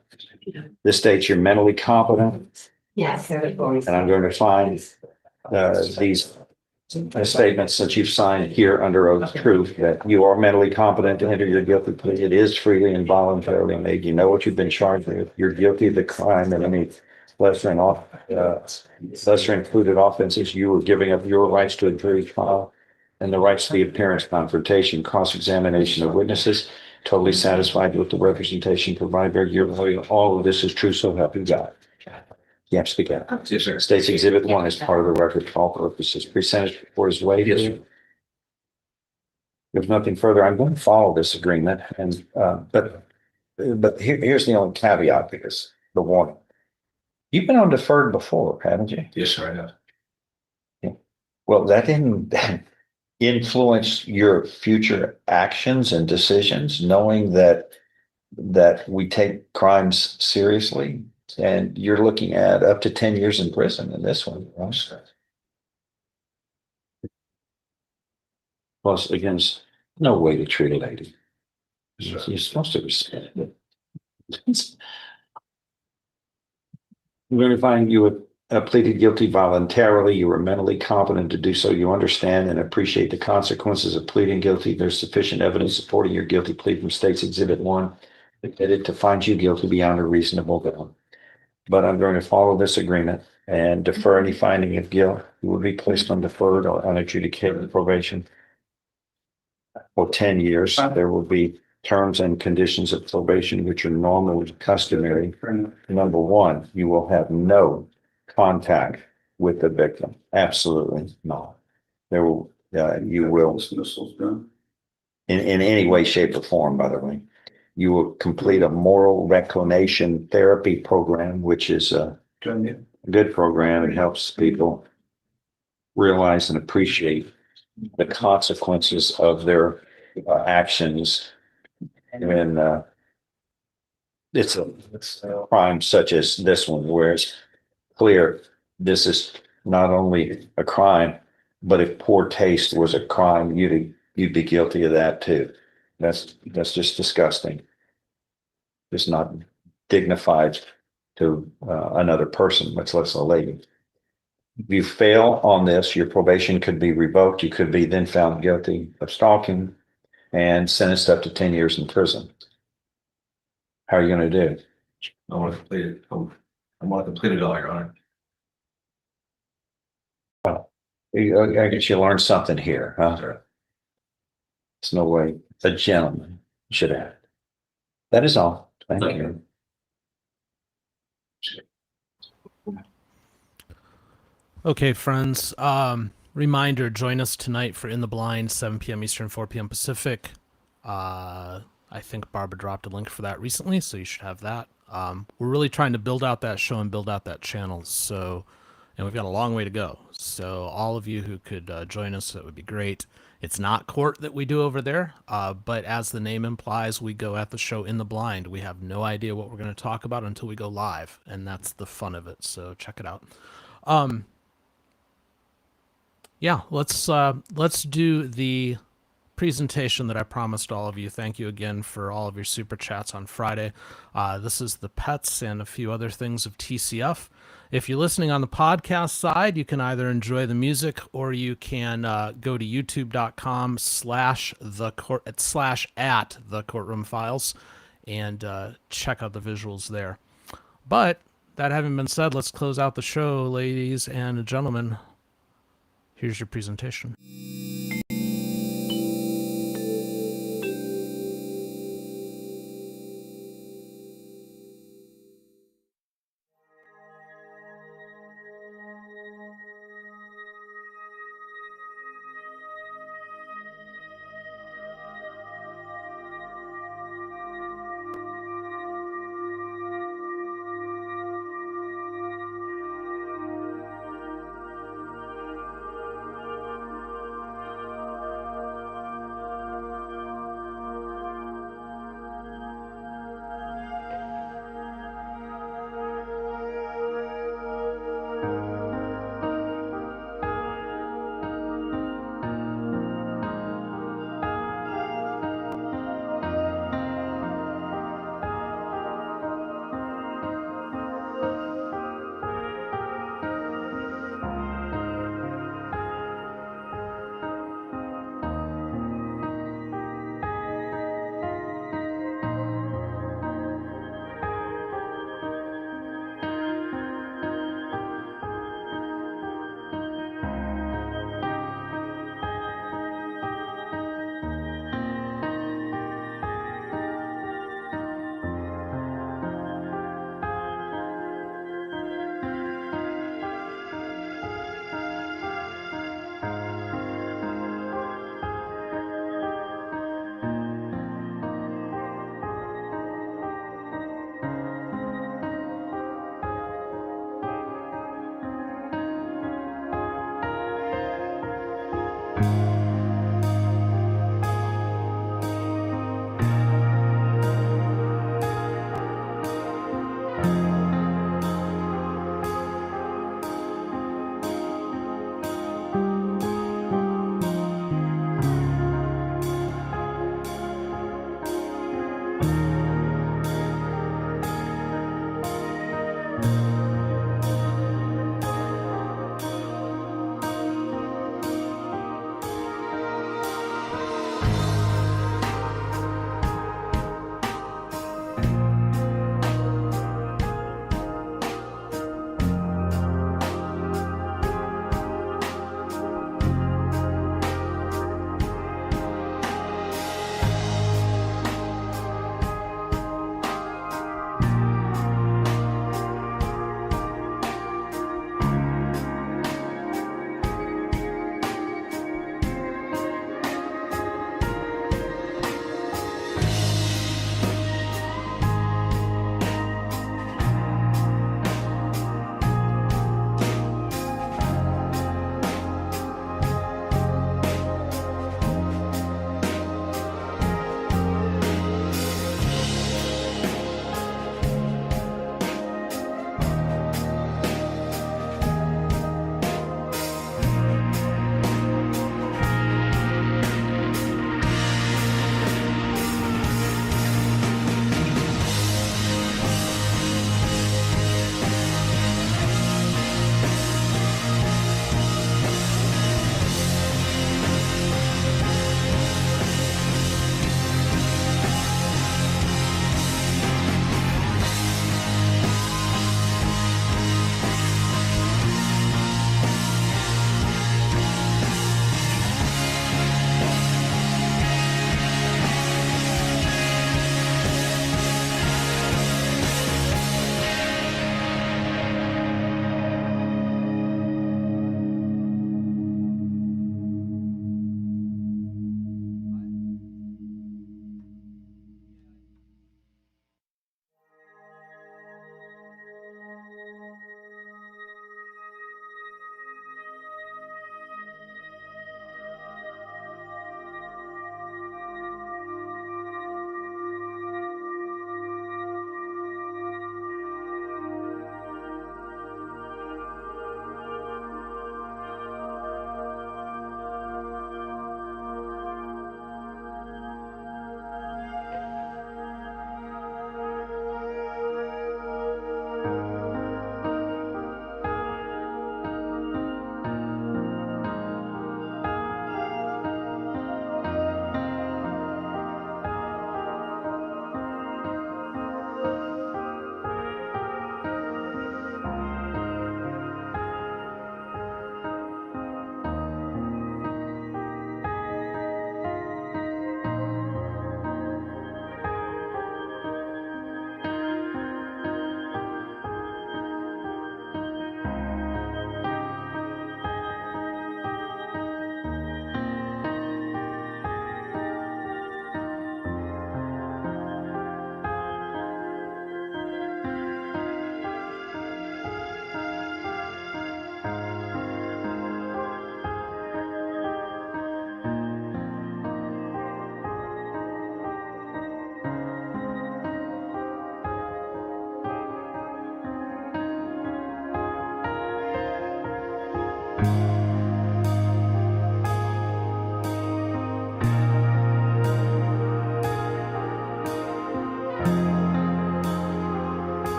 this states you're mentally competent, Yes. and I'm going to find these statements that you've signed here under oath of truth that you are mentally competent to enter your guilty plea. It is freely and voluntarily made. You know what you've been charged with. You're guilty of the crime and any lesser included offenses. You were giving up your rights to a jury trial and the rights to the appearance, confrontation, cross-examination of witnesses. Totally satisfied with the representation provided by your lawyer. All of this is true, so help you God. Yeah, speak out. Yes, sir. State's Exhibit 1 is part of the record for all purposes. Presented before his way. Yes, sir. If nothing further, I'm going to follow this agreement, and but here's the only caveat to this, the warning. You've been on deferred before, haven't you? Yes, sir, I have. Yeah. Well, that didn't influence your future actions and decisions, knowing that we take crimes seriously, and you're looking at up to 10 years in prison in this one. Right? Plus, against no way to treat a lady. You're supposed to respect it. We're going to find you pleaded guilty voluntarily. You were mentally competent to do so. You understand and appreciate the consequences of pleading guilty. There's sufficient evidence supporting your guilty plea from State's Exhibit 1 to find you guilty beyond a reasonable doubt. But I'm going to follow this agreement and defer any finding of guilt. You will be placed on deferred or unadjudicated probation for 10 years. There will be terms and conditions of probation, which are normal and customary. Number one, you will have no contact with the victim. Absolutely not. There will, you will, in any way, shape, or form, by the way. You will complete a moral reclamation therapy program, which is a good program. It helps people realize and appreciate the consequences of their actions when it's a crime such as this one, where it's clear this is not only a crime, but if poor taste was a crime, you'd be guilty of that too. That's just disgusting. It's not dignified to another person, much less a lady. If you fail on this, your probation could be revoked. You could be then found guilty of stalking and sentenced up to 10 years in prison. How are you going to do? I want to complete it. I want to complete it all, Your Honor. I guess you learned something here, huh? There's no way a gentleman should act. That is all. Thank you. Okay, friends. Reminder, join us tonight for In the Blind, 7 p.m. Eastern, 4 p.m. Pacific. I think Barbara dropped a link for that recently, so you should have that. We're really trying to build out that show and build out that channel, and we've got a long way to go. So all of you who could join us, that would be great. It's not court that we do over there, but as the name implies, we go at the show in the blind. We have no idea what we're going to talk about until we go live, and that's the fun of it. So check it out. Yeah, let's do the presentation that I promised all of you. Thank you again for all of your super chats on Friday. This is the pets and a few other things of TCF. If you're listening on the podcast side, you can either enjoy the music or you can go to youtube.com/at the Courtroom Files and check out the visuals there. But that having been said, let's close out the show, ladies and gentlemen. Here's your presentation.